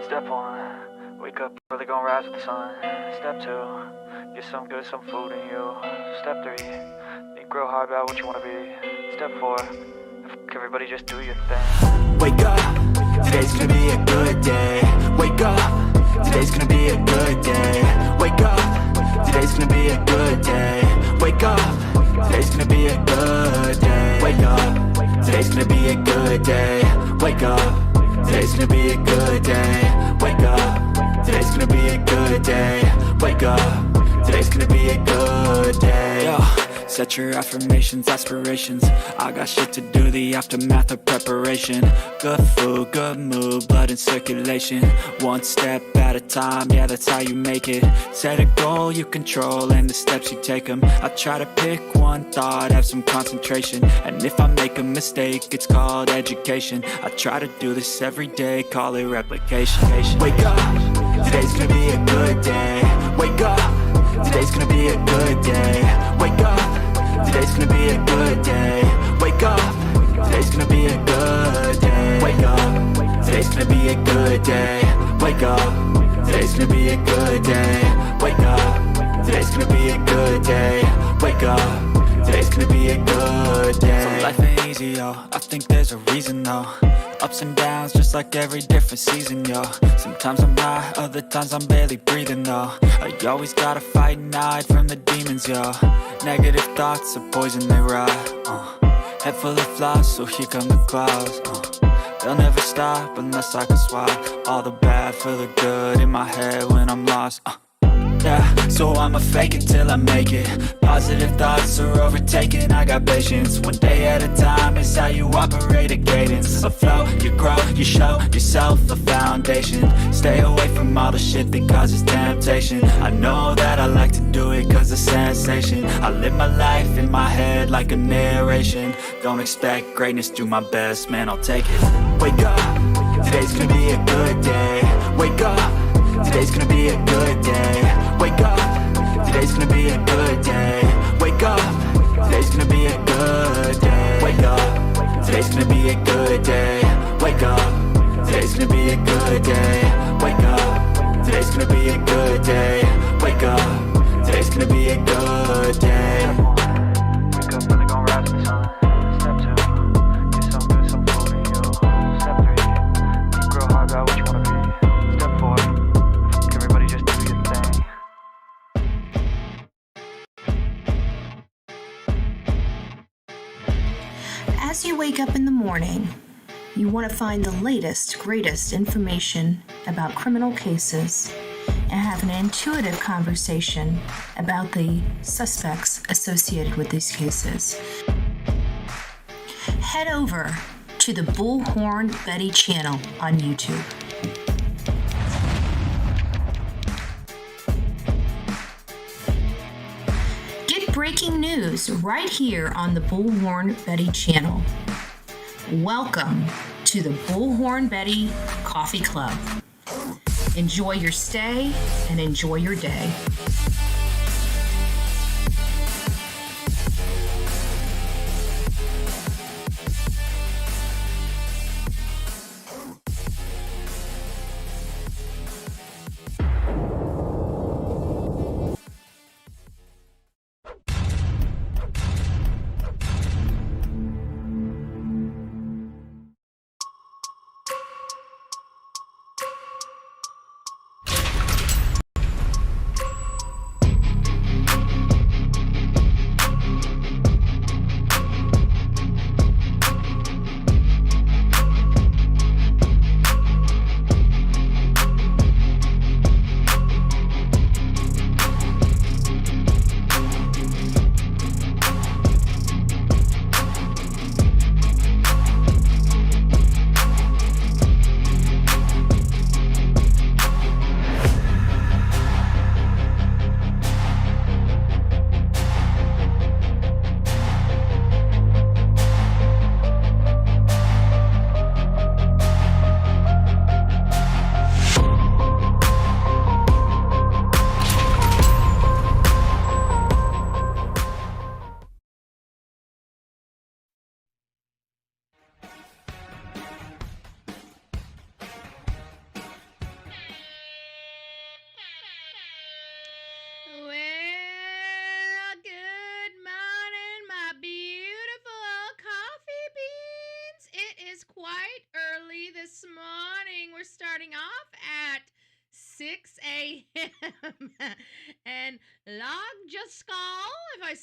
Step 1, wake up early, gonna rise with the sun. Step 2, get some good, some food in you. Step 3, think real hard about what you wanna be. Step 4, everybody just do your thing. Wake up, today's gonna be a good day. Wake up, today's gonna be a good day. Wake up, today's gonna be a good day. Wake up, today's gonna be a good day. Wake up, today's gonna be a good day. Wake up, today's gonna be a good day. Wake up, today's gonna be a good day. Wake up, today's gonna be a good day. Yo, set your affirmations, aspirations. I got shit to do, the aftermath of preparation. Good food, good mood, blood in circulation. One step at a time, yeah, that's how you make it. Set a goal you control and the steps you take them. I try to pick one thought, have some concentration. And if I make a mistake, it's called education. I try to do this every day, call it replication. Wake up, today's gonna be a good day. Wake up, today's gonna be a good day. Wake up, today's gonna be a good day. Wake up, today's gonna be a good day. Wake up, today's gonna be a good day. Wake up, today's gonna be a good day. Wake up, today's gonna be a good day. Wake up, today's gonna be a good day. So life ain't easy, yo, I think there's a reason though. Ups and downs, just like every different season, yo. Sometimes I'm high, other times I'm barely breathing, though. I always gotta fight and hide from the demons, yo. Negative thoughts are poison, they rot. Head full of flies, so here come the clouds. They'll never stop unless I can swap all the bad for the good in my head when I'm lost. Yeah, so I'ma fake it till I make it. Positive thoughts are overtaken, I got patience. One day at a time is how you operate a cadence. A flow, you grow, you show yourself a foundation. Stay away from all the shit that causes temptation. I know that I like to do it cause it's sensation. I live my life in my head like a narration. Don't expect greatness, do my best, man, I'll take it. Wake up, today's gonna be a good day. Wake up, today's gonna be a good day. Wake up, today's gonna be a good day. Wake up, today's gonna be a good day. Wake up, today's gonna be a good day. Wake up, today's gonna be a good day. Wake up, today's gonna be a good day. Wake up, today's gonna be a good day. Wake up early, gonna rise with the sun. Step 2, get some good, some food in you. Step 3, think real hard about what you wanna be. Step 4, everybody just do your thing. As you wake up in the morning, you want to find the latest, greatest information about criminal cases and have an intuitive conversation about the suspects associated with these cases. Head over to the Bullhorn Betty channel on YouTube. Get breaking news right here on the Bullhorn Betty channel. Welcome to the Bullhorn Betty Coffee Club. Enjoy your stay and enjoy your day. quite early this morning. We're starting off at 6 a.m. and Logjaskal, if I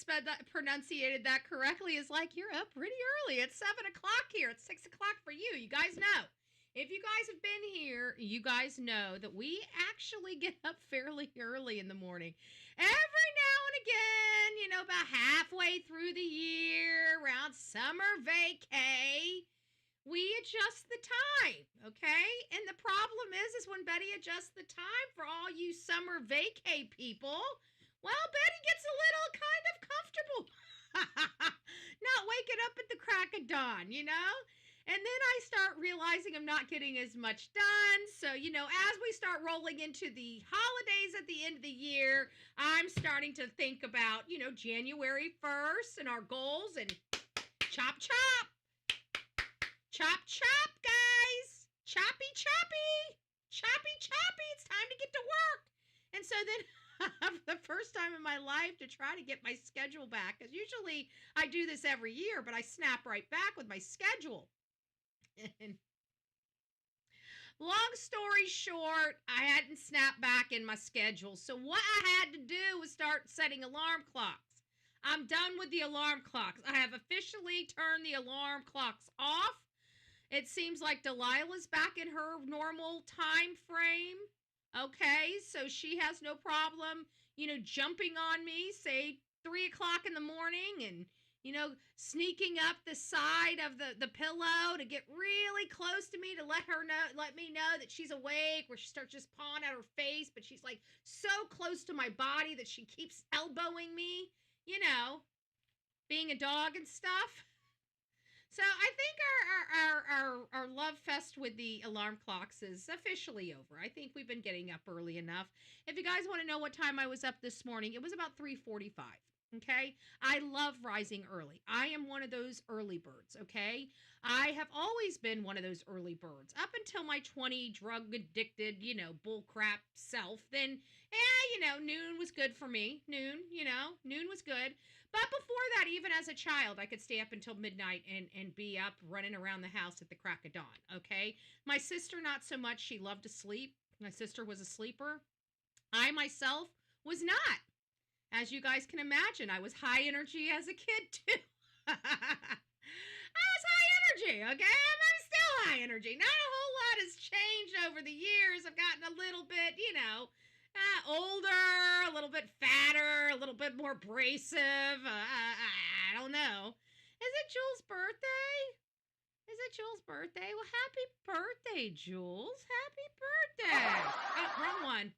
pronunciated that correctly, is like, you're up pretty early. It's 7 o'clock here. It's 6 o'clock for you. You guys know. If you guys have been here, you guys know that we actually get up fairly early in the morning. Every now and again, about halfway through the year, around summer vacay, we adjust the time, okay? And the problem is when Betty adjusts the time for all you summer vacay people, well, Betty gets a little kind of comfortable not waking up at the crack of dawn, And then I start realizing I'm not getting as much done. So, as we start rolling into the holidays at the end of the year, I'm starting to think about, January 1st and our goals and chop, chop. Chop, chop, guys. Choppy, choppy. Choppy, choppy. It's time to get to work. And so then for the first time in my life to try to get my schedule back, because usually I do this every year, but I snap right back with my schedule. And long story short, I hadn't snapped back in my schedule. So what I had to do was start setting alarm clocks. I'm done with the alarm clocks. I have officially turned the alarm clocks off. It seems like Delilah's back in her normal time frame. Okay, so she has no problem, jumping on me, say 3 o'clock in the morning and sneaking up the side of the pillow to get really close to me to let me know that she's awake, where she starts just pawing at her face, but she's like so close to my body that she keeps elbowing me, being a dog and stuff. So I think our love fest with the alarm clocks is officially over. I think we've been getting up early enough. If you guys want to know what time I was up this morning, it was about 3:45. Okay, I love rising early. I am one of those early birds, okay? I have always been one of those early birds up until my 20 drug addicted, bullcrap self. Then, noon was good for me. Noon was good. But before that, even as a child, I could stay up until midnight and be up running around the house at the crack of dawn, okay? My sister, not so much. She loved to sleep. My sister was a sleeper. I myself was not. As you guys can imagine, I was high energy as a kid, too. I was high energy, okay? I'm still high energy. Not a whole lot has changed over the years. I've gotten a little bit, older, a little bit fatter, a little bit more abrasive. I don't know. Is it Jules' birthday? Is it Jules' birthday? Well, happy birthday, Jules. Happy birthday. Oh, wrong one.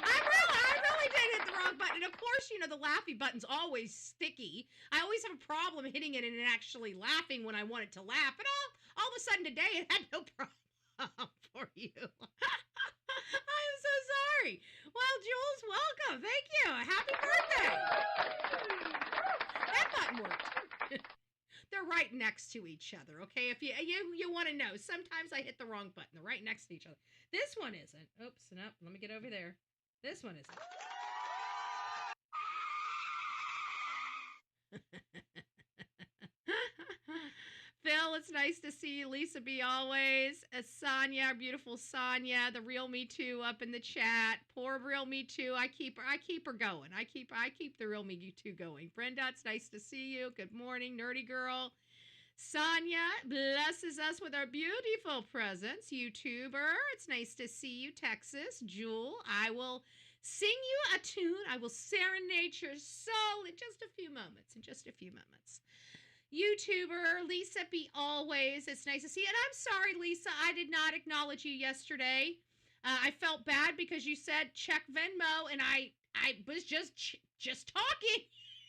I really did hit the wrong button. And of course, the laughy button's always sticky. I always have a problem hitting it and actually laughing when I want it to laugh. But all of a sudden today, it had no problem for you. I'm so sorry. Well, Jules, welcome. Thank you. Happy birthday. That button worked. They're right next to each other, okay? If you want to know, sometimes I hit the wrong button. They're right next to each other. This one isn't. Oops, no, let me get over there. This one isn't. Phil, it's nice to see you. Lisa B. always. Sonia, our beautiful Sonia, the real Me Too up in the chat. Poor real Me Too. I keep her going. I keep the real Me Too going. Brenda, it's nice to see you. Good morning, nerdy girl. Sonia blesses us with our beautiful presence. YouTuber, it's nice to see you. Texas, Jewel, I will sing you a tune. I will serenade your soul in just a few moments. YouTuber, Lisa B. always. It's nice to see you. And I'm sorry, Lisa, I did not acknowledge you yesterday. I felt bad because you said check Venmo, and I was just talking.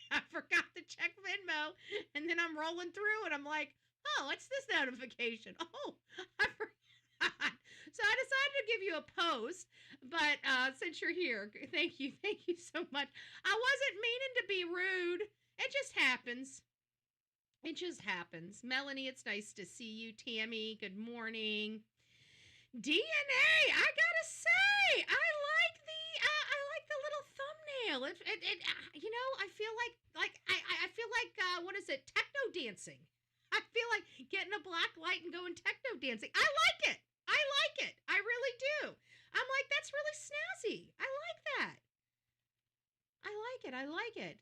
I forgot to check Venmo, and then I'm rolling through, and I'm like, oh, what's this notification? Oh, I forgot. So I decided to give you a post, but since you're here, thank you so much. I wasn't meaning to be rude. It just happens. Melanie, it's nice to see you. Tammy, good morning. DNA, I gotta say, I like the little thumbnail. It I feel like what is it? Techno dancing. I feel like getting a black light and going techno dancing. I like it. I like it. I really do. I'm like, that's really snazzy. I like that. I like it. I like it.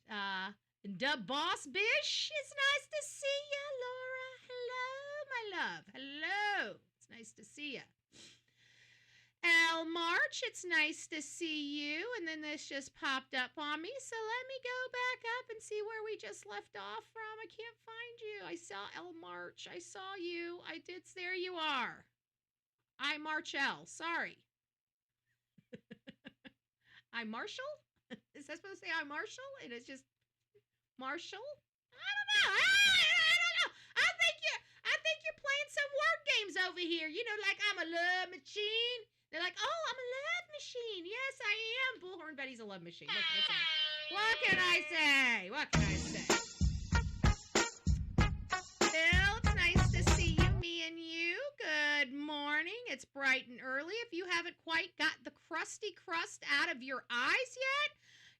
Da Boss Bish, it's nice to see ya, Laura. Hello, my love. Hello. It's nice to see ya. Al March, it's nice to see you. And then this just popped up on me. So let me go back up and see where we just left off from. I can't find you. I saw L March. I saw you. I did. There you are. I March L. Sorry. I Marshall? Is that supposed to say I Marshall? And it's just Marshall? I don't know. I don't know. I think you're playing some word games over here. You know, like I'm a love machine. They're like, oh, I'm a love machine. Yes, I am. Bullhorn Betty's a love machine. What can I say? What can I say? Bill, it's nice to see you, me and you. Good morning. It's bright and early. If you haven't quite got the crusty crust out of your eyes yet,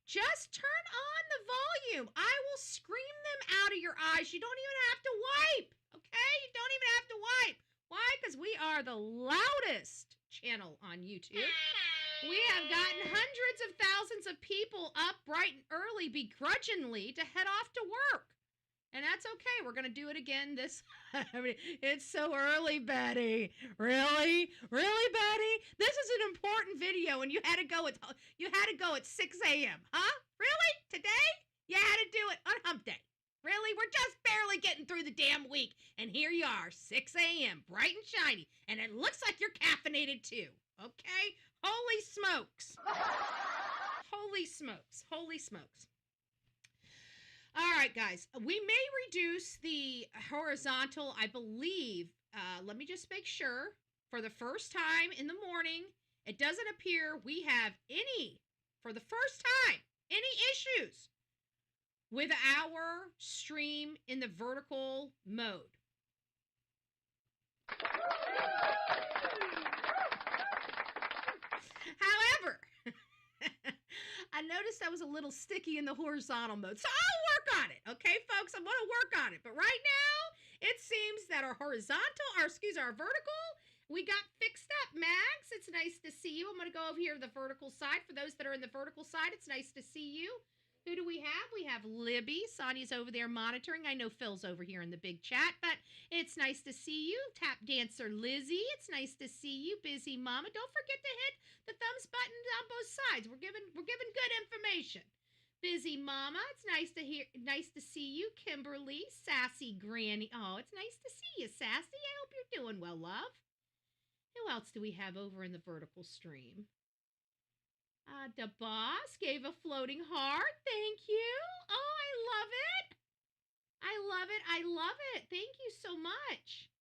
just turn on the volume. I will scream them out of your eyes. You don't even have to wipe, okay? You don't even have to wipe. Why? Because we are the loudest channel on YouTube. We have gotten hundreds of thousands of people up bright and early begrudgingly to head off to work. And that's okay. We're going to do it again this. I mean, it's so early, Betty. Really? Really, Betty? This is an important video and you had to go at 6 a.m., huh? Really? Today? You had to do it on hump day. Really? We're just barely getting through the damn week. And here you are, 6 a.m., bright and shiny. And it looks like you're caffeinated too. Okay? Holy smokes. Holy smokes. Holy smokes. All right, guys. We may reduce the horizontal, I believe. Let me just make sure. For the first time in the morning, it doesn't appear we have for the first time, any issues with our stream in the vertical mode. However, I noticed I was a little sticky in the horizontal mode, so I'll work on it. Okay, folks, I'm going to work on it. But right now, it seems that our vertical, we got fixed up. Max, it's nice to see you. I'm going to go over here to the vertical side. For those that are in the vertical side, it's nice to see you. Who do we have? We have Libby. Sonia's over there monitoring. I know Phil's over here in the big chat, but it's nice to see you. Tap dancer Lizzie, it's nice to see you. Busy Mama. Don't forget to hit the thumbs button on both sides. We're giving good information. Busy Mama, it's nice to see you. Kimberly, Sassy Granny. Oh, it's nice to see you, Sassy. I hope you're doing well, love. Who else do we have over in the vertical stream? The boss gave a floating heart. Thank you. Oh, I love it. I love it. I love it. Thank you so much.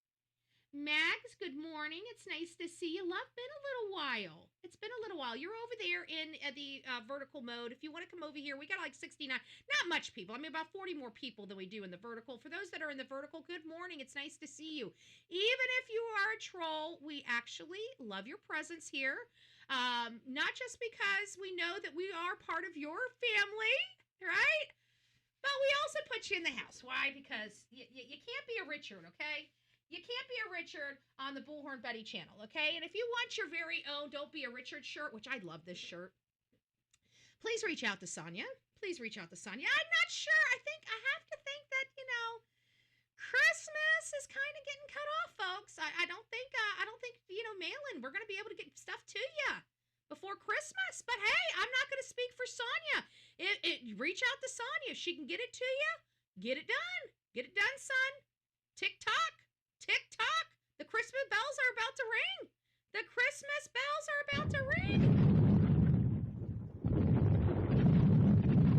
Mags, good morning. It's nice to see you. Love, been a little while. It's been a little while. You're over there in the vertical mode. If you want to come over here, we got like 69. Not much people. I mean, about 40 more people than we do in the vertical. For those that are in the vertical, good morning. It's nice to see you. Even if you are a troll, we actually love your presence here. Not just because we know that we are part of your family, right? But we also put you in the house. Why? Because you can't be a Richard, okay? You can't be a Richard on the Bullhorn Betty channel, okay? And if you want your very own Don't Be a Richard shirt, which I love this shirt, please reach out to Sonia. Please reach out to Sonia. I'm not sure. I have to think that, Christmas is kind of getting cut off, folks. I don't think, mail-in. We're going to be able to get stuff to you before Christmas. But hey, I'm not going to speak for Sonia. Reach out to Sonia. If she can get it to you, get it done. Get it done, son. Tick-tock. Tick-tock. The Christmas bells are about to ring. The Christmas bells are about to ring.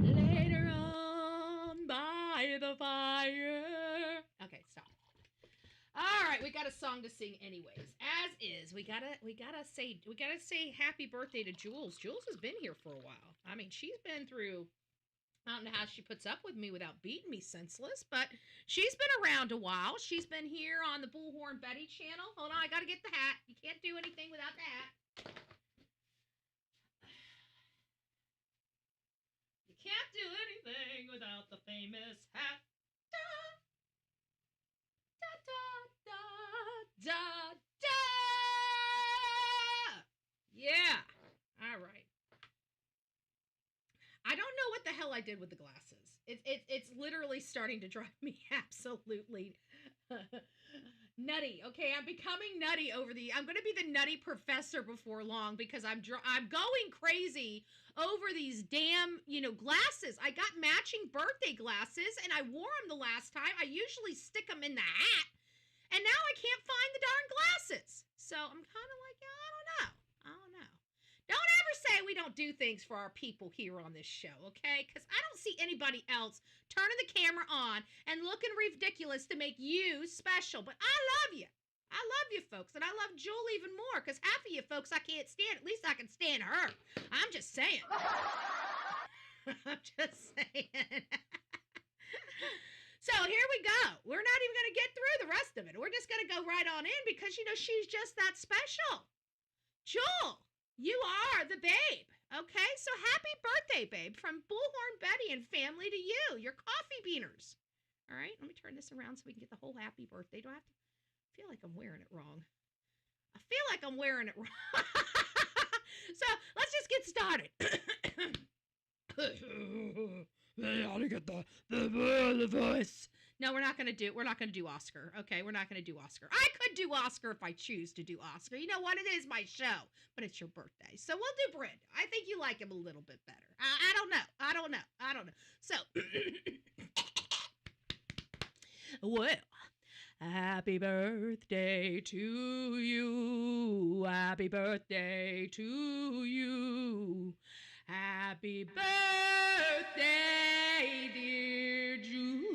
Later on by the fire. Okay, stop. All right, we got a song to sing anyways. As is, we gotta say happy birthday to Jules. Jules has been here for a while. I mean, she's been through, I don't know how she puts up with me without beating me senseless, but she's been around a while. She's been here on the Bullhorn Betty channel. Hold on, I gotta get the hat. You can't do anything without the hat. You can't do anything without the famous hat. hell I did with the glasses. It's literally starting to drive me absolutely nutty. Okay, I'm becoming nutty I'm going to be the nutty professor before long because I'm going crazy over these damn, glasses. I got matching birthday glasses and I wore them the last time. I usually stick them in the hat and now I can't find the darn glasses. So I'm kind of like, I don't know. Don't ever say we don't do things for our people here on this show, okay? Because I don't see anybody else turning the camera on and looking ridiculous to make you special. But I love you. I love you folks. And I love Jewel even more because half of you folks I can't stand. At least I can stand her. I'm just saying. I'm just saying. So here we go. We're not even going to get through the rest of it. We're just going to go right on in because, she's just that special. Jewel. You are the babe, okay? So happy birthday, babe, from Bullhorn Betty and family to you, your coffee beaners. All right, let me turn this around so we can get the whole happy birthday. Do I have to feel like I'm wearing it wrong? I feel like I'm wearing it wrong. So let's just get started. I ought to get the voice. No, we're not going to do Oscar. Okay, we're not going to do Oscar. I could do Oscar if I choose to do Oscar. You know what? It is my show, but it's your birthday. So we'll do Brenda. I think you like him a little bit better. I don't know. So, well, happy birthday to you. Happy birthday to you. Happy birthday, dear Jewel.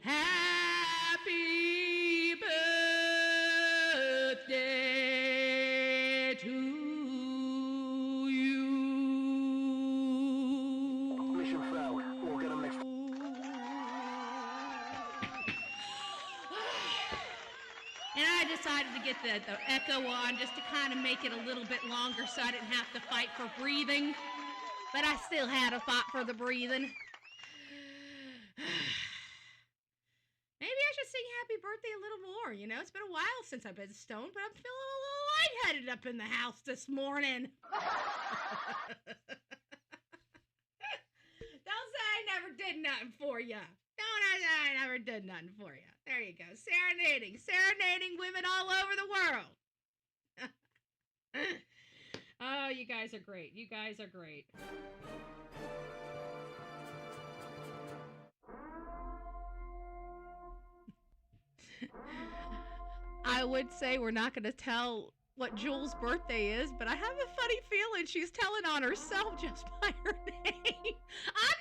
Happy birthday to you. Mission failed. We'll get him next. And I decided to get the echo on just to kind of make it a little bit longer so I didn't have to fight for breathing. But I still had to fight for the breathing. Maybe I should sing happy birthday a little more. It's been a while since I've been stoned, but I'm feeling a little lightheaded up in the house this morning. Don't say I never did nothing for you. Don't I never did nothing for you. There you go. Serenading women all over the world. Oh, you guys are great. I would say we're not going to tell what Jewel's birthday is, but I have a funny feeling she's telling on herself just by her name. I'm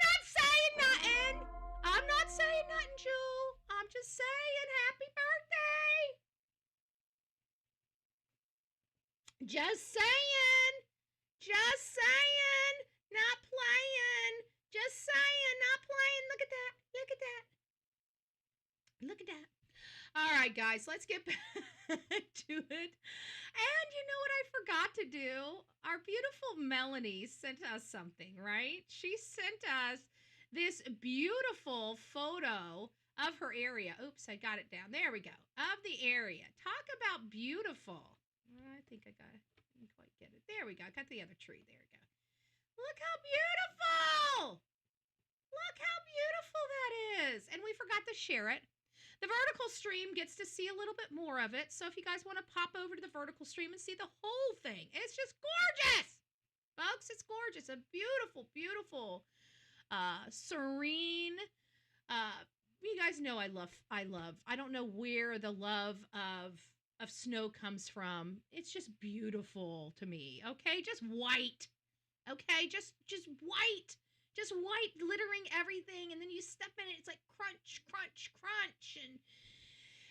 not saying nothing, Jewel. I'm just saying happy birthday. Just saying. Not playing. Just saying, not playing. Look at that. All right, guys, let's get back to it. And you know what I forgot to do? Our beautiful Melanie sent us something, right? She sent us this beautiful photo of her area. Oops, I got it down. There we go. Of the area. Talk about beautiful. I think I didn't quite get it. There we go. I got the other tree. There we go. Look how beautiful. Look how beautiful that is. And we forgot to share it. The vertical stream gets to see a little bit more of it. So if you guys want to pop over to the vertical stream and see the whole thing, it's just gorgeous. Folks, it's gorgeous. A beautiful, beautiful, serene, you guys know I don't know where the love of snow comes from. It's just beautiful to me. Okay, just white. Okay, just white. Just white glittering everything, and then you step in it, it's like crunch, crunch, crunch, and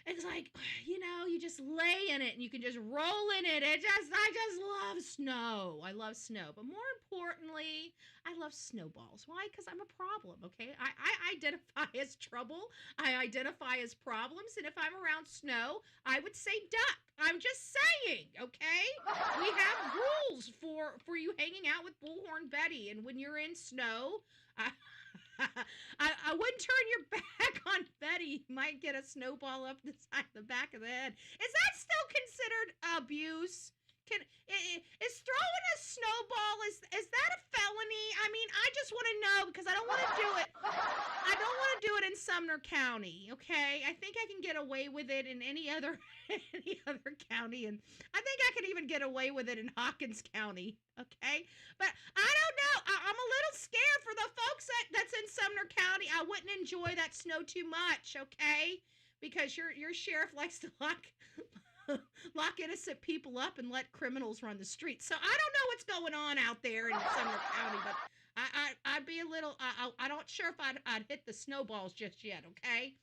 it's like, you just lay in it and you can just roll in it. I just love snow. I love snow, but more importantly, I love snowballs. Why? Because I'm a problem, okay? I identify as trouble. I identify as problems, and if I'm around snow, I would say duck. I'm just saying, okay? We have rules for you hanging out with Bullhorn Betty, and when you're in snow, I wouldn't turn your back on Betty. You might get a snowball up the back of the head. Is that still considered abuse? Is throwing a snowball, is that a felony? I mean, I just want to know because I don't want to do it. I don't want to do it in Sumner County, okay? I think I can get away with it in any other county, and I think I could even get away with it in Hawkins County, okay? But I don't know. I'm a little scared for the folks that's in Sumner County. I wouldn't enjoy that snow too much, okay? Because your sheriff likes to lock innocent people up and let criminals run the streets. So I don't know what's going on out there in Sumner County, but I'd be a little, I don't sure if I'd hit the snowballs just yet, okay?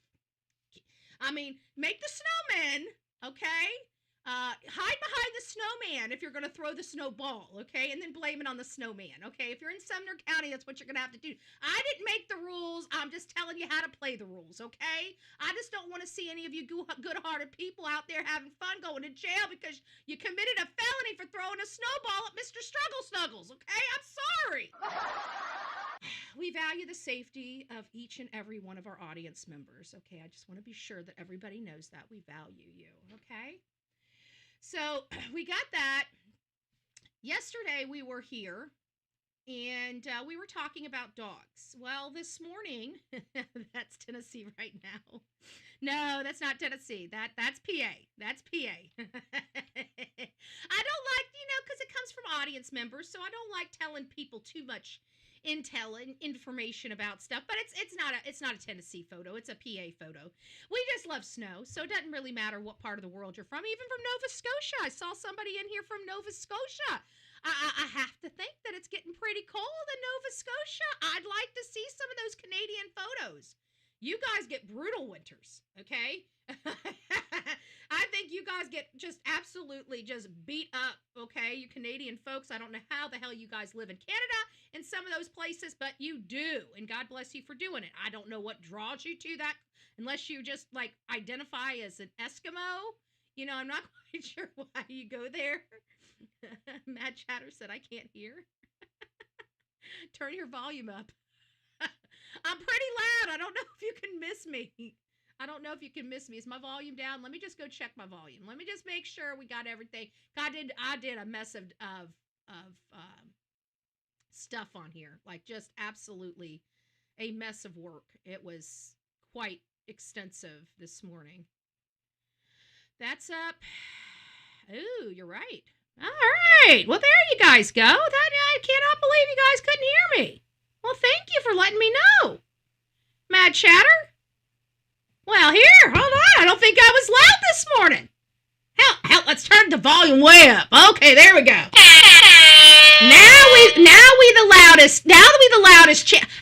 I mean, make the snowmen, okay? Hide behind the snowman if you're going to throw the snowball, okay? And then blame it on the snowman, okay? If you're in Sumner County, that's what you're going to have to do. I didn't make the rules. I'm just telling you how to play the rules, okay? I just don't want to see any of you good-hearted people out there having fun going to jail because you committed a felony for throwing a snowball at Mr. Struggle Snuggles, okay? I'm sorry. We value the safety of each and every one of our audience members, okay? I just want to be sure that everybody knows that we value you, okay? So we got that. Yesterday we were here and we were talking about dogs. Well, this morning, that's Tennessee right now. No, that's not Tennessee. That's PA. That's PA. I don't like, because it comes from audience members, so I don't like telling people too much intel and information about stuff, but it's not a Tennessee photo. It's a PA photo. We just love snow, so it doesn't really matter what part of the world you're from, even from Nova Scotia. I saw somebody in here from Nova Scotia. I have to think that it's getting pretty cold in Nova Scotia. I'd like to see some of those Canadian photos. You guys get brutal winters, okay? I think you guys get just absolutely just beat up, okay? You Canadian folks, I don't know how the hell you guys live in Canada in some of those places, but you do, and God bless you for doing it. I don't know what draws you to that, unless you just, identify as an Eskimo. I'm not quite sure why you go there. Mad Chatter said, I can't hear. Turn your volume up. I'm pretty loud. I don't know if you can miss me. Is my volume down? Let me just go check my volume. Let me just make sure we got everything. I did a mess of stuff on here. Just absolutely a mess of work. It was quite extensive this morning. That's up. Ooh, you're right. All right. Well, there you guys go. I cannot believe you guys couldn't hear me. Well, thank you for letting me know. Mad Chatter? Well, here, hold on. I don't think I was loud this morning. Hell, let's turn the volume way up. Okay, there we go. Now we the loudest.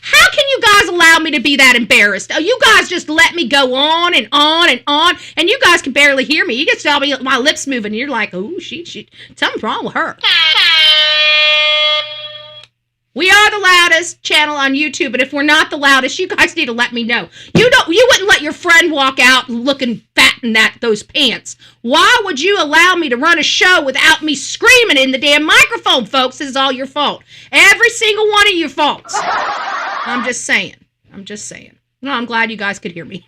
How can you guys allow me to be that embarrassed? Oh, you guys just let me go on and on and on, and you guys can barely hear me. You just saw me, my lips moving, and you're like, oh, she, something's wrong with her. We are the loudest channel on YouTube, and if we're not the loudest, you guys need to let me know. You wouldn't let your friend walk out looking fat in those pants. Why would you allow me to run a show without me screaming in the damn microphone, folks? This is all your fault. Every single one of your faults. I'm just saying. No, I'm glad you guys could hear me.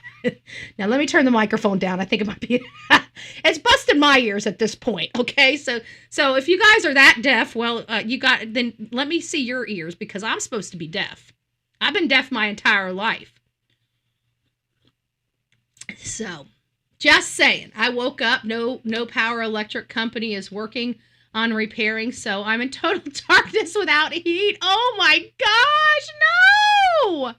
Now let me turn the microphone down. I think it might be it's busted my ears at this point. Okay, so if you guys are that deaf, well, then let me see your ears, because I'm supposed to be deaf. I've been deaf my entire life. So, just saying. I woke up. No power electric company is working on repairing, so I'm in total darkness without heat. Oh my gosh, no!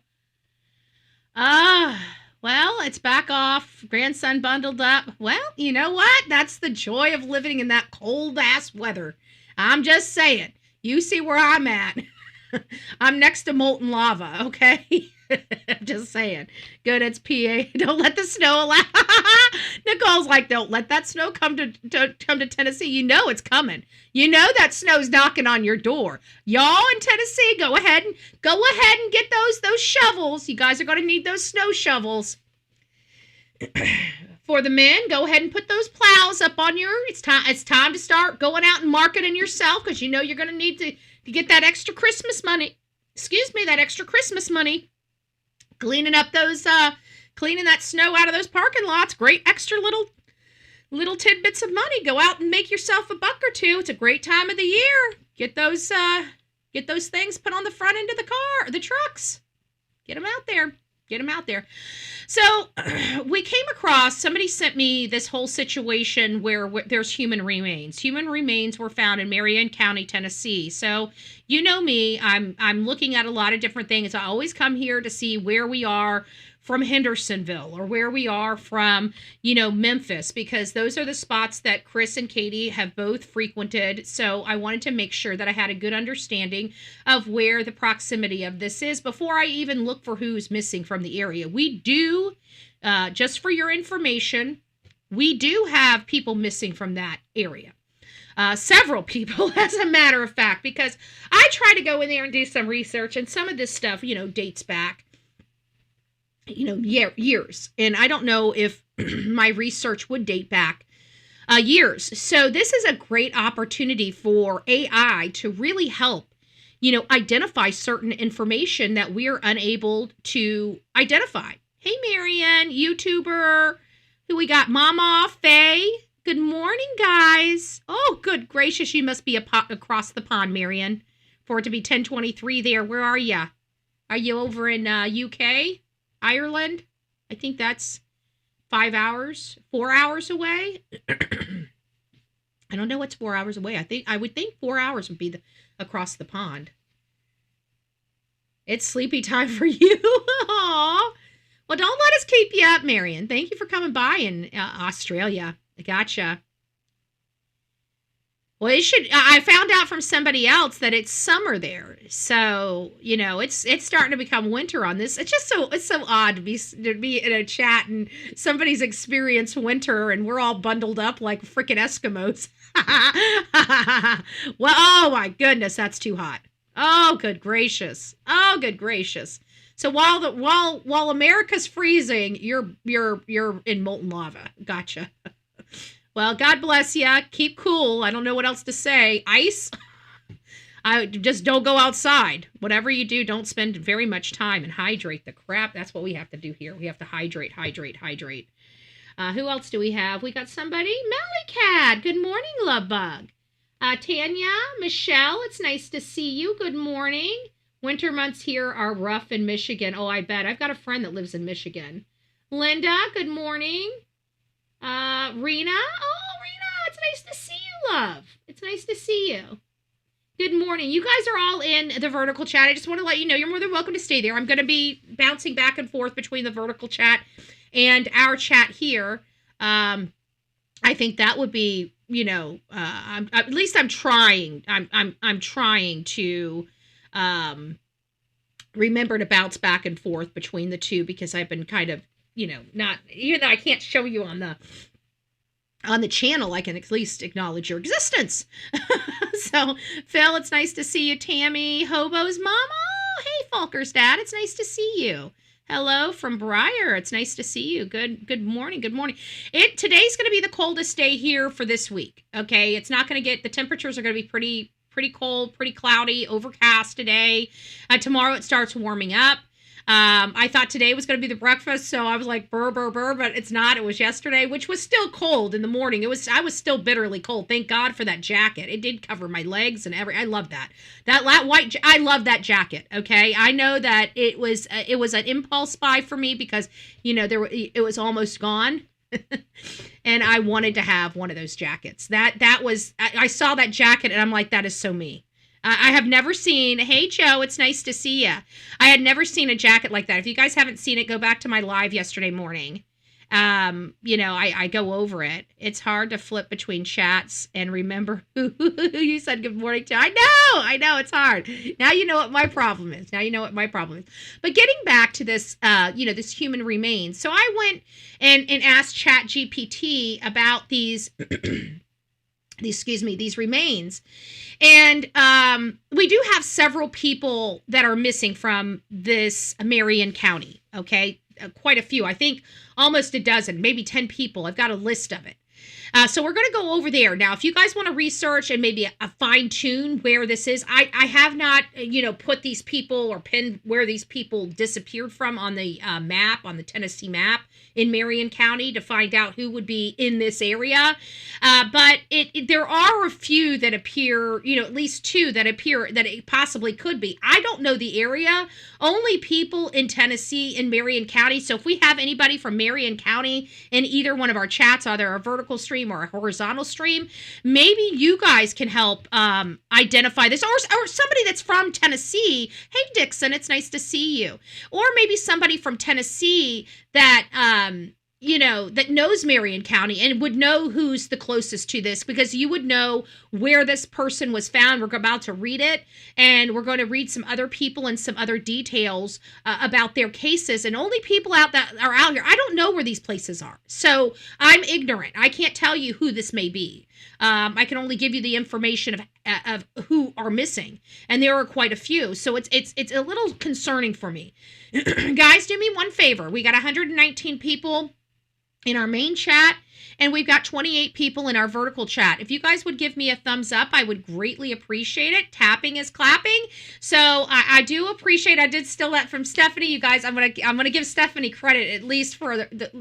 Well, it's back off. Grandson bundled up. Well, you know what? That's the joy of living in that cold-ass weather. I'm just saying. You see where I'm at. I'm next to molten lava, okay? I'm just saying. Good, it's PA. Don't let the snow allow. Nicole's like, don't let that snow come to Tennessee. You know it's coming. You know that snow's knocking on your door. Y'all in Tennessee, go ahead and get those shovels. You guys are going to need those snow shovels. For the men, go ahead and put those plows up on it's time to start going out and marketing yourself, because you know you're going to need to get that extra Christmas money. That extra Christmas money. Cleaning up those, cleaning that snow out of those parking lots. Great extra little little tidbits of money. Go out and make yourself a buck or two. It's a great time of the year. Get those things put on the front end of the trucks. Get them out there. Get them out there. So we came across, somebody sent me this whole situation where there's human remains. Human remains were found in Marion County, Tennessee. So you know me, I'm looking at a lot of different things. I always come here to see where we are from Hendersonville or where we are from, Memphis, because those are the spots that Chris and Katie have both frequented. So I wanted to make sure that I had a good understanding of where the proximity of this is before I even look for who's missing from the area. We do, just for your information, we do have people missing from that area. Several people, as a matter of fact, because I try to go in there and do some research, and some of this stuff, dates back years. And I don't know if my research would date back years. So this is a great opportunity for AI to really help, identify certain information that we're unable to identify. Hey, Marianne, YouTuber, who we got? Mama, Faye. Good morning, guys. Oh, good gracious. You must be across the pond, Marianne, for it to be 10:23 there. Where are you? Are you over in UK? Ireland? I think that's 4 hours away. I don't know what's 4 hours away. I would think 4 hours would be across the pond. It's sleepy time for you. Aww. Well, don't let us keep you up, Marion. Thank you for coming by in Australia. I gotcha. Well, I found out from somebody else that it's summer there. So, it's starting to become winter on this. It's just so odd to be in a chat and somebody's experienced winter and we're all bundled up like freaking Eskimos. Well, oh my goodness, that's too hot. Oh, good gracious. Oh, good gracious. So while America's freezing, you're in molten lava. Gotcha. Well, God bless you. Keep cool. I don't know what else to say. Ice. I just don't go outside. Whatever you do, don't spend very much time and hydrate the crap. That's what we have to do here. We have to hydrate. Who else do we have? We got somebody. Mellycat. Good morning, love bug. Tanya, Michelle, it's nice to see you. Good morning. Winter months here are rough in Michigan. Oh, I bet. I've got a friend that lives in Michigan. Linda, good morning. Rena. Oh, Rena, it's nice to see you, love. It's nice to see you. Good morning. You guys are all in the vertical chat. I just want to let you know you're more than welcome to stay there. I'm going to be bouncing back and forth between the vertical chat and our chat here. I think that would be, at least I'm trying. I'm trying to remember to bounce back and forth between the two because I've been kind of, not, even though I can't show you on the channel, I can at least acknowledge your existence. So, Phil, it's nice to see you. Tammy, Hobo's mom. Oh, hey, Falker's dad. It's nice to see you. Hello from Briar. It's nice to see you. Good morning. Good morning. Today's going to be the coldest day here for this week. Okay, it's not going to the temperatures are going to be pretty cold, pretty cloudy, overcast today. Tomorrow it starts warming up. I thought today was going to be the breakfast, so I was like, burr, but it's not. It was yesterday, which was still cold in the morning. I was still bitterly cold. Thank God for that jacket. It did cover my legs and I love that. I love that jacket, okay? I know that it was an impulse buy for me because, it was almost gone. And I wanted to have one of those jackets. I saw that jacket and I'm like, that is so me. I have never seen, hey, Joe, it's nice to see you. I had never seen a jacket like that. If you guys haven't seen it, go back to my live yesterday morning. I go over it. It's hard to flip between chats and remember who you said good morning to. I know, it's hard. Now you know what my problem is. But getting back to this, this human remains. So I went and asked ChatGPT about these these remains. And we do have several people that are missing from this Marion County, okay? Quite a few. I think almost a dozen, maybe 10 people. I've got a list of it. So we're going to go over there. Now, if you guys want to research and maybe a fine tune where this is, I have not, put these people or pinned where these people disappeared from on the map, on the Tennessee map in Marion County to find out who would be in this area. But there are a few that appear, at least two that appear that it possibly could be. I don't know the area. Only people in Tennessee in Marion County. So if we have anybody from Marion County in either one of our chats, either a vertical stream or a horizontal stream, maybe you guys can help identify this, or somebody that's from Tennessee. Hey, Dixon, it's nice to see you. Or maybe somebody from Tennessee that that knows Marion County and would know who's the closest to this, because you would know where this person was found. We're about to read it, and we're going to read some other people and some other details about their cases. And only people that are out here, I don't know where these places are, so I'm ignorant. I can't tell you who this may be. I can only give you the information of who are missing, and there are quite a few. So it's a little concerning for me. Guys, do me one favor. We got 119 people in our main chat, and we've got 28 people in our vertical chat. If you guys would give me a thumbs up, I would greatly appreciate it. Tapping is clapping, so I do appreciate. I did steal that from Stephanie. You guys, I'm gonna give Stephanie credit at least for the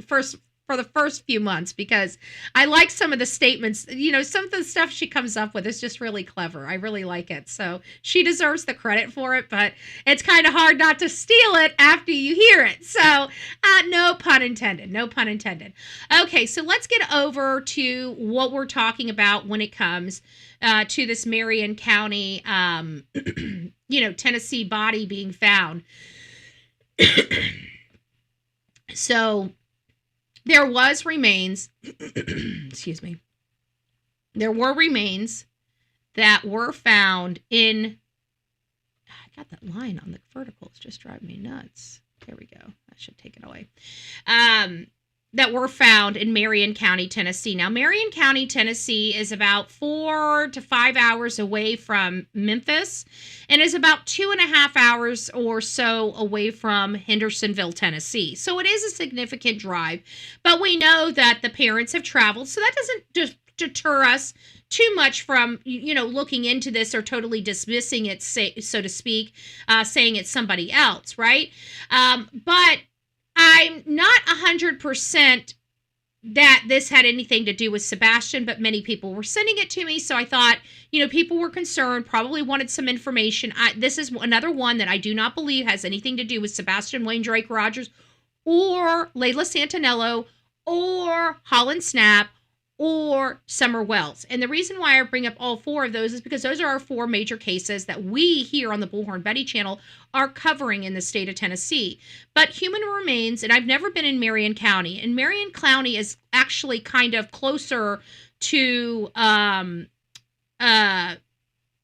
first few months, because I like some of the statements. Some of the stuff she comes up with is just really clever. I really like it. So she deserves the credit for it, but it's kind of hard not to steal it after you hear it. So no pun intended. No pun intended. Okay, so let's get over to what we're talking about when it comes to this Marion County, Tennessee body being found. So there was remains, excuse me, there were remains that were found in, I got that line on the vertical, it's just driving me nuts. There we go, I should take it away. That were found in Marion County, Tennessee. Now, Marion County, Tennessee is about 4 to 5 hours away from Memphis, and is about 2.5 hours or so away from Hendersonville, Tennessee. So it is a significant drive, but we know that the parents have traveled, so that doesn't just deter us too much from, looking into this or totally dismissing it, so to speak, saying it's somebody else, right? But I'm not 100% that this had anything to do with Sebastian, but many people were sending it to me, so I thought, people were concerned, probably wanted some information. This is another one that I do not believe has anything to do with Sebastian Wayne Drake Rogers or Layla Santinello or Holland Snap or Summer Wells. And the reason why I bring up all four of those is because those are our four major cases that we here on the Bullhorn Betty channel are covering in the state of Tennessee. But human remains, and I've never been in Marion County, and Marion County is actually kind of closer to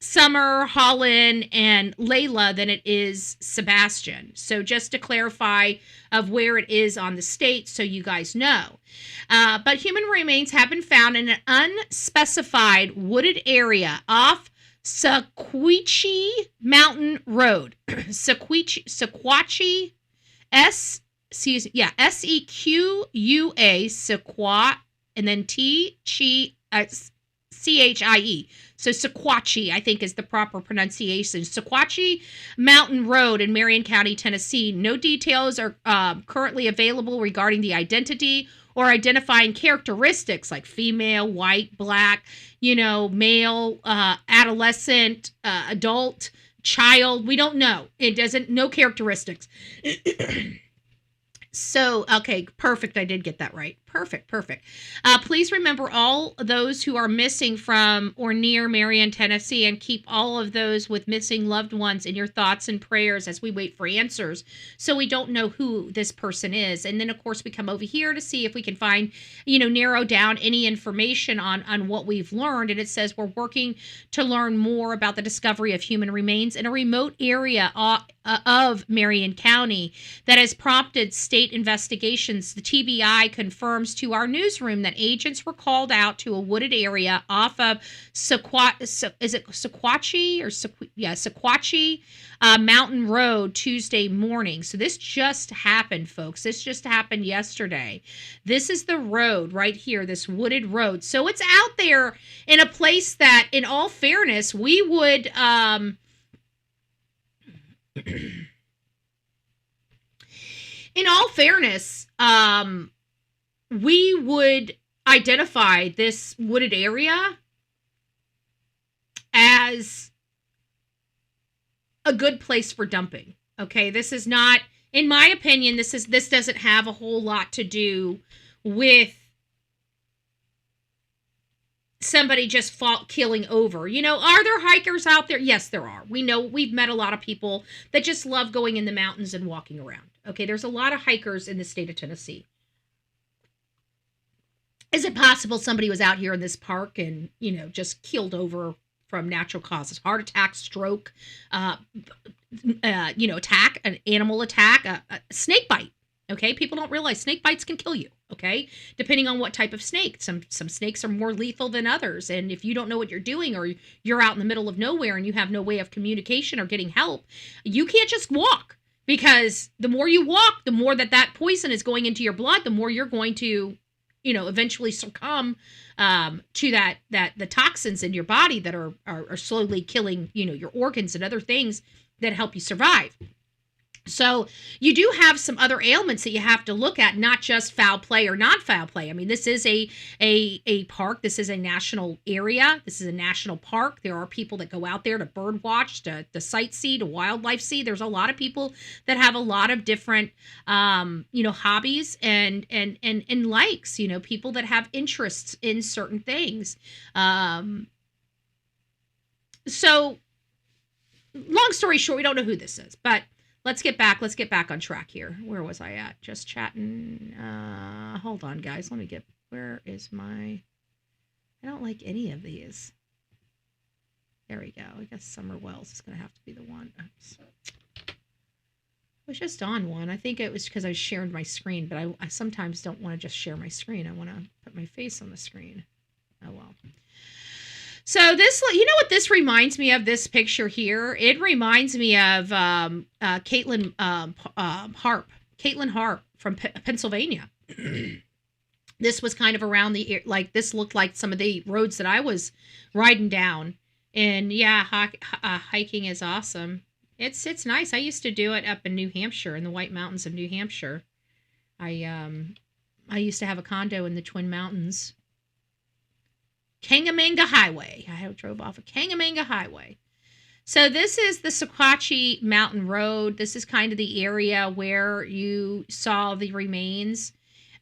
Summer, Holland, and Layla than it is Sebastian. So just to clarify of where it is on the state, so you guys know. But human remains have been found in an unspecified wooded area off Sequatchie Mountain Road. Sequatchie, S-E-Q-U-A, Sequat, and then C-H-I-E. So Sequatchie, I think, is the proper pronunciation. Sequatchie Mountain Road in Marion County, Tennessee. No details are currently available regarding the identity or identifying characteristics like female, white, black, male, adolescent, adult, child. We don't know. It doesn't, no characteristics. So, okay, perfect. I did get that right. Perfect. Please remember all those who are missing from or near Marion, Tennessee, and keep all of those with missing loved ones in your thoughts and prayers as we wait for answers, so we don't know who this person is. And then, of course, we come over here to see if we can find, narrow down any information on what we've learned. And it says we're working to learn more about the discovery of human remains in a remote area of Marion County that has prompted state investigations. The TBI confirmed confirms to our newsroom that agents were called out to a wooded area off of Sequatchie Mountain Road Tuesday morning. So this just happened, folks. This just happened yesterday. This is the road right here, this wooded road. So it's out there in a place that, in all fairness, we would in all fairness, we would identify this wooded area as a good place for dumping. Okay, this is not, in my opinion, this doesn't have a whole lot to do with somebody just killing over. You know, are there hikers out there? Yes, there are. We know, we've met a lot of people that just love going in the mountains and walking around. Okay, there's a lot of hikers in the state of Tennessee. Is it possible somebody was out here in this park and, you know, just keeled over from natural causes? Heart attack, stroke, attack, an animal attack, a snake bite. Okay, people don't realize snake bites can kill you. Okay, depending on what type of snake. Some snakes are more lethal than others. And if you don't know what you're doing, or you're out in the middle of nowhere and you have no way of communication or getting help, you can't just walk. Because the more you walk, the more that poison is going into your blood, the more you're going to, you know, eventually succumb to the toxins in your body that are slowly killing, you know, your organs and other things that help you survive. So you do have some other ailments that you have to look at, not just foul play or not foul play. I mean, this is a park. This is a national area. This is a national park. There are people that go out there to bird watch, to sightsee, to wildlife see. There's a lot of people that have a lot of different, hobbies and likes, you know, people that have interests in certain things. So long story short, we don't know who this is, but let's get back on track here. Where was I at? Just chatting. Hold on, guys. Where is my... I don't like any of these. There we go. I guess Summer Wells is going to have to be the one. Oops. I was just on one. I think it was because I shared my screen, but I sometimes don't want to just share my screen. I want to put my face on the screen. Oh, well. So this, you know what this reminds me of, this picture here? It reminds me of Caitlin Harp from Pennsylvania. This was kind of around this looked like some of the roads that I was riding down. And yeah, hiking is awesome. It's nice. I used to do it up in New Hampshire, in the White Mountains of New Hampshire. I used to have a condo in the Twin Mountains. Kangamanga Highway. I drove off of Kangamanga Highway. So this is the Sequatchie Mountain Road. This is kind of the area where you saw the remains.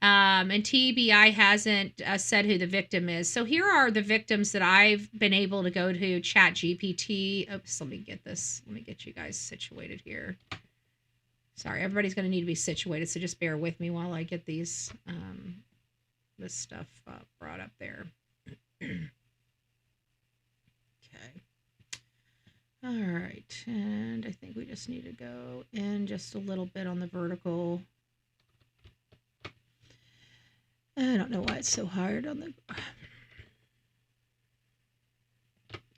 And TBI hasn't said who the victim is. So here are the victims that I've been able to go to ChatGPT. Oops, let me get this. Let me get you guys situated here. Sorry, everybody's going to need to be situated, so just bear with me while I get these this stuff brought up there. Okay. All right, and I think we just need to go in just a little bit on the vertical. I don't know why it's so hard on the...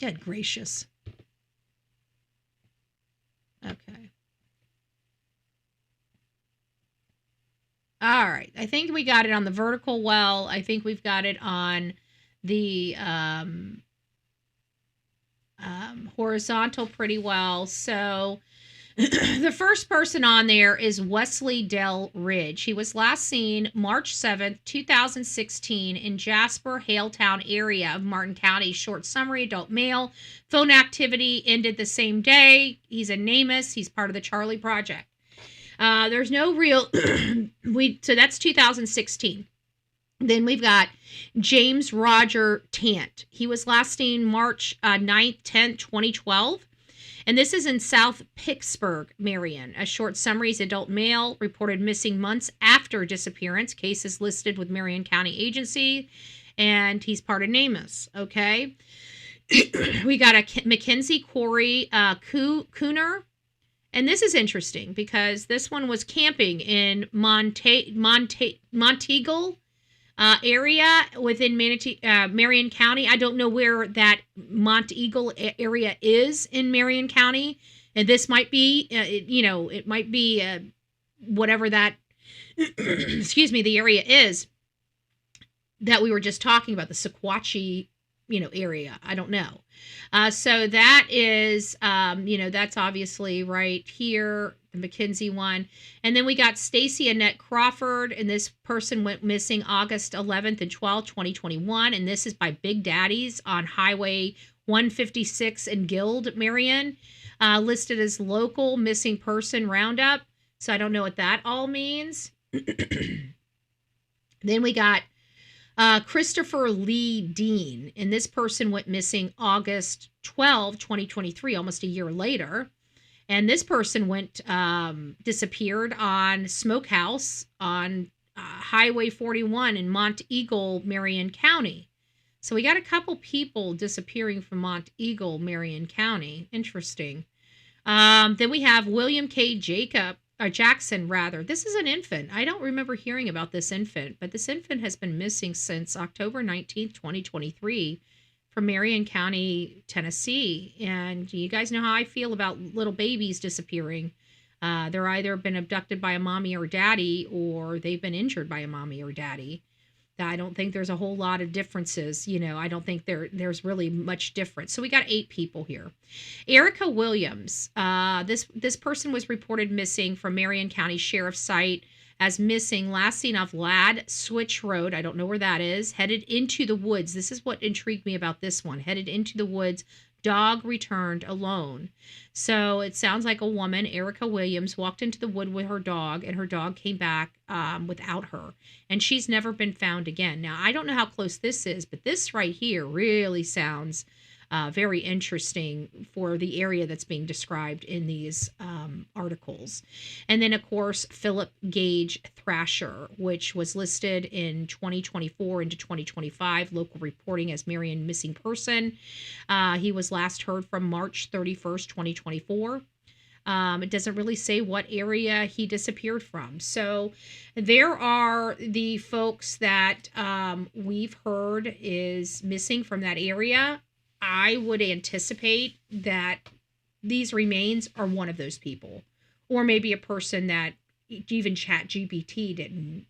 Good gracious. Okay. All right, I think we got it on the vertical well. I think we've got it on the horizontal pretty well. So the first person on there is Wesley Del Ridge. He was last seen March 7th, 2016 in Jasper, Haletown area of Martin County. Short summary, adult male. Phone activity ended the same day. He's a NamUs. He's part of the Charlie Project. There's no real... So that's 2016. Then we've got James Roger Tant. He was last seen March 9th, 10th, 2012. And this is in South Pittsburgh, Marion. A short summary is adult male, reported missing months after disappearance. Cases listed with Marion County Agency. And he's part of NamUs, okay? We got a Mackenzie Corey Cooner. And this is interesting because this one was camping in Monteagle, area within Marion County. I don't know where that Monteagle area is in Marion County. And this might be, it might be whatever that, excuse me, the area is that we were just talking about, the Sequatchie, area. I don't know. So that is, that's obviously right here, the McKinsey one. And then we got Stacy Annette Crawford, and this person went missing August 11th and 12th, 2021. And this is by Big Daddies on Highway 156 in Guild, Marion, listed as local missing person roundup. So I don't know what that all means. Then we got Christopher Lee Dean, and this person went missing August 12, 2023, almost a year later. And this person went disappeared on Smokehouse on Highway 41 in Monteagle, Marion County. So we got a couple people disappearing from Monteagle, Marion County. Interesting. Then we have William K. Jackson. This is an infant. I don't remember hearing about this infant, but this infant has been missing since October 19th, 2023 from Marion County, Tennessee. And you guys know how I feel about little babies disappearing. They're either been abducted by a mommy or daddy, or they've been injured by a mommy or daddy. I don't think there's a whole lot of differences. I don't think there's really much difference. So we got 8 people here. Erica Williams. This person was reported missing from Marion County Sheriff's site as missing, last seen off Ladd Switch Road. I don't know where that is. Headed into the woods. This is what intrigued me about this one. Headed into the woods. Dog returned alone. So it sounds like a woman, Erica Williams, walked into the wood with her dog, and her dog came back without her. And she's never been found again. Now, I don't know how close this is, but this right here really sounds very interesting for the area that's being described in these articles. And then, of course, Philip Gage Thrasher, which was listed in 2024 into 2025, local reporting as Marion missing person. He was last heard from March 31st, 2024. It doesn't really say what area he disappeared from. So there are the folks that we've heard is missing from that area. I would anticipate that these remains are one of those people, or maybe a person that even ChatGPT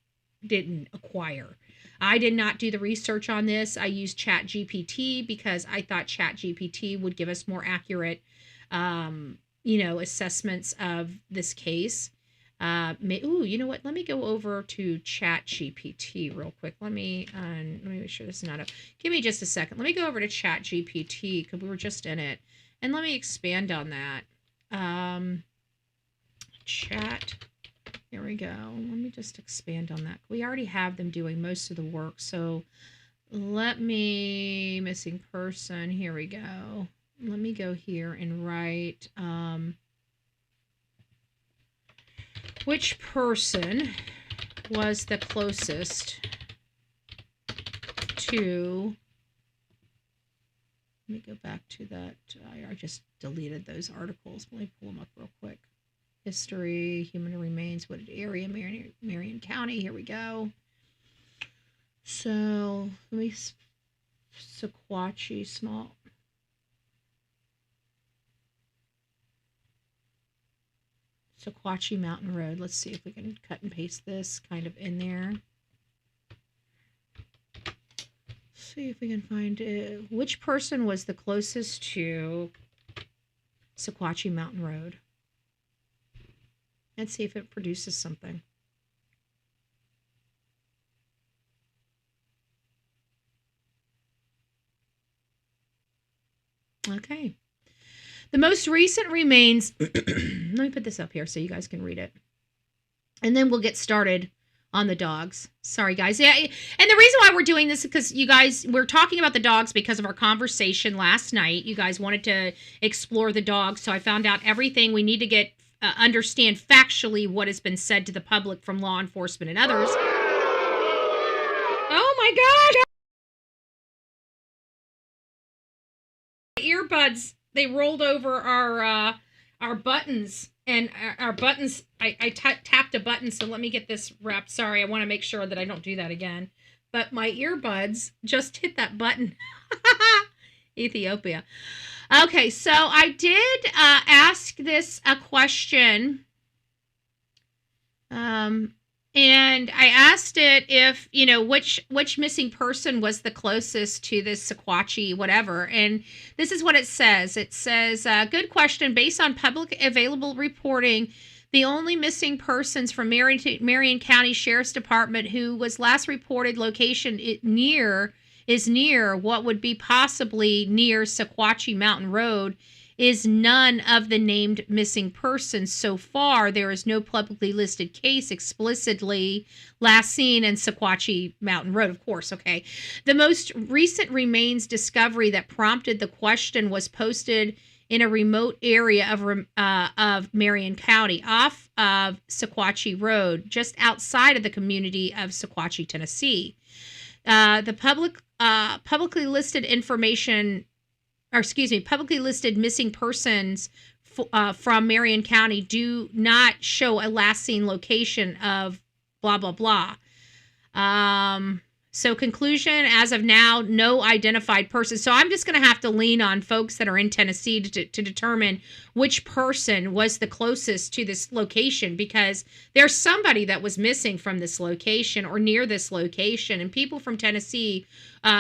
didn't acquire. I did not do the research on this. I used ChatGPT because I thought ChatGPT would give us more accurate, assessments of this case. You know what? Let me go over to ChatGPT real quick. Let me make sure this is not up. Give me just a second. Let me go over to ChatGPT because we were just in it, and let me expand on that. Chat. Here we go. Let me just expand on that. We already have them doing most of the work. So let me missing person. Here we go. Let me go here and write. Which person was the closest to, let me go back to that. I just deleted those articles. Let me pull them up real quick. History, human remains, wooded area, Marion County. Here we go. So let me, Sequatchie, small. Sequatchie Mountain Road. Let's see if we can cut and paste this kind of in there. See if we can find it. Which person was the closest to Sequatchie Mountain Road? Let's see if it produces something. Okay. The most recent remains, let me put this up here so you guys can read it. And then we'll get started on the dogs. Sorry, guys. Yeah, and the reason why we're doing this is because you guys, we're talking about the dogs because of our conversation last night. You guys wanted to explore the dogs, so I found out everything we need to get, understand factually what has been said to the public from law enforcement and others. Oh my God! Earbuds. They rolled over our buttons, and our buttons, I tapped a button, so let me get this wrapped. Sorry, I want to make sure that I don't do that again. but my earbuds just hit that button. Ethiopia. Okay, so I did ask this a question. And I asked it if, which missing person was the closest to this Sequatchie, whatever. And this is what it says. It says, good question. Based on public available reporting, the only missing persons from Marion County Sheriff's Department who was last reported location is near what would be possibly near Sequatchie Mountain Road is none of the named missing persons. So far, there is no publicly listed case explicitly last seen in Sequatchie Mountain Road, of course, okay. The most recent remains discovery that prompted the question was posted in a remote area of Marion County off of Sequatchie Road, just outside of the community of Sequatchie, Tennessee. The publicly listed publicly listed missing persons from Marion County do not show a last seen location of blah, blah, blah. So conclusion, as of now, no identified person. So I'm just going to have to lean on folks that are in Tennessee to determine which person was the closest to this location, because there's somebody that was missing from this location or near this location, and people from Tennessee,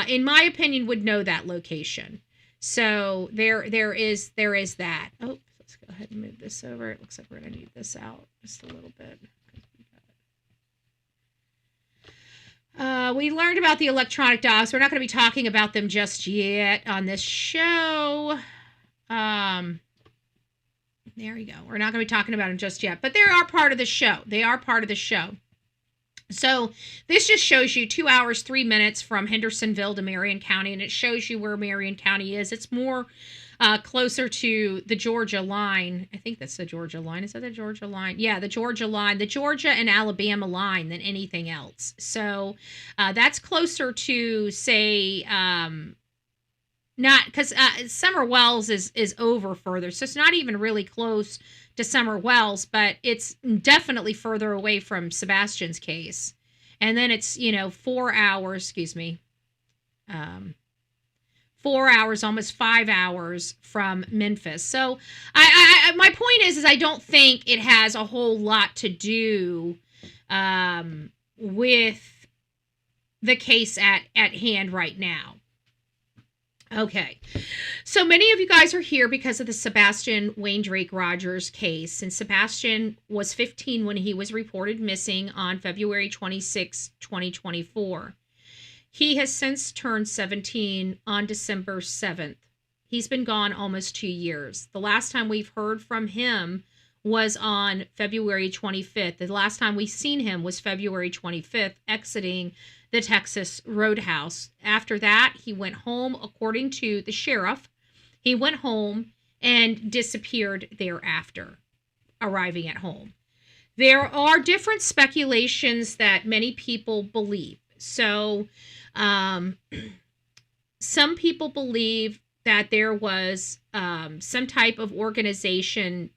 in my opinion, would know that location. So there is that. Oh, let's go ahead and move this over. It looks like we're going to need this out just a little bit. We learned about the electronic dogs. We're not going to be talking about them just yet on this show. There you go. We're not going to be talking about them just yet, but they are part of the show. They are part of the show. So this just shows you 2 hours, 3 minutes from Hendersonville to Marion County, and it shows you where Marion County is. It's more closer to the Georgia line. I think that's the Georgia line. Is that the Georgia line? Yeah, the Georgia line, the Georgia and Alabama line than anything else. So that's closer to, say, not because Summer Wells is over further. So it's not even really close to Summer Wells, but it's definitely further away from Sebastian's case. And then it's, 4 hours, 4 hours, almost 5 hours from Memphis. So my point is I don't think it has a whole lot to do with the case at hand right now. Okay, so many of you guys are here because of the Sebastian Wayne Drake Rogers case, and Sebastian was 15 when he was reported missing on February 26, 2024. He has since turned 17 on December 7th. He's been gone almost 2 years. The last time we've heard from him was on February 25th. The last time we seen him was February 25th, exiting the Texas Roadhouse. After that, he went home, according to the sheriff. He went home and disappeared thereafter, arriving at home. There are different speculations that many people believe. So, some people believe that there was some type of organization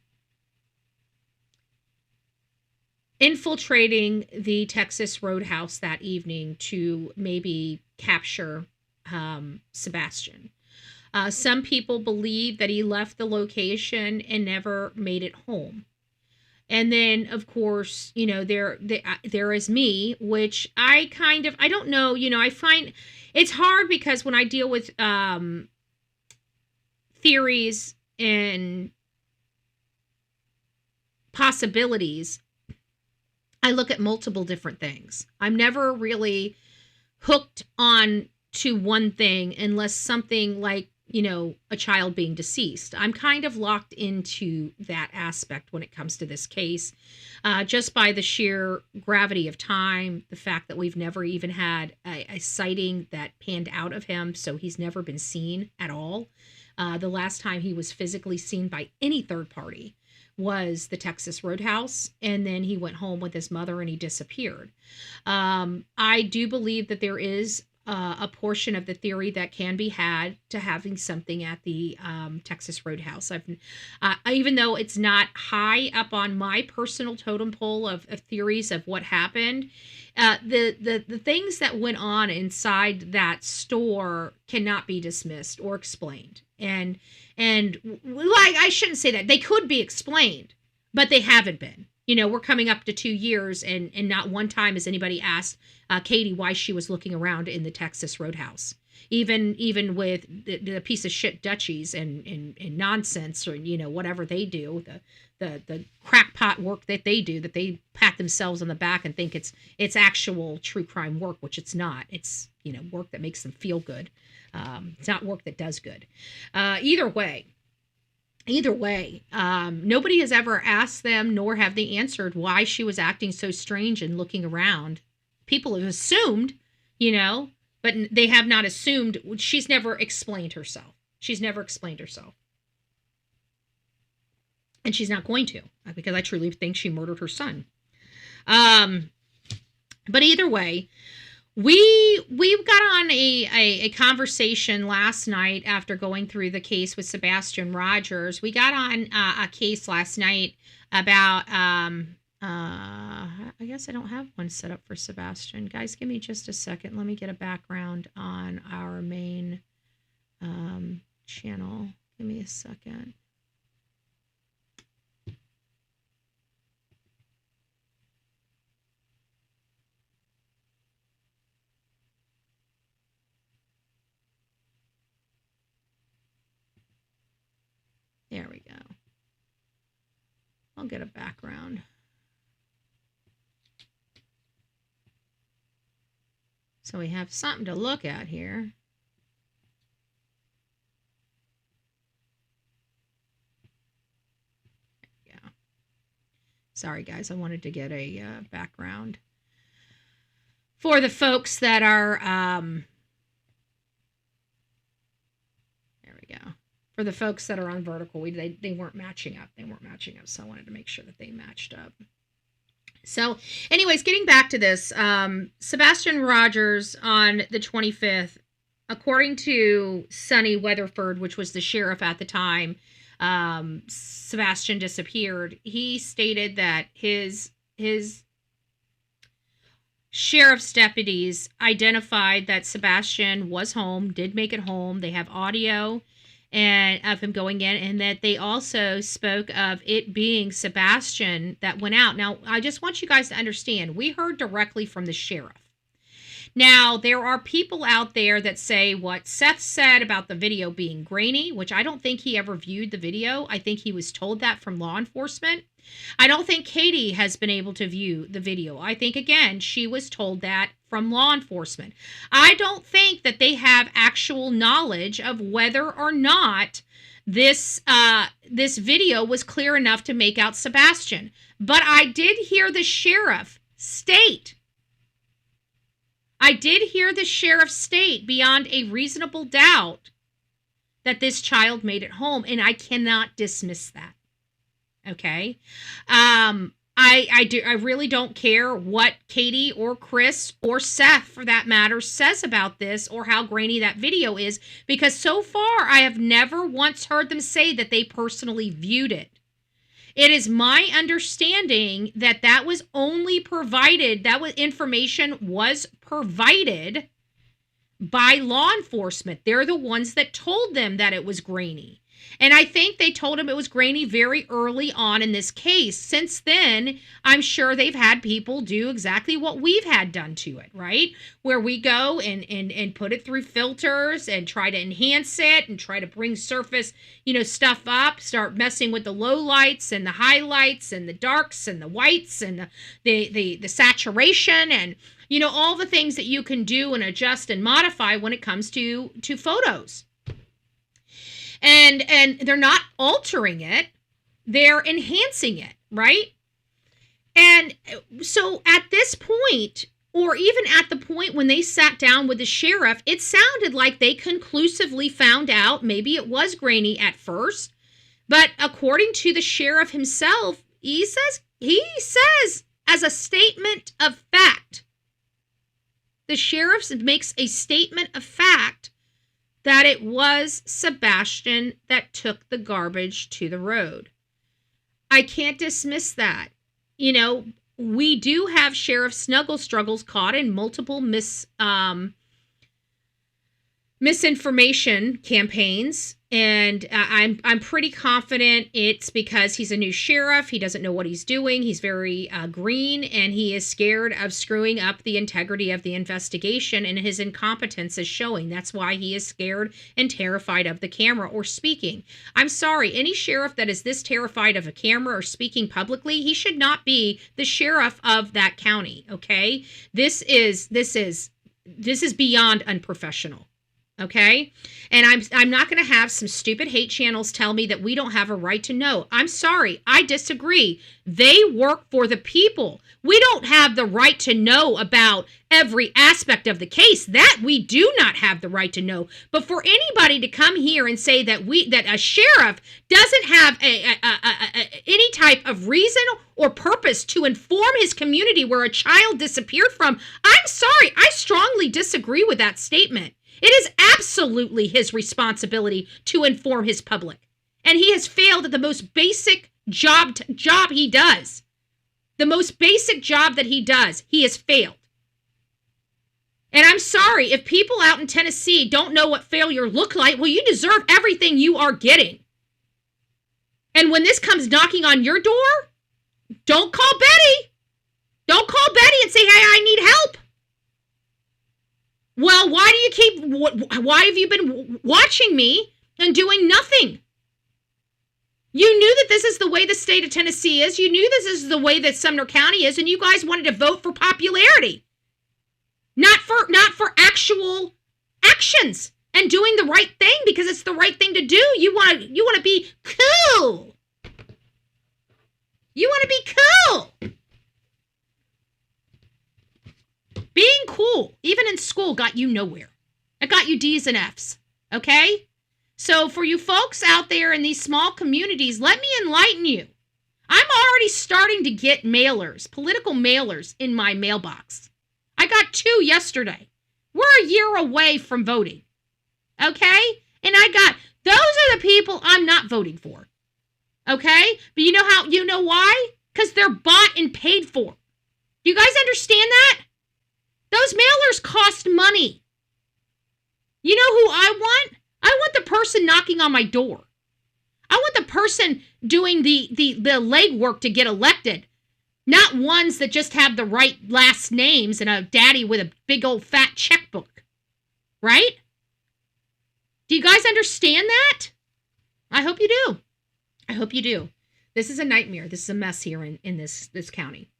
infiltrating the Texas Roadhouse that evening to maybe capture Sebastian. Some people believe that he left the location and never made it home. And then, of course, there is me, which I don't know, I find it's hard because when I deal with theories and possibilities, I look at multiple different things. I'm never really hooked on to one thing unless something like, a child being deceased. I'm kind of locked into that aspect when it comes to this case, just by the sheer gravity of time, the fact that we've never even had a sighting that panned out of him, so he's never been seen at all. The last time he was physically seen by any third party was the Texas Roadhouse, and then he went home with his mother and he disappeared. I do believe that there is a portion of the theory that can be had to having something at the Texas Roadhouse. Even though it's not high up on my personal totem pole of theories of what happened, the things that went on inside that store cannot be dismissed or explained. And like, I shouldn't say that. They could be explained, but they haven't been. You know, we're coming up to 2 years, and not one time has anybody asked Katie why she was looking around in the Texas Roadhouse. Even with the piece of shit Dutchies and nonsense, or, you know, whatever they do, the crackpot work that they do, that they pat themselves on the back and think it's actual true crime work, which it's not. It's, you know, work that makes them feel good. It's not work that does good. Either way, nobody has ever asked them, nor have they answered why she was acting so strange and looking around. People have assumed, you know, but they have not assumed. She's never explained herself. And she's not going to, because I truly think she murdered her son. But either way, we got on a conversation last night after going through the case with Sebastian Rogers. We got on a case last night about, I guess I don't have one set up for Sebastian. Guys, give me just a second. Let me get a background on our main channel. Give me a second. There we go. I'll get a background. So we have something to look at here. There we go. Sorry, guys. I wanted to get a background for the folks that are... there we go. For the folks that are on vertical, they weren't matching up. So I wanted to make sure that they matched up. So anyways, getting back to this, Sebastian Rogers on the 25th, according to Sonny Weatherford, which was the sheriff at the time, Sebastian disappeared. He stated that his sheriff's deputies identified that Sebastian was home, did make it home. They have audio and of him going in, and that they also spoke of it being Sebastian that went out. Now, I just want you guys to understand, we heard directly from the sheriff. Now, there are people out there that say what Seth said about the video being grainy, which I don't think he ever viewed the video. I think he was told that from law enforcement. I don't think Katie has been able to view the video. I think, again, she was told that from law enforcement. I don't think that they have actual knowledge of whether or not this video was clear enough to make out Sebastian. But I did hear the sheriff state beyond a reasonable doubt that this child made it home, and I cannot dismiss that. Okay. I really don't care what Katie or Chris or Seth, for that matter, says about this or how grainy that video is, because so far I have never once heard them say that they personally viewed it. It is my understanding that that was only provided, information was provided by law enforcement. They're the ones that told them that it was grainy. And I think they told him it was grainy very early on in this case. Since then, I'm sure they've had people do exactly what we've had done to it, right? Where we go and put it through filters and try to enhance it and try to bring surface, stuff up, start messing with the low lights and the highlights and the darks and the whites and the saturation and, all the things that you can do and adjust and modify when it comes to photos. And they're not altering it, they're enhancing it, right? And so at this point, or even at the point when they sat down with the sheriff, it sounded like they conclusively found out maybe it was grainy at first. But according to the sheriff himself, he says as a statement of fact, The sheriff makes a statement of fact that it was Sebastian that took the garbage to the road. I can't dismiss that. You know, we do have Sheriff Snuggle Struggles caught in multiple misinformation campaigns, and I'm pretty confident it's because he's a new sheriff. He doesn't know what he's doing. He's very green, and he is scared of screwing up the integrity of the investigation, and his incompetence is showing. That's why he is scared and terrified of the camera or speaking. I'm sorry, any sheriff that is this terrified of a camera or speaking publicly, he should not be the sheriff of that county, okay? This is beyond unprofessional. Okay? And I'm not going to have some stupid hate channels tell me that we don't have a right to know. I'm sorry. I disagree. They work for the people. We don't have the right to know about every aspect of the case. That we do not have the right to know. But for anybody to come here and say that a sheriff doesn't have any type of reason or purpose to inform his community where a child disappeared from, I'm sorry. I strongly disagree with that statement. It is absolutely his responsibility to inform his public. And he has failed at the most basic job he does. The most basic job that he does, he has failed. And I'm sorry, if people out in Tennessee don't know what failure look like, well, you deserve everything you are getting. And when this comes knocking on your door, don't call Betty. Don't call Betty and say, hey, I need help. Well, why have you been watching me and doing nothing? You knew that this is the way the state of Tennessee is. You knew this is the way that Sumner County is, and you guys wanted to vote for popularity. Not for actual actions and doing the right thing because it's the right thing to do. You want to be cool. You want to be cool. Being cool, even in school, got you nowhere. It got you D's and F's, okay? So for you folks out there in these small communities, let me enlighten you. I'm already starting to get mailers, political mailers, in my mailbox. I got 2 yesterday. We're a year away from voting, okay? And those are the people I'm not voting for, okay? But you know why? Because they're bought and paid for. Do you guys understand that? Those mailers cost money. You know who I want? I want the person knocking on my door. I want the person doing the legwork to get elected, not ones that just have the right last names and a daddy with a big old fat checkbook. Right? Do you guys understand that? I hope you do. I hope you do. This is a nightmare. This is a mess here in this county.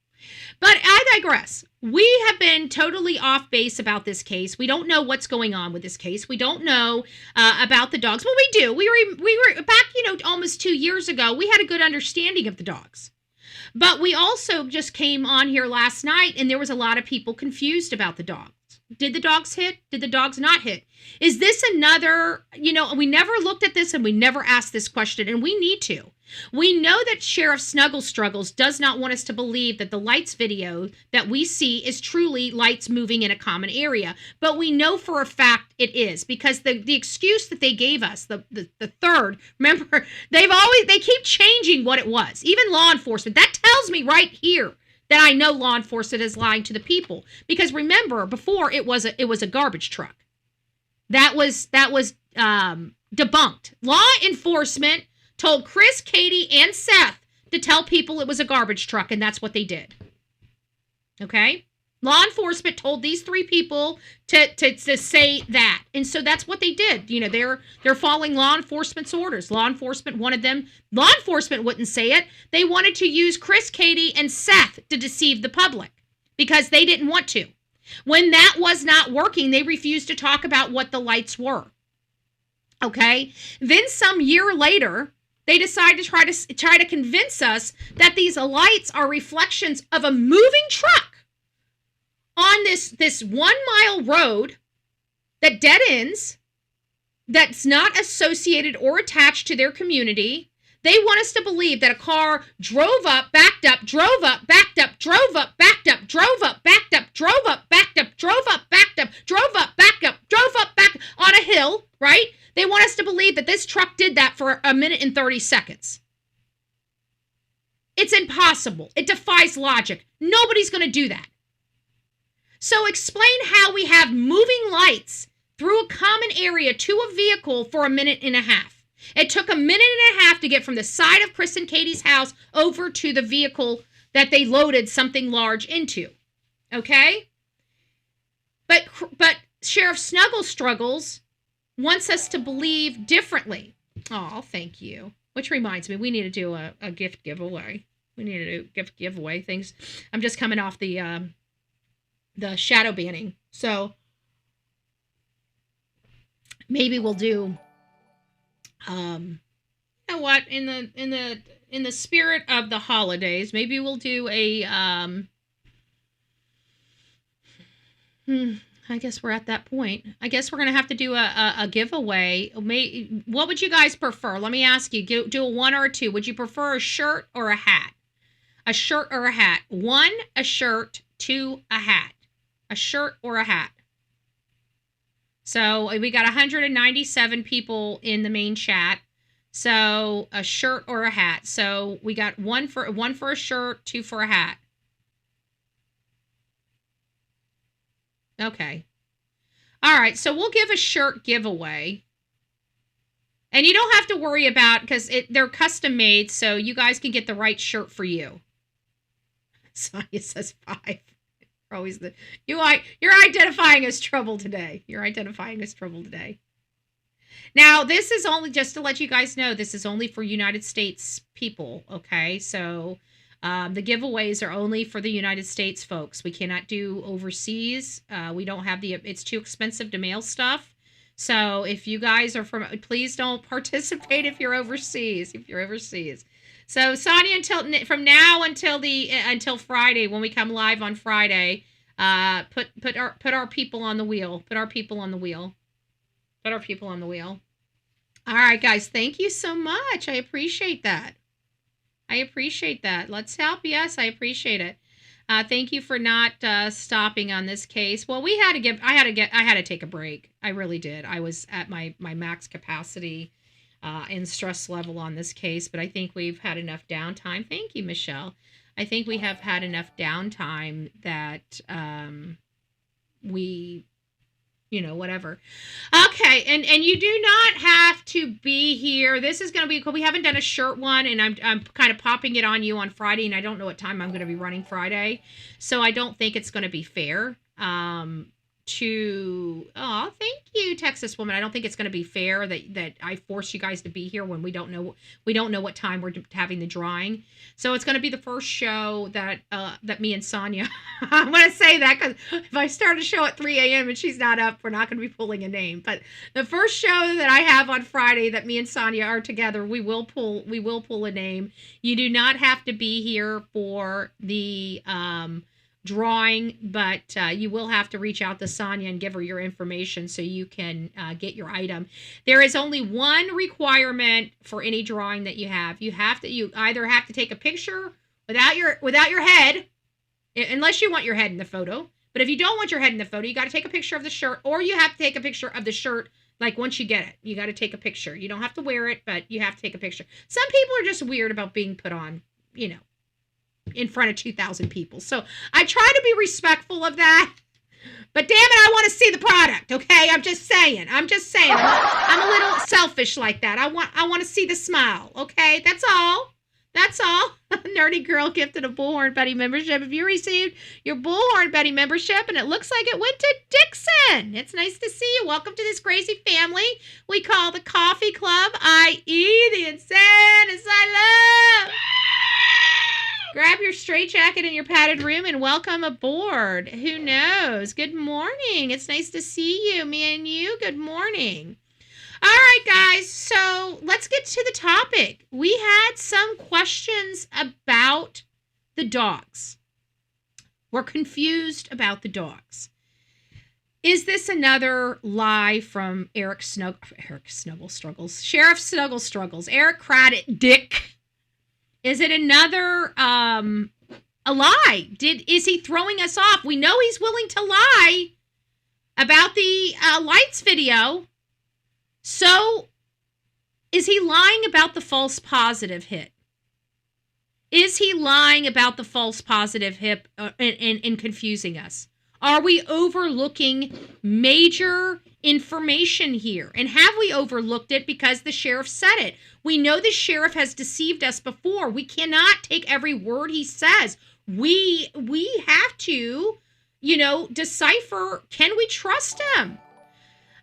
But I digress. We have been totally off base about this case. We don't know what's going on with this case. We don't know about the dogs. Well, we do. We were back, almost 2 years ago. We had a good understanding of the dogs. But we also just came on here last night, and there was a lot of people confused about the dogs. Did the dogs hit? Did the dogs not hit? Is this another, we never looked at this and we never asked this question, and we need to. We know that Sheriff Snuggle Struggles does not want us to believe that the lights video that we see is truly lights moving in a common area, but we know for a fact it is, because the excuse that they gave us, the third, remember, they keep changing what it was, even law enforcement. That tells me right here that I know law enforcement is lying to the people, because remember, before it was a garbage truck. That was debunked. Law enforcement told Chris, Katie, and Seth to tell people it was a garbage truck, and that's what they did. Okay? Law enforcement told these 3 people to say that, and so that's what they did. They're following law enforcement's orders. Law enforcement wanted them. Law enforcement wouldn't say it. They wanted to use Chris, Katie, and Seth to deceive the public because they didn't want to. When that was not working, they refused to talk about what the lights were. Okay? Then some year later, they decide to try to convince us that these lights are reflections of a moving truck on this 1 mile road that dead ends, that's not associated or attached to their community, They want us to believe that a car drove up, backed up, drove up, backed up, drove up, backed up, drove up, backed up, drove up, backed up, drove up, backed up, drove up, backed up, drove up, back on a hill, right? They want us to believe that this truck did that for a minute and 30 seconds. It's impossible. It defies logic. Nobody's going to do that. So explain how we have moving lights through a common area to a vehicle for a minute and a half. It took a minute and a half to get from the side of Chris and Katie's house over to the vehicle that they loaded something large into. Okay? But Sheriff Snuggle Struggles wants us to believe differently. Oh, thank you. Which reminds me, we need to do a gift giveaway. We need to do gift giveaway things. I'm just coming off the shadow banning. So maybe we'll do you know what, in the spirit of the holidays, maybe we'll do a I guess we're at that point. I guess we're going to have to do a giveaway. What would you guys prefer? Let me ask you. Do a 1 or a 2. Would you prefer a shirt or a hat? A shirt or a hat? 1, a shirt. 2, a hat. A shirt or a hat. So we got 197 people in the main chat. So a shirt or a hat. So we got one for a shirt, 2 for a hat. Okay. All right. So we'll give a shirt giveaway. And you don't have to worry about, because they're custom made, so you guys can get the right shirt for you. Sonia says 5. Always you're identifying as trouble today. You're identifying as trouble today. Now, this is only, just to let you guys know, this is only for United States people, okay? So the giveaways are only for the United States folks. We cannot do overseas. We don't have it's too expensive to mail stuff. So if you guys are please don't participate if you're overseas. So Sonia, from now until Friday, when we come live on Friday, put our people on the wheel. Put our people on the wheel. All right, guys. Thank you so much. I appreciate that. Let's help. Yes, I appreciate it. Thank you for not stopping on this case. Well, I had to take a break. I really did. I was at my max capacity and stress level on this case, but I think we've had enough downtime. Thank you, Michelle. I think we have had enough downtime that we, whatever. Okay, and you do not have to be here. This is going to be cool. We haven't done a shirt one, and I'm kind of popping it on you on Friday, and I don't know what time I'm going to be running Friday, so I don't think it's going to be fair. Thank you, Texas woman. I don't think it's going to be fair that I force you guys to be here when we don't know what time we're having the drawing. So it's going to be the first show that me and Sonia. I'm going to say that because if I start a show at 3 a.m. and she's not up, we're not going to be pulling a name. But the first show that I have on Friday that me and Sonia are together, we will pull a name. You do not have to be here for the drawing, but you will have to reach out to Sonia and give her your information so you can get your item. There is only one requirement for any drawing that you have. You either have to take a picture without your head, unless you want your head in the photo. But if you don't want your head in the photo, you got to take a picture of the shirt, or you have to take a picture of the shirt. Like once you get it, you got to take a picture. You don't have to wear it, but you have to take a picture. Some people are just weird about being put on, in front of 2,000 people. So I try to be respectful of that. But damn it, I want to see the product, okay? I'm just saying. I'm a little selfish like that. I want to see the smile, okay? That's all. Nerdy Girl gifted a Bullhorn Buddy membership. If you received your Bullhorn Buddy membership and it looks like it went to Dixon, it's nice to see you. Welcome to this crazy family we call the Coffee Club, i.e. the insane asylum. Grab your straitjacket in your padded room and welcome aboard. Who knows? Good morning. It's nice to see you. Me and you. Good morning. All right, guys. So let's get to the topic. We had some questions about the dogs. We're confused about the dogs. Is this another lie from Sheriff Snuggle Struggles, Eric Craddock Dick? Is it another a lie? Is he throwing us off? We know he's willing to lie about the lights video. So is he lying about the false positive hit? Is he lying about the false positive hit and confusing us? Are we overlooking major information here? And have we overlooked it because the sheriff said it? We know the sheriff has deceived us before. We cannot take every word he says. We have to, decipher, can we trust him?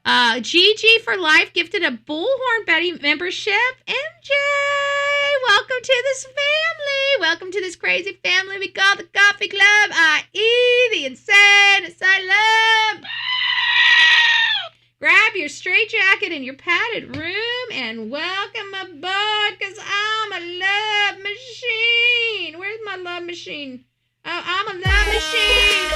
GG for Life gifted a Bullhorn Betty membership. MJ, welcome to this family. Welcome to this crazy family we call the Coffee Club, i.e. the Insane Asylum. Grab your straitjacket and your padded room and welcome aboard, because I'm a love machine. Where's my love machine? Oh, I'm a love machine.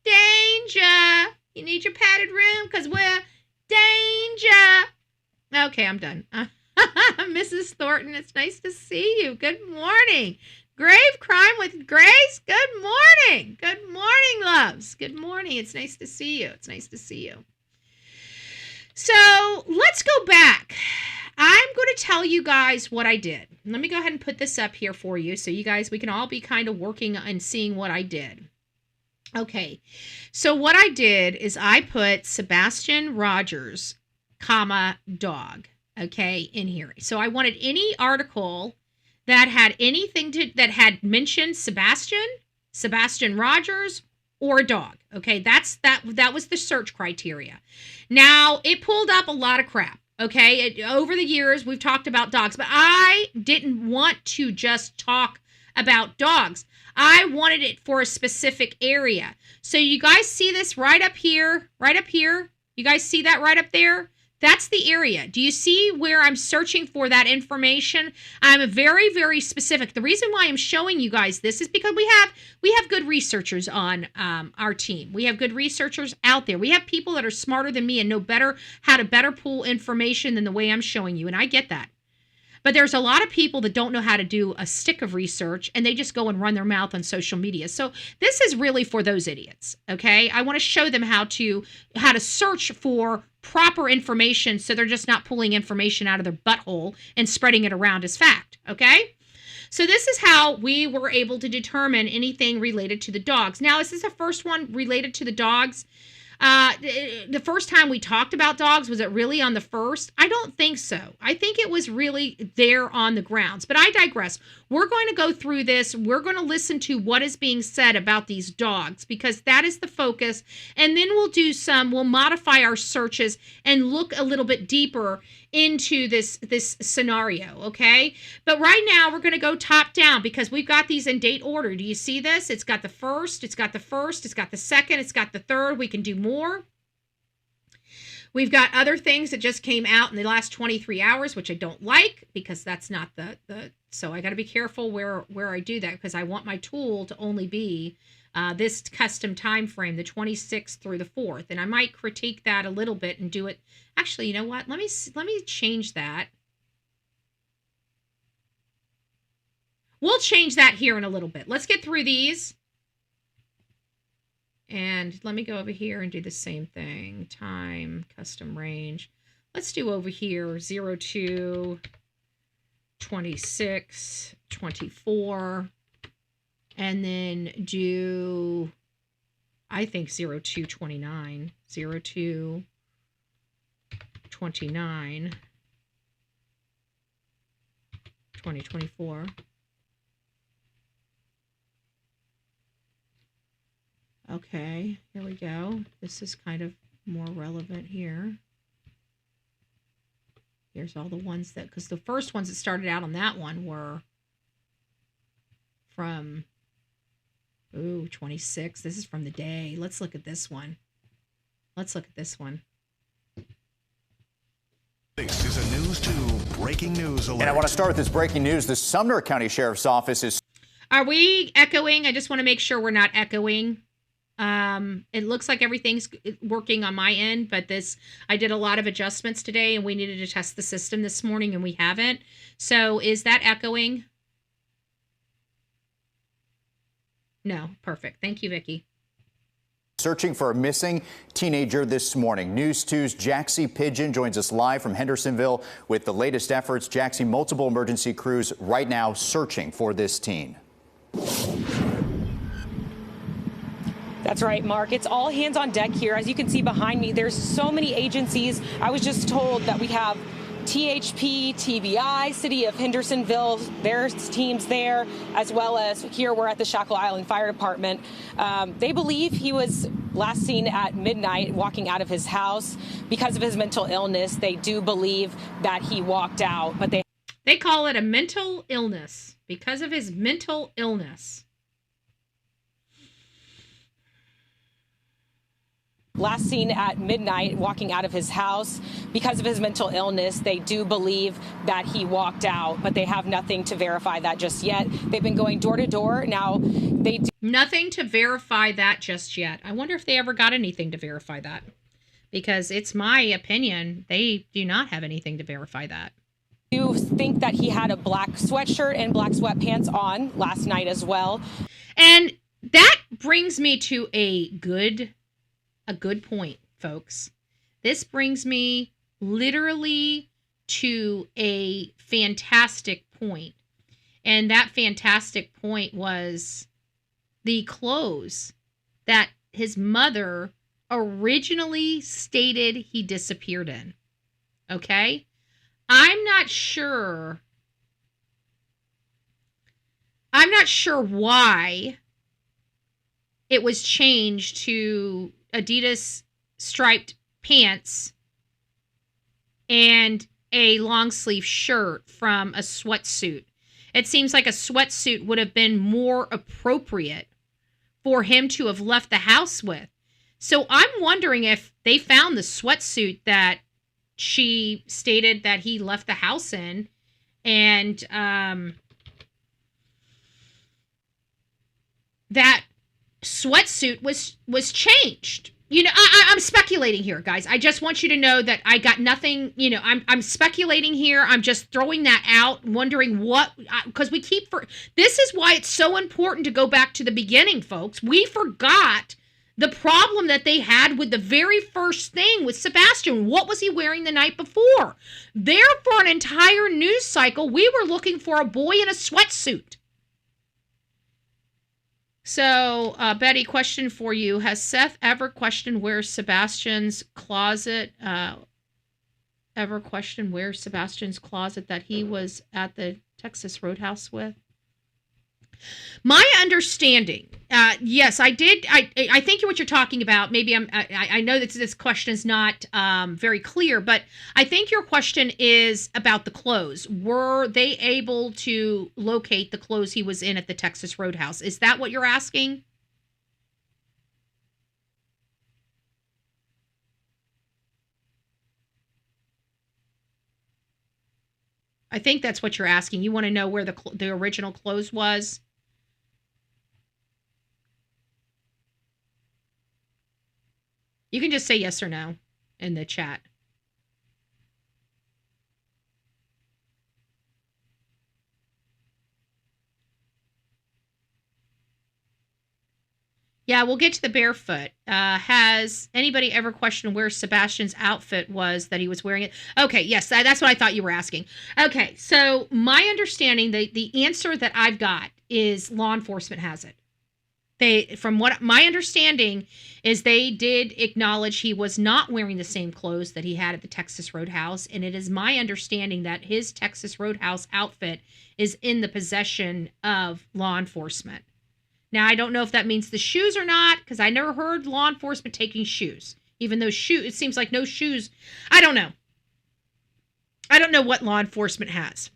Danger. You need your padded room because we're danger. Okay, I'm done. Mrs. Thornton, it's nice to see you. Good morning. Grave Crime with Grace. Good morning. Good morning, loves. Good morning. It's nice to see you. It's nice to see you. So let's go back. I'm going to tell you guys what I did. Let me go ahead and put this up here for you so you guys, we can all be kind of working and seeing what I did. Okay, so what I did is I put Sebastian Rogers, dog, okay, in here. So I wanted any article that had anything that had mentioned Sebastian Rogers, or a dog. Okay, that was the search criteria. Now, it pulled up a lot of crap. Okay, over the years, we've talked about dogs, but I didn't want to just talk about dogs. I wanted it for a specific area. So you guys see this right up here, You guys see that right up there? That's the area. Do you see where I'm searching for that information? I'm very, very specific. The reason why I'm showing you guys this is because we have good researchers on our team. We have good researchers out there. We have people that are smarter than me and know better how to better pull information than the way I'm showing you, and I get that. But there's a lot of people that don't know how to do a stick of research, and they just go and run their mouth on social media. So this is really for those idiots, okay? I want to show them how to search for proper information so they're just not pulling information out of their butthole and spreading it around as fact, okay? So this is how we were able to determine anything related to the dogs. Now, is this the first one related to the dogs? The first time we talked about dogs, was it really on the first? I don't think so. I think it was really there on the grounds, but I digress. We're going to go through this. We're going to listen to what is being said about these dogs because that is the focus. And then we'll modify our searches and look a little bit deeper into this scenario, okay? But right now we're going to go top down because we've got these in date order. Do you see this? It's got the first, it's got the second, it's got the third. We can do more. We've got other things that just came out in the last 23 hours, which I don't like because that's not so I got to be careful where I do that because I want my tool to only be this custom time frame, the 26th through the 4th. And I might critique that a little bit and do it. Actually, you know what? Let me change that. We'll change that here in a little bit. Let's get through these. And let me go over here and do the same thing. Time, custom range. Let's do over here 02, 26, 24. And then do, I think 02, 29. 02, 29. 2024. Okay, here we go. This is kind of more relevant here. Here's all the ones that, because the first ones that started out on that one were from, 26. This is from the day. Let's look at this one. This is a News 2 breaking news alert. And I want to start with this breaking news. The Sumner County Sheriff's Office is... Are we echoing? I just want to make sure we're not echoing. It looks like everything's working on my end, but I did a lot of adjustments today and we needed to test the system this morning and we haven't. So is that echoing? No, perfect. Thank you, Vicki. Searching for a missing teenager this morning. News 2's Jaxie Pigeon joins us live from Hendersonville with the latest efforts. Jaxie, multiple emergency crews right now searching for this teen. That's right, Mark. It's all hands on deck here. As you can see behind me, there's so many agencies. I was just told that we have THP, TBI, City of Hendersonville, there's teams there, as well as here we're at the Shackle Island Fire Department. They believe he was last seen at midnight walking out of his house. Because of his mental illness, they do believe that he walked out, but they call it a mental illness because of his mental illness. Last seen at midnight walking out of his house. Because of his mental illness, they do believe that he walked out, but they have nothing to verify that just yet. They've been going door to door. Now, they do nothing to verify that just yet. I wonder if they ever got anything to verify that. Because it's my opinion, they do not have anything to verify that. Do think that he had a black sweatshirt and black sweatpants on last night as well. And that brings me to a good point, folks. This brings me literally to a fantastic point. And that fantastic point was the clothes that his mother originally stated he disappeared in. Okay? I'm not sure why it was changed to Adidas striped pants and a long sleeve shirt from a sweatsuit. It seems like a sweatsuit would have been more appropriate for him to have left the house with. So I'm wondering if they found the sweatsuit that she stated that he left the house in, and that sweatsuit was changed. You know, I'm speculating here, guys. I just want you to know that I got nothing, you know, I'm speculating here. I'm just throwing that out, wondering what, because this is why it's so important to go back to the beginning, folks. We forgot the problem that they had with the very first thing with Sebastian. What was he wearing the night before? There, for an entire news cycle, we were looking for a boy in a sweatsuit. So, Betty, question for you. Has Seth ever questioned where Sebastian's closet, that he was at the Texas Roadhouse with? My understanding, yes, I did. I think what you're talking about, maybe I know that this question is not very clear, but I think your question is about the clothes. Were they able to locate the clothes he was in at the Texas Roadhouse? Is that what you're asking? I think that's what you're asking. You want to know where the original clothes was? You can just say yes or no in the chat. Yeah, we'll get to the barefoot. Has anybody ever questioned where Sebastian's outfit was that he was wearing it? Okay, yes, that's what I thought you were asking. Okay, so my understanding, the answer that I've got is law enforcement has it. From what my understanding is, they did acknowledge he was not wearing the same clothes that he had at the Texas Roadhouse, and it is my understanding that his Texas Roadhouse outfit is in the possession of law enforcement. Now, I don't know if that means the shoes or not, because I never heard law enforcement taking shoes. Even though it seems like no shoes. I don't know. I don't know what law enforcement has.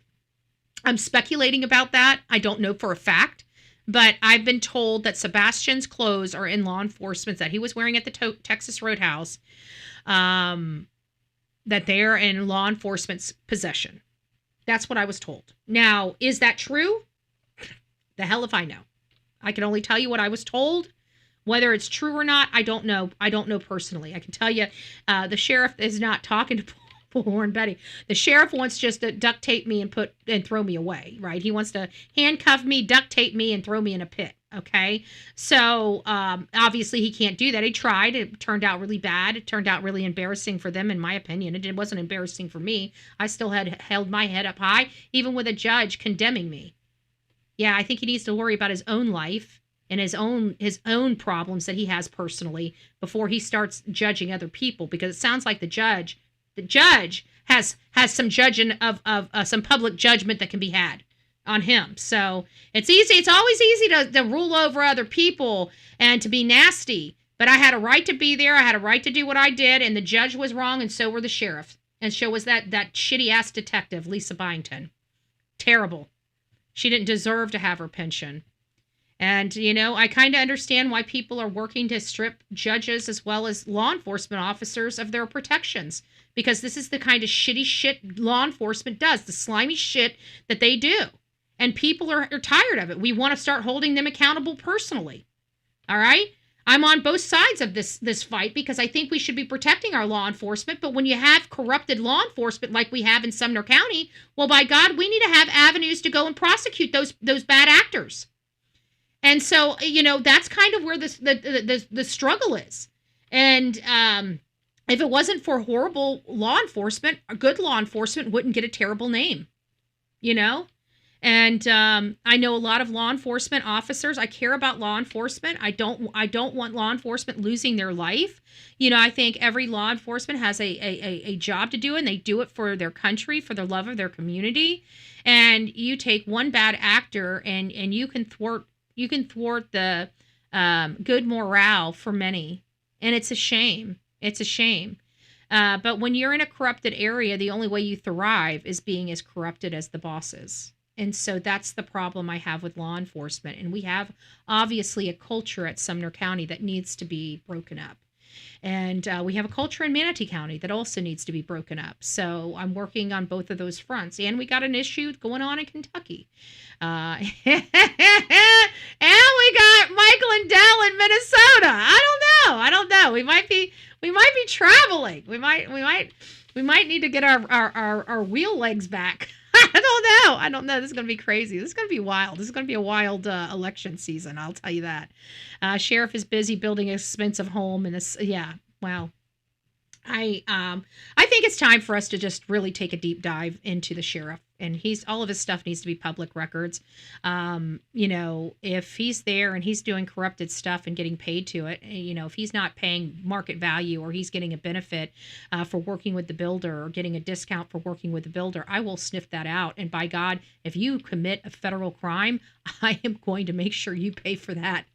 I'm speculating about that. I don't know for a fact. But I've been told that Sebastian's clothes are in law enforcement, that he was wearing at the Texas Roadhouse, that they're in law enforcement's possession. That's what I was told. Now, is that true? The hell if I know. I can only tell you what I was told. Whether it's true or not, I don't know. I don't know personally. I can tell you the sheriff is not talking to Bullhorn Betty. The sheriff wants just to duct tape me and throw me away, right? He wants to handcuff me, duct tape me, and throw me in a pit, okay? So obviously he can't do that. He tried. It turned out really bad. It turned out really embarrassing for them, in my opinion. It wasn't embarrassing for me. I still had held my head up high, even with a judge condemning me. Yeah, I think he needs to worry about his own life and his own problems that he has personally before he starts judging other people, because it sounds like the judge has some judging of some public judgment that can be had on him. So it's always easy to rule over other people and to be nasty, but I had a right to be there. I had a right to do what I did, and the judge was wrong, and so were the sheriff, and so was that shitty ass detective Lisa Byington. Terrible. She didn't deserve to have her pension. And, I kind of understand why people are working to strip judges as well as law enforcement officers of their protections, because this is the kind of shitty shit law enforcement does, the slimy shit that they do. And people are tired of it. We want to start holding them accountable personally. All right? I'm on both sides of this fight, because I think we should be protecting our law enforcement. But when you have corrupted law enforcement like we have in Sumner County, well, by God, we need to have avenues to go and prosecute those bad actors. And so, that's kind of where the struggle is. And if it wasn't for horrible law enforcement, good law enforcement wouldn't get a terrible name, And I know a lot of law enforcement officers. I care about law enforcement. I don't want law enforcement losing their life. I think every law enforcement has a job to do, and they do it for their country, for the love of their community. And you take one bad actor, and you can thwart the good morale for many. And it's a shame. It's a shame. But when you're in a corrupted area, the only way you thrive is being as corrupted as the bosses. And so that's the problem I have with law enforcement. And we have obviously a culture at Sumner County that needs to be broken up. And we have a culture in Manatee County that also needs to be broken up. So I'm working on both of those fronts. And we got an issue going on in Kentucky. And we got Michael and Dell in Minnesota. I don't know. We might be traveling. We might need to get our wheel legs back. I don't know. This is going to be crazy. This is going to be wild. This is going to be a wild election season. I'll tell you that. Sheriff is busy building an expensive home, and this, yeah, wow. I think it's time for us to just really take a deep dive into the sheriff, and all of his stuff needs to be public records. If he's there and he's doing corrupted stuff and getting paid to it, if he's not paying market value, or he's getting a benefit for working with the builder, or getting a discount for working with the builder, I will sniff that out. And by God, if you commit a federal crime, I am going to make sure you pay for that.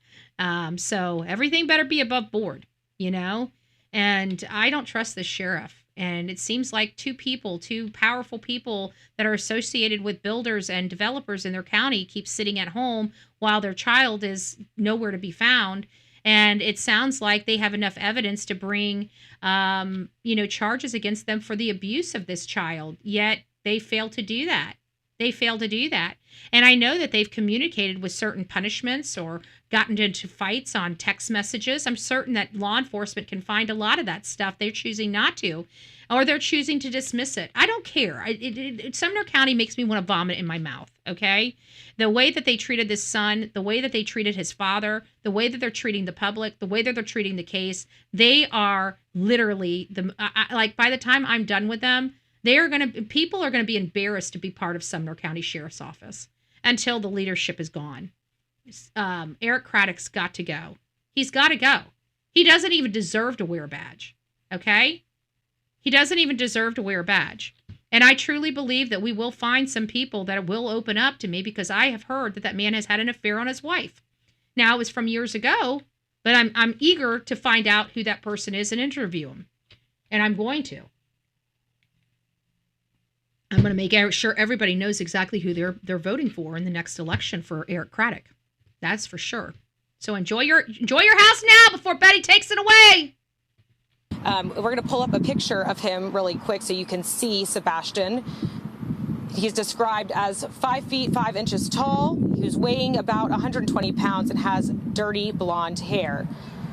So everything better be above board, And I don't trust the sheriff. And it seems like two powerful people that are associated with builders and developers in their county keep sitting at home while their child is nowhere to be found. And it sounds like they have enough evidence to bring, charges against them for the abuse of this child. Yet they fail to do that. And I know that they've communicated with certain punishments or gotten into fights on text messages. I'm certain that law enforcement can find a lot of that stuff. They're choosing not to, or they're choosing to dismiss it. I don't care. Sumner County makes me want to vomit in my mouth, okay? The way that they treated this son, the way that they treated his father, the way that they're treating the public, the way that they're treating the case, they are literally, by the time I'm done with them, people are going to be embarrassed to be part of Sumner County Sheriff's Office until the leadership is gone. Eric Craddock's got to go. He's got to go. He doesn't even deserve to wear a badge. Okay? He doesn't even deserve to wear a badge. And I truly believe that we will find some people that will open up to me, because I have heard that man has had an affair on his wife. Now, it was from years ago, but I'm eager to find out who that person is and interview him. And I'm going to. I'm going to make sure everybody knows exactly who they're voting for in the next election for Eric Craddock. That's for sure. So enjoy your house now before Betty takes it away. We're going to pull up a picture of him really quick so you can see Sebastian. He's described as 5 feet 5 inches tall. He's weighing about 120 pounds and has dirty blonde hair.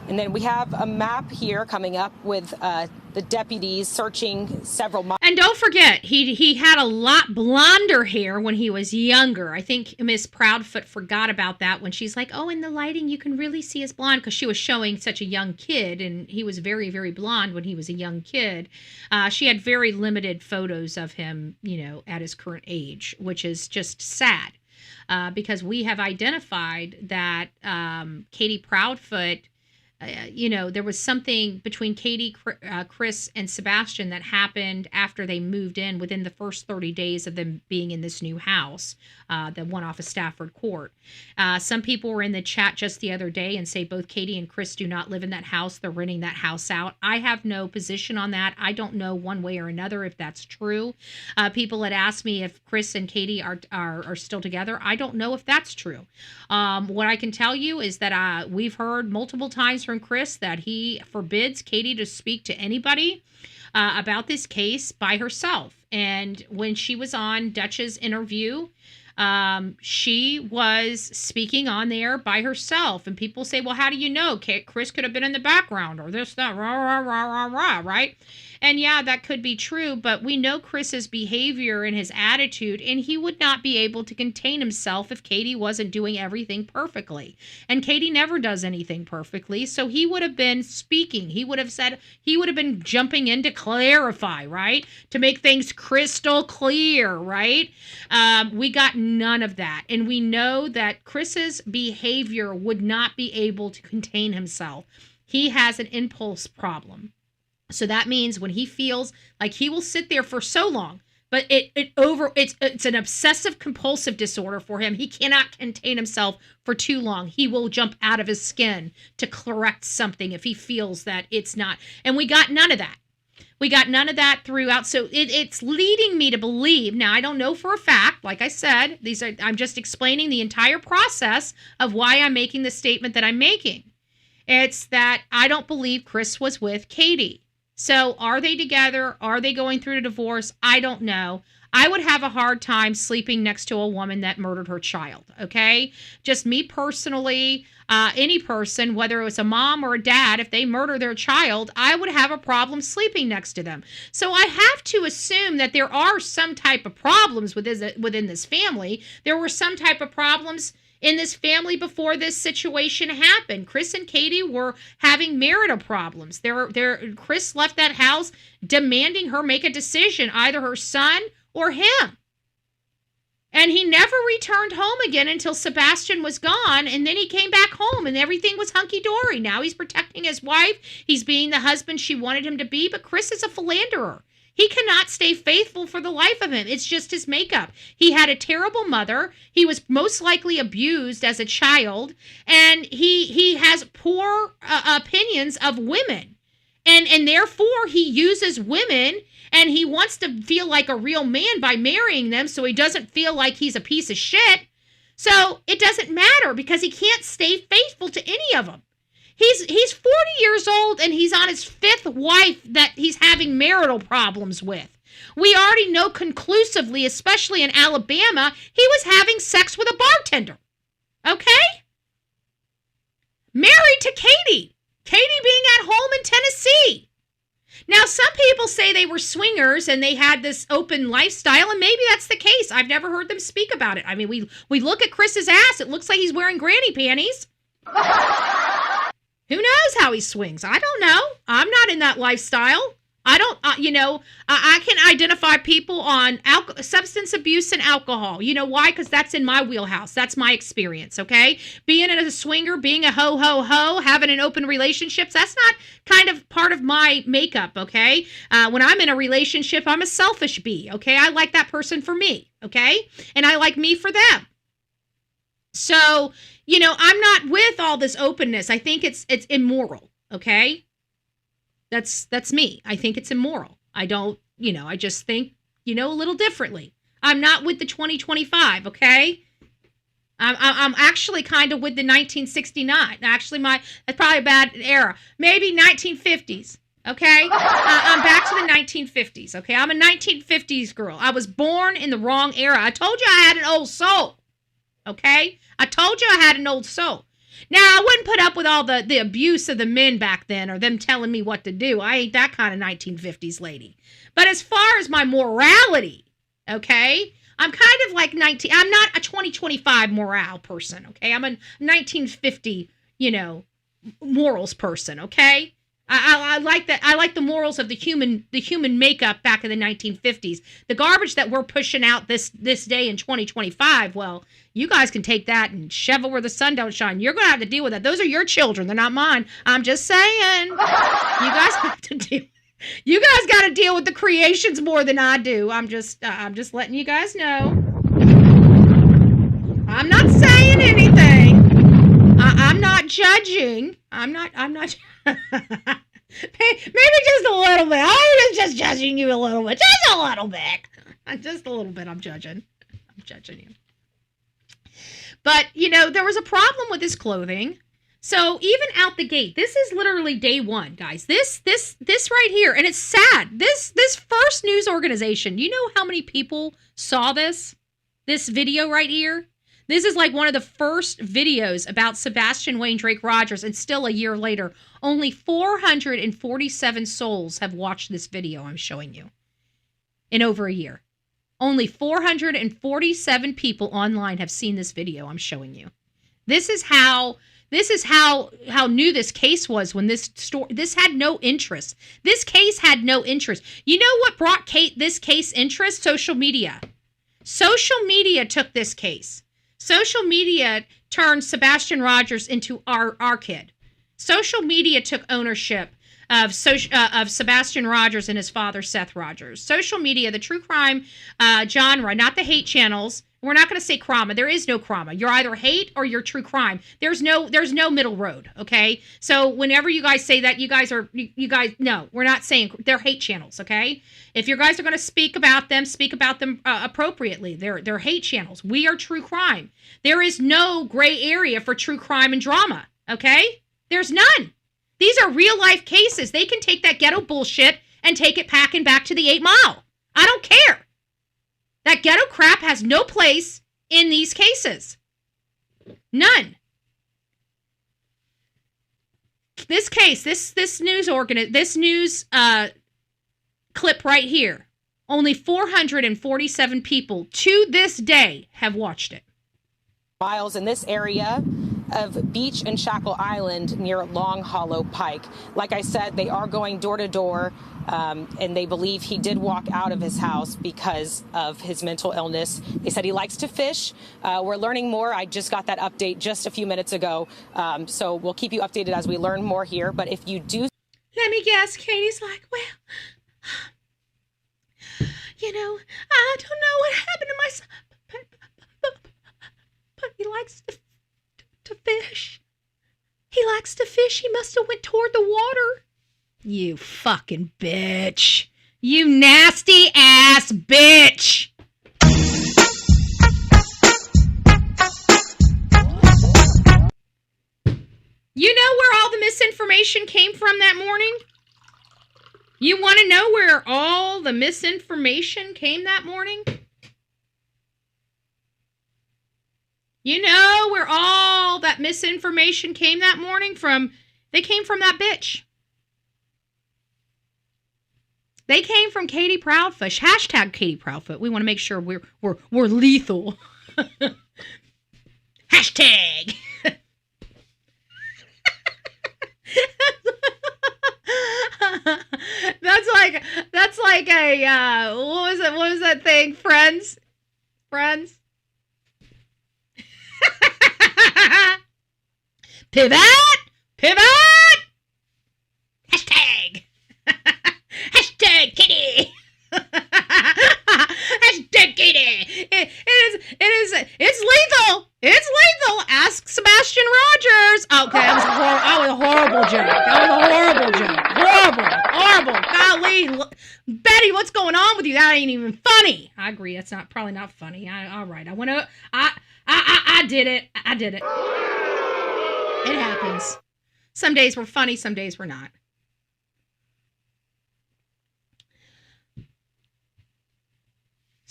And then we have a map here coming up with the deputies searching several miles. And don't forget, he had a lot blonder hair when he was younger. I think Miss Proudfoot forgot about that when she's like, oh, in the lighting, you can really see his blonde, because she was showing such a young kid, and he was very, very blonde when he was a young kid. She had very limited photos of him, at his current age, which is just sad, because we have identified that Katie Proudfoot, there was something between Katie, Chris, and Sebastian that happened after they moved in within the first 30 days of them being in this new house, the one off of Stafford Court. Some people were in the chat just the other day and say both Katie and Chris do not live in that house. They're renting that house out. I have no position on that. I don't know one way or another if that's true. People had asked me if Chris and Katie are still together. I don't know if that's true. What I can tell you is that we've heard multiple times from Chris that he forbids Katie to speak to anybody about this case by herself. And when she was on Dutch's interview, she was speaking on there by herself. And people say, well, how do you know? Chris could have been in the background or this, that, rah, rah, rah, rah, rah, right? And yeah, that could be true, but we know Chris's behavior and his attitude, and he would not be able to contain himself if Katie wasn't doing everything perfectly. And Katie never does anything perfectly, so he would have been speaking. He would have been jumping in to clarify, right? To make things crystal clear, right? We got none of that. And we know that Chris's behavior would not be able to contain himself. He has an impulse problem. So that means when he feels like he will sit there for so long, but it's an obsessive compulsive disorder for him. He cannot contain himself for too long. He will jump out of his skin to correct something if he feels that it's not. And we got none of that. We got none of that throughout. So it's leading me to believe. Now, I don't know for a fact. Like I said, I'm just explaining the entire process of why I'm making the statement that I'm making. It's that I don't believe Chris was with Katie. So are they together? Are they going through a divorce? I don't know. I would have a hard time sleeping next to a woman that murdered her child, okay? Just me personally, any person, whether it was a mom or a dad, if they murder their child, I would have a problem sleeping next to them. So I have to assume that there are some type of problems within this family. There were some type of problems in this family before this situation happened. Chris and Katie were having marital problems. Chris left that house demanding her make a decision, either her son or him. And he never returned home again until Sebastian was gone, and then he came back home and everything was hunky-dory. Now he's protecting his wife. He's being the husband she wanted him to be, but Chris is a philanderer. He cannot stay faithful for the life of him. It's just his makeup. He had a terrible mother. He was most likely abused as a child. And he has poor opinions of women. And therefore, he uses women, and he wants to feel like a real man by marrying them so he doesn't feel like he's a piece of shit. So it doesn't matter because he can't stay faithful to any of them. He's 40 years old, and he's on his fifth wife that he's having marital problems with. We already know conclusively, especially in Alabama, he was having sex with a bartender. Okay? Married to Katie. Katie being at home in Tennessee. Now, some people say they were swingers and they had this open lifestyle, and maybe that's the case. I've never heard them speak about it. I mean, we look at Chris's ass. It looks like he's wearing granny panties. Who knows how he swings? I don't know. I'm not in that lifestyle. I don't, I can identify people on substance abuse and alcohol. You know why? Because that's in my wheelhouse. That's my experience, okay? Being a swinger, being a ho, having an open relationships, that's not kind of part of my makeup, okay? When I'm in a relationship, I'm a selfish bee, okay? I like that person for me, okay? And I like me for them. So, I'm not with all this openness. I think it's immoral, okay? That's me. I think it's immoral. I don't, I just think, a little differently. I'm not with the 2025, okay? I'm actually kind of with the 1969. Actually, that's probably a bad era. Maybe 1950s. Okay? I'm back to the 1950s, okay? I'm a 1950s girl. I was born in the wrong era. I told you I had an old soul, okay? I told you I had an old soul. Now, I wouldn't put up with all the abuse of the men back then or them telling me what to do. I ain't that kind of 1950s lady. But as far as my morality, okay, I'm kind of like I'm not a 2025 morale person, okay? I'm a 1950, morals person, okay? I like that. I like the morals of the human makeup back in the 1950s. The garbage that we're pushing out this day in 2025, well, you guys can take that and shove it where the sun don't shine. You're going to have to deal with that. Those are your children. They're not mine. I'm just saying. You guys have to deal. You guys got to deal with the creations more than I do. I'm just letting you guys know. I'm not saying anything. I'm not judging. I'm not. Maybe just a little bit. I was just judging you a little bit. Just a little bit. Just a little bit. I'm judging you. But, there was a problem with his clothing. So even out the gate, this is literally day one, guys. This right here, and it's sad. This first news organization, you know how many people saw this video right here? This is like one of the first videos about Sebastian Wayne Drake Rogers, and still a year later, only 447 souls have watched this video I'm showing you in over a year. Only 447 people online have seen this video I'm showing you. This is how new this case was when this had no interest. This case had no interest. You know what brought this case interest? Social media. Social media took this case. Social media turned Sebastian Rogers into our kid. Social media took ownership of Sebastian Rogers and his father, Seth Rogers. Social media, the true crime genre, not the hate channels. We're not going to say crama. There is no crama. You're either hate or you're true crime. There's no middle road, okay? So whenever you guys say that, you guys, no, we're not saying they're hate channels, okay? If you guys are going to speak about them appropriately. They're hate channels. We are true crime. There is no gray area for true crime and drama, okay? There's none. These are real life cases. They can take that ghetto bullshit and take it packing back to the 8 Mile. I don't care. That ghetto crap has no place in these cases. None. This case, this news clip right here, only 447 people to this day have watched it. Miles in this area of Beach and Shackle Island near Long Hollow Pike. Like I said, they are going door to door, and they believe he did walk out of his house because of his mental illness. They said he likes to fish. We're learning more. I just got that update just a few minutes ago, so we'll keep you updated as we learn more here. But if you do... Let me guess, Katie's like, well, I don't know what happened to my son, but he likes to fish. He likes to fish. He must have went toward the water. You fucking bitch. You nasty ass bitch. You know where all the misinformation came from that morning? You want to know where all the misinformation came that morning? You know where all that misinformation came that morning from? They came from that bitch. They came from Katie Proudfish. Hashtag Katie Proudfoot. We want to make sure we're lethal. Hashtag. That's like a what was that thing? Friends. Pivot! Hashtag! Hashtag kitty! Hashtag kitty! It's lethal! It's lethal! Ask Sebastian Rogers! Okay, that was a horrible joke. Horrible. Golly, Betty, what's going on with you? That ain't even funny. I agree, that's probably not funny. All right, I did it. It happens. Some days we're funny, some days we're not.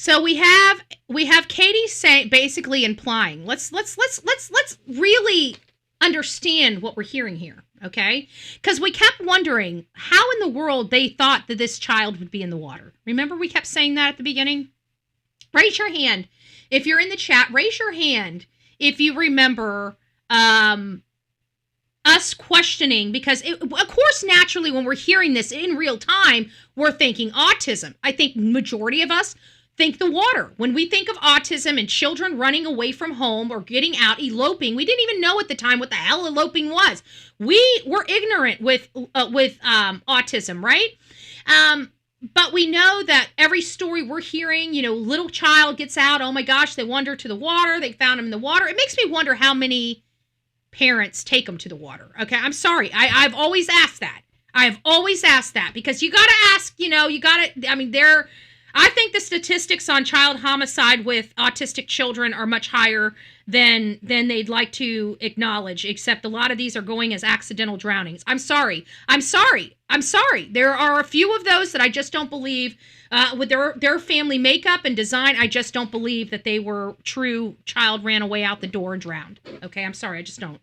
So we have Katie saying, basically implying, let's really understand what we're hearing here, okay? Because we kept wondering how in the world they thought that this child would be in the water. Remember we kept saying that at the beginning? Raise your hand. If you're in the chat, raise your hand if you remember us questioning, because of course, naturally, when we're hearing this in real time, we're thinking autism. I think majority of us think the water. When we think of autism and children running away from home or getting out, eloping, we didn't even know at the time what the hell eloping was. We were ignorant with autism, right? But we know that every story we're hearing, little child gets out, oh my gosh, they wander to the water, they found him in the water. It makes me wonder how many parents take them to the water. Okay, I'm sorry. I've always asked that. I've always asked that, because you got to ask, I think the statistics on child homicide with autistic children are much higher than they'd like to acknowledge, except a lot of these are going as accidental drownings. I'm sorry. There are a few of those that I just don't believe with their family makeup and design. I just don't believe that they were true child ran away out the door and drowned. Okay, I'm sorry. I just don't.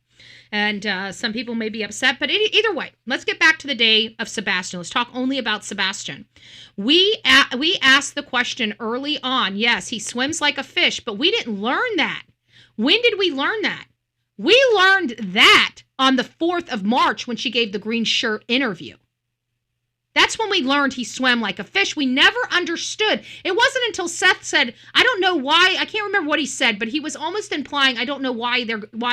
And some people may be upset, but either way, let's get back to the day of Sebastian. Let's talk only about Sebastian. We asked the question early on. Yes, he swims like a fish, but we didn't learn that. When did we learn that? We learned that on the 4th of March when she gave the green shirt interview. That's when we learned he swam like a fish. We never understood. It wasn't until Seth said, I don't know why, I can't remember what he said, but he was almost implying, I don't know why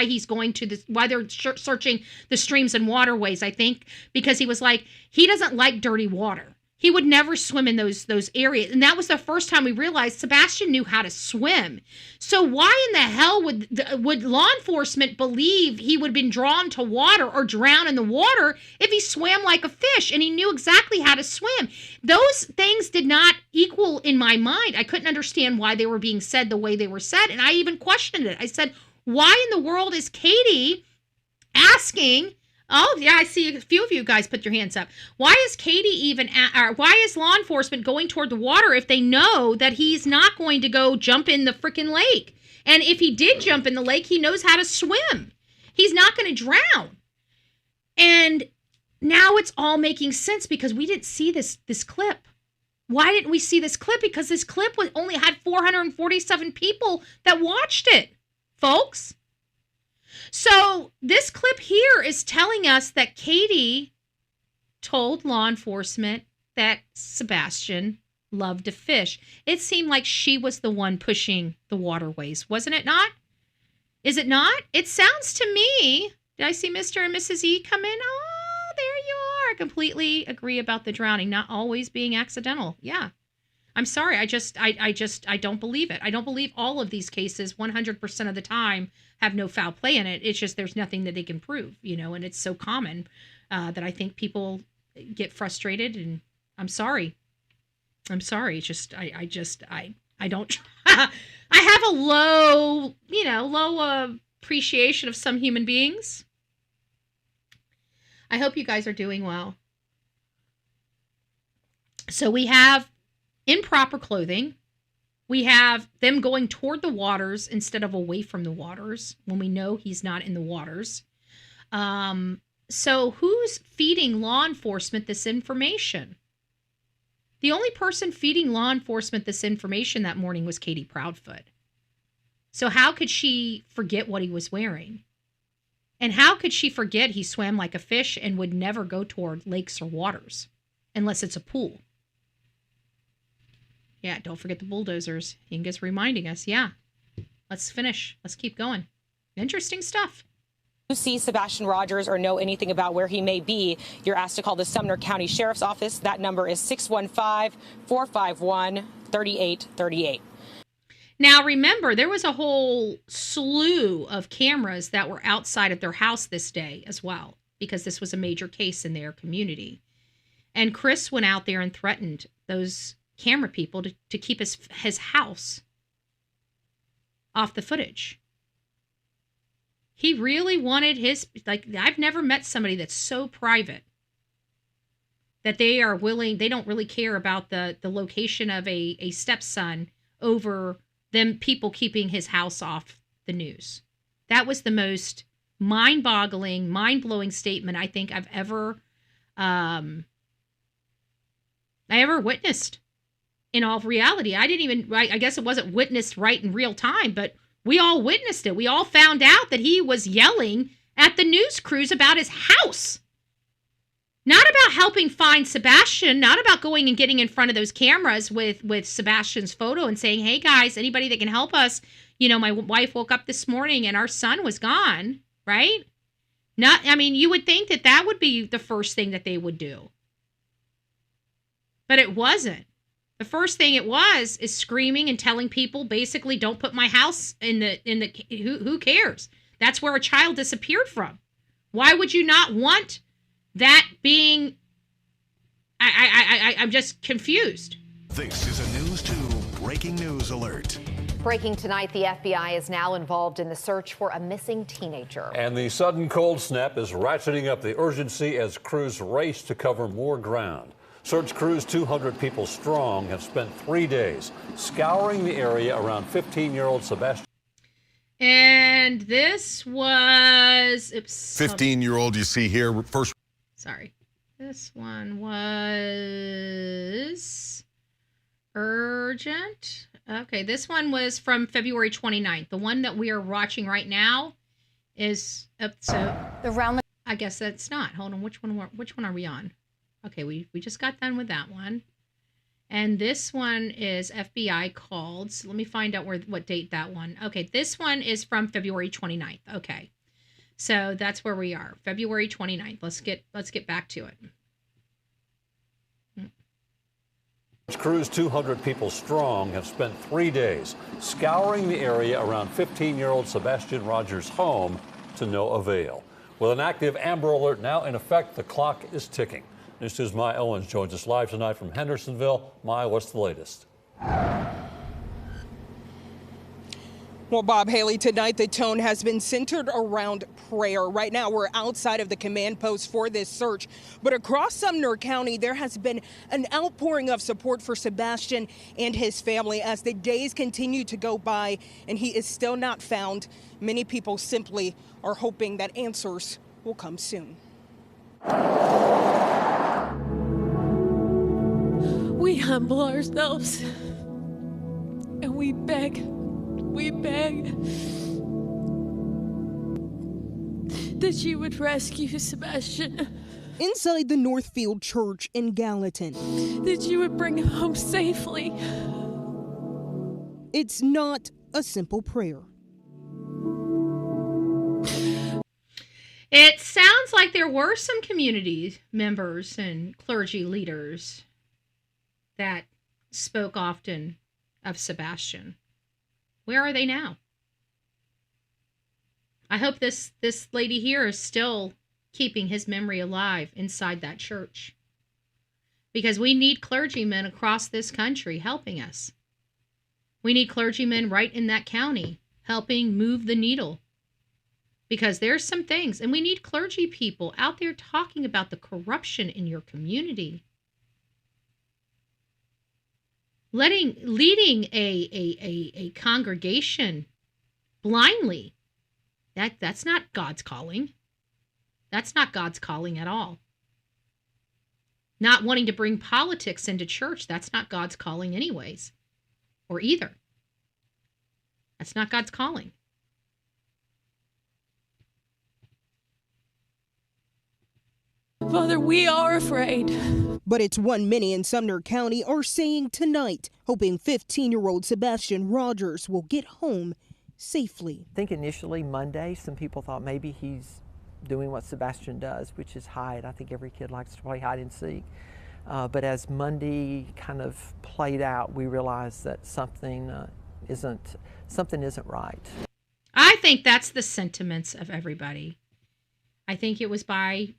he's going to this, why they're searching the streams and waterways, I think, because he was like, he doesn't like dirty water. He would never swim in those areas. And that was the first time we realized Sebastian knew how to swim. So why in the hell would law enforcement believe he would have been drawn to water or drown in the water if he swam like a fish and he knew exactly how to swim? Those things did not equal in my mind. I couldn't understand why they were being said the way they were said. And I even questioned it. I said, why in the world is Katie asking... Oh, yeah, I see a few of you guys put your hands up. Why is Katie why is law enforcement going toward the water if they know that he's not going to go jump in the freaking lake? And if he did jump in the lake, he knows how to swim. He's not going to drown. And now it's all making sense because we didn't see this clip. Why didn't we see this clip? Because this clip only had 447 people that watched it, folks. So this clip here is telling us that Katie told law enforcement that Sebastian loved to fish. It seemed like she was the one pushing the waterways, wasn't it not? Is it not? It sounds to me. Did I see Mr. and Mrs. E come in? Oh, there you are. I completely agree about the drowning not always being accidental. Yeah. I'm sorry. I don't believe it. I don't believe all of these cases 100% of the time have no foul play in it. It's just there's nothing that they can prove, and it's so common that I think people get frustrated. And I'm sorry. It's just I don't. I have a low appreciation of some human beings. I hope you guys are doing well. So we have improper clothing. We have them going toward the waters instead of away from the waters when we know he's not in the waters. So who's feeding law enforcement this information? The only person feeding law enforcement this information that morning was Katie Proudfoot. So how could she forget what he was wearing? And how could she forget he swam like a fish and would never go toward lakes or waters unless it's a pool? Yeah, don't forget the bulldozers. Inga's reminding us. Yeah, let's finish. Let's keep going. Interesting stuff. You see Sebastian Rogers or know anything about where he may be, you're asked to call the Sumner County Sheriff's Office. That number is 615-451-3838. Now, remember, there was a whole slew of cameras that were outside of their house this day as well, because this was a major case in their community. And Chris went out there and threatened those camera people to keep his house off the footage. He really wanted I've never met somebody that's so private that they don't really care about the location of a stepson over them people keeping his house off the news. That was the most mind-boggling, mind-blowing statement I think I've ever witnessed. In all reality, I guess it wasn't witnessed right in real time, but we all witnessed it. We all found out that he was yelling at the news crews about his house. Not about helping find Sebastian, not about going and getting in front of those cameras with Sebastian's photo and saying, hey guys, anybody that can help us, my wife woke up this morning and our son was gone, right? You would think that would be the first thing that they would do. But it wasn't. The first thing it was is screaming and telling people basically don't put my house in the who cares? That's where a child disappeared from. Why would you not want that being I'm just confused. This is a News 2 breaking news alert. Breaking tonight, the FBI is now involved in the search for a missing teenager. And the sudden cold snap is ratcheting up the urgency as crews race to cover more ground. Search crews 200 people strong have spent 3 days scouring the area around 15-year-old Sebastian. And this was 15-year-old you see here first. Sorry. This one was urgent. Okay, this one was from February 29th. The one that we are watching right now is I guess that's not. Hold on, which one are we on? Okay, we just got done with that one. And this one is FBI called. So let me find out what date that one. Okay, this one is from February 29th. Okay. So that's where we are. February 29th. Let's get back to it. Crews 200 people strong have spent 3 days scouring the area around 15-year-old Sebastian Rogers' home to no avail. With an active Amber Alert now in effect, the clock is ticking. News 2's Maya Owens joins us live tonight from Hendersonville. Maya, what's the latest? Well, Bob, Haley, tonight the tone has been centered around prayer. Right now, we're outside of the command post for this search. But across Sumner County, there has been an outpouring of support for Sebastian and his family as the days continue to go by and he is still not found. Many people simply are hoping that answers will come soon. We humble ourselves and we beg that you would rescue Sebastian. Inside the Northfield Church in Gallatin. That you would bring him home safely. It's not a simple prayer. It sounds like there were some community members and clergy leaders that spoke often of Sebastian. Where are they now? I hope this lady here is still keeping his memory alive inside that church. Because we need clergymen across this country helping us. We need clergymen right in that county helping move the needle. Because there's some things, and we need clergy people out there talking about the corruption in your community. Leading a congregation blindly, that's not God's calling. That's not God's calling at all. Not wanting to bring politics into church, that's not God's calling anyways, or either. That's not God's calling. Father, we are afraid. But it's one many in Sumner County are saying tonight, hoping 15-year-old Sebastian Rogers will get home safely. I think initially Monday, some people thought maybe he's doing what Sebastian does, which is hide. I think every kid likes to play hide and seek. But as Monday kind of played out, we realized that something isn't right. I think that's the sentiments of everybody. I think it was by,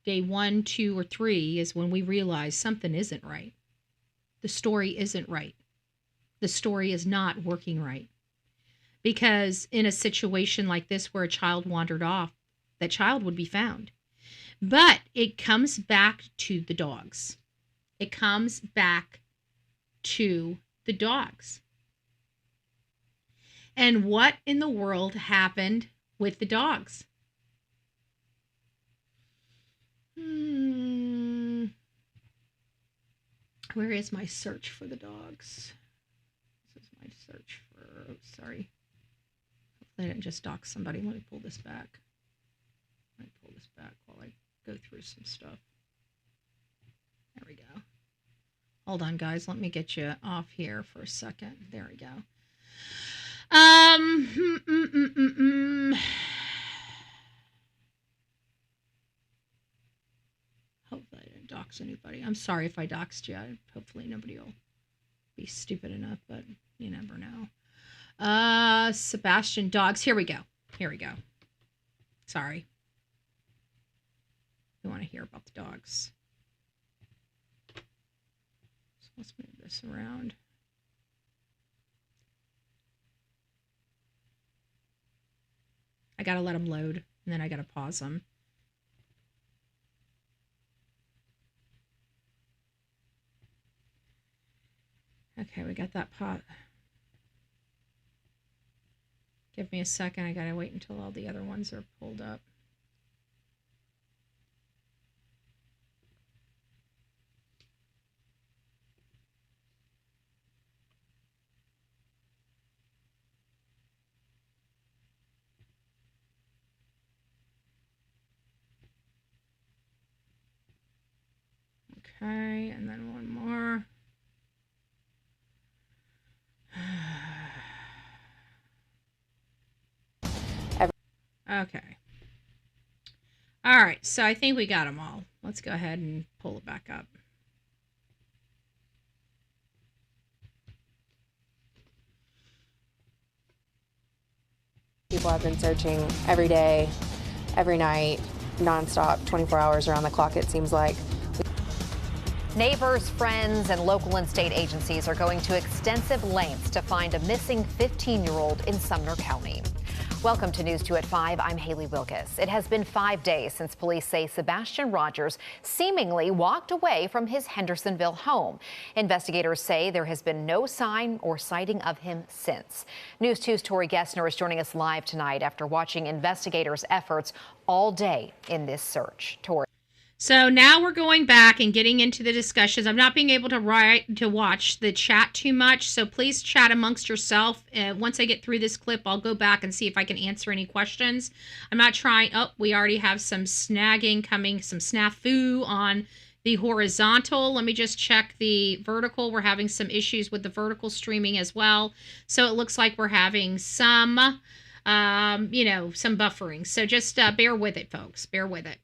day 1, 2, or 3 is when we realized something isn't right. The story isn't right. The story is not working right. Because in a situation like this where a child wandered off, that child would be found. But it comes back to the dogs. It comes back to the dogs. And what in the world happened with the dogs? Where is my search for the dogs? This is my search for, oh, sorry. Hopefully I didn't just dox somebody. Let me pull this back. Let me pull this back while I go through some stuff. There we go. Hold on, guys. Let me get you off here for a second. There we go. Hopefully I didn't dox anybody. I'm sorry if I doxed you. Hopefully nobody will be stupid enough, but you never know. Sebastian dogs. Here we go. Here we go. Sorry. You want to hear about the dogs. So let's move this around. I gotta let them load, and then I gotta pause them. Okay, we got that pot. Give me a second. I gotta wait until all the other ones are pulled up. Okay, and then one more. Okay. All right, so I think we got them all. Let's go ahead and pull it back up. People have been searching every day, every night, nonstop, 24 hours around the clock, it seems like. Neighbors, friends, and local and state agencies are going to extensive lengths to find a missing 15-year-old in Sumner County. Welcome to News 2 at 5. I'm Haley Wilkes. It has been 5 days since police say Sebastian Rogers seemingly walked away from his Hendersonville home. Investigators say there has been no sign or sighting of him since. News 2's Tori Gessner is joining us live tonight after watching investigators' efforts all day in this search. Tori. So now we're going back and getting into the discussions. I'm not being able to watch the chat too much, so please chat amongst yourself. Once I get through this clip, I'll go back and see if I can answer any questions. I'm not trying. Oh, we already have some snagging coming, some snafu on the horizontal. Let me just check the vertical. We're having some issues with the vertical streaming as well. So it looks like we're having some, some buffering. So just bear with it, folks. Bear with it.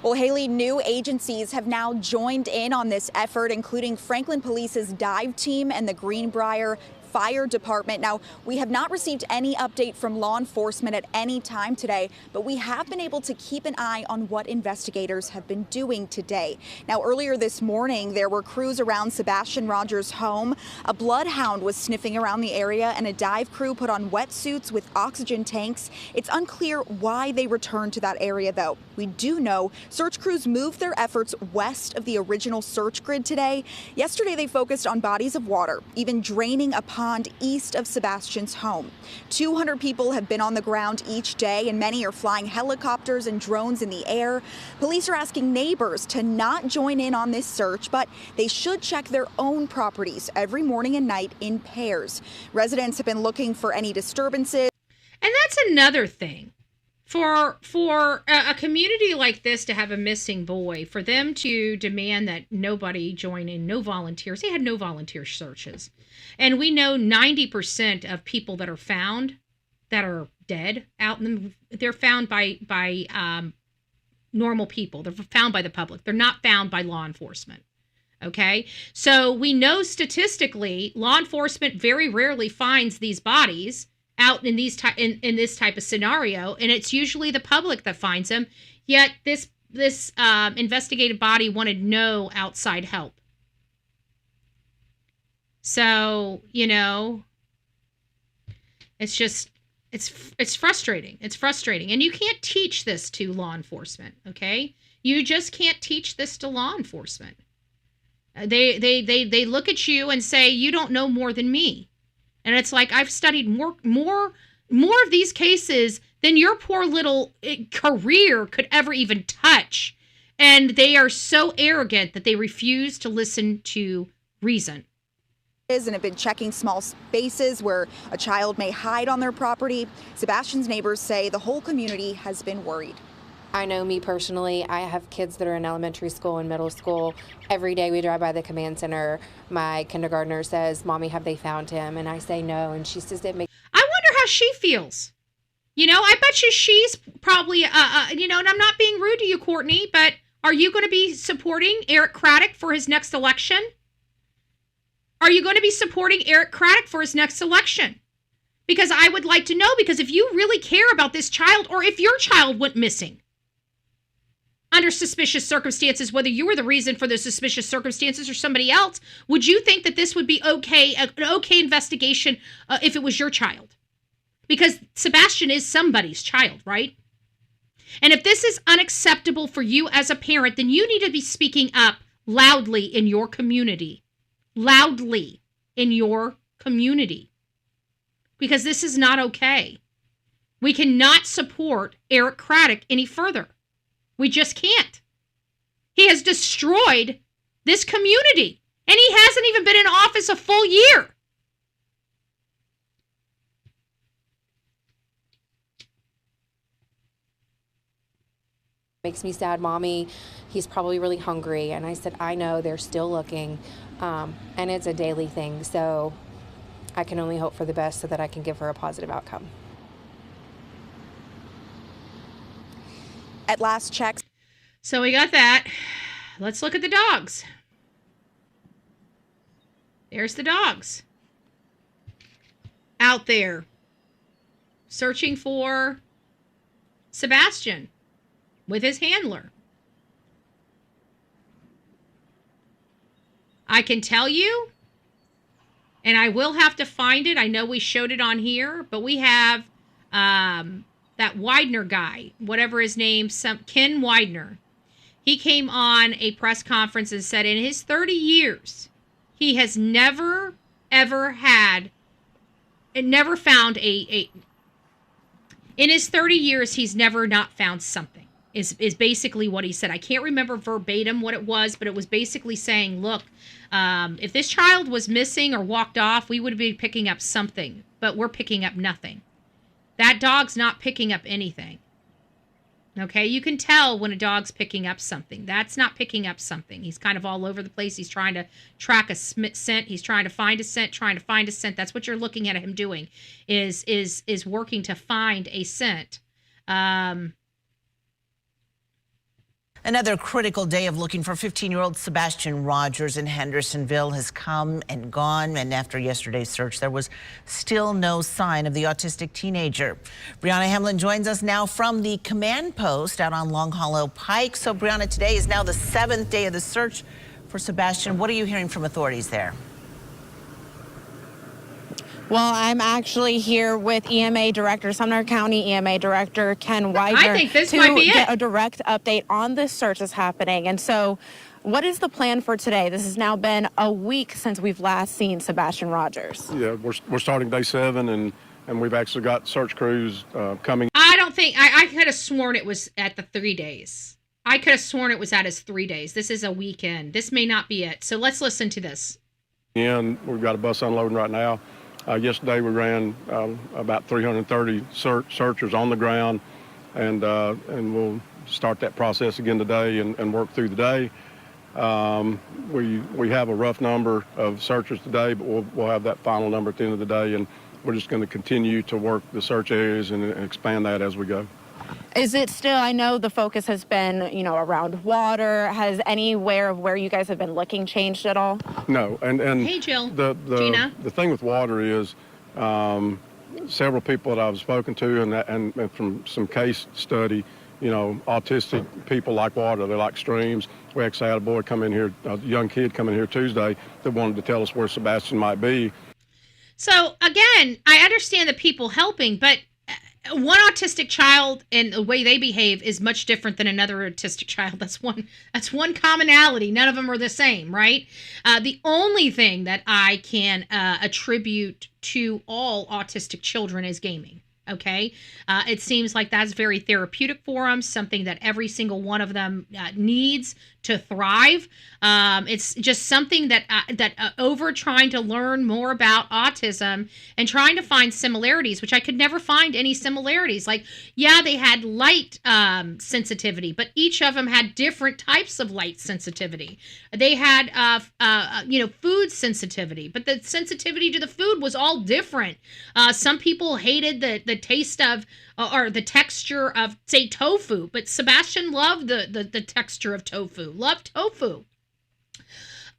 Well, Haley, new agencies have now joined in on this effort, including Franklin Police's dive team and the Greenbrier Fire Department. Now, we have not received any update from law enforcement at any time today, but we have been able to keep an eye on what investigators have been doing today. Now, earlier this morning, there were crews around Sebastian Rogers' home. A bloodhound was sniffing around the area, and a dive crew put on wetsuits with oxygen tanks. It's unclear why they returned to that area, though. We do know search crews moved their efforts west of the original search grid today. Yesterday, they focused on bodies of water, even draining a pond east of Sebastian's home. 200 people have been on the ground each day, and many are flying helicopters and drones in the air. Police are asking neighbors to not join in on this search, but they should check their own properties every morning and night in pairs. Residents have been looking for any disturbances. And that's another thing. For a community like this to have a missing boy, for them to demand that nobody join in, no volunteers. They had no volunteer searches. And we know 90% of people that are found that are dead out in they're found by normal people. They're found by the public. They're not found by law enforcement. Okay? So we know statistically law enforcement very rarely finds these bodies out in in this type of scenario, and it's usually the public that finds them. Yet this investigative body wanted no outside help. So it's just it's frustrating. It's frustrating, and you can't teach this to law enforcement. Okay, You just can't teach this to law enforcement. They look at you and say, you don't know more than me. And it's like, I've studied more of these cases than your poor little career could ever even touch. And they are so arrogant that they refuse to listen to reason. And have been checking small spaces where a child may hide on their property. Sebastian's neighbors say the whole community has been worried. I know me personally, I have kids that are in elementary school and middle school. Every day we drive by the command center. My kindergartner says, Mommy, have they found him? And I say no. And she says, it makes. I wonder how she feels. You know, I bet you she's probably, and I'm not being rude to you, Courtney, but are you going to be supporting Eric Craddock for his next election? Are you going to be supporting Eric Craddock for his next election? Because I would like to know, because if you really care about this child, or if your child went missing under suspicious circumstances, whether you were the reason for the suspicious circumstances or somebody else, would you think that this would be okay, an okay investigation if it was your child? Because Sebastian is somebody's child, right? And if this is unacceptable for you as a parent, then you need to be speaking up loudly in your community. Loudly in your community. Because this is not okay. We cannot support Eric Craddock any further. We just can't. He has destroyed this community. And he hasn't even been in office a full year. Makes me sad, Mommy. He's probably really hungry. And I said, I know, they're still looking. And it's a daily thing. So I can only hope for the best so that I can give her a positive outcome. At last checks. So we got that. Let's look at the dogs. There's the dogs. Out there. Searching for Sebastian with his handler. I can tell you, and I will have to find it. I know we showed it on here, but we have that Widener guy, whatever his name, Ken Widener. He came on a press conference and said in his 30 years, he has never, ever had, and never found in his 30 years, he's never not found something, is basically what he said. I can't remember verbatim what it was, but it was basically saying, look, if this child was missing or walked off, we would be picking up something, but we're picking up nothing. That dog's not picking up anything. Okay, you can tell when a dog's picking up something. That's not picking up something. He's kind of all over the place. He's trying to track a scent. He's trying to find a scent, That's what you're looking at him doing, is working to find a scent. Another critical day of looking for 15-year-old Sebastian Rogers in Hendersonville has come and gone, and after yesterday's search, there was still no sign of the autistic teenager. Brianna Hamlin joins us now from the command post out on Long Hollow Pike. So, Brianna, today is now the 7th day of the search for Sebastian. What are you hearing from authorities there? Well, I'm actually here with EMA Director, Sumner County EMA Director Ken Widener. I think this might be it. To get a direct update on this search that's happening. And so, what is the plan for today? This has now been a week since we've last seen Sebastian Rogers. Yeah, we're starting day 7, and we've actually got search crews coming. I don't think, I could have sworn it was at the 3 days. I could have sworn it was at his 3 days. This is a weekend. This may not be it. So let's listen to this. And we've got a bus unloading right now. Yesterday we ran about 330 searchers on the ground, and we'll start that process again today and work through the day. We have a rough number of searchers today, but we'll have that final number at the end of the day, and we're just going to continue to work the search areas and expand that as we go. Is it still, I know the focus has been, around water. Has anywhere of where you guys have been looking changed at all? No, and hey, Jill. Gina. The thing with water is several people that I've spoken to and from some case study, autistic people like water. They like streams. We actually had a young kid come in here Tuesday that wanted to tell us where Sebastian might be. So again, I understand the people helping, but one autistic child and the way they behave is much different than another autistic child. That's one commonality. None of them are the same, right? The only thing that I can attribute to all autistic children is gaming. Okay. It seems like that's very therapeutic for them, something that every single one of them needs to thrive. It's just something that over trying to learn more about autism and trying to find similarities, which I could never find any similarities. Like, yeah, they had light sensitivity, but each of them had different types of light sensitivity. They had, food sensitivity, but the sensitivity to the food was all different. Some people hated the taste of or the texture of, say, tofu, but Sebastian loved the texture of tofu. Loved tofu.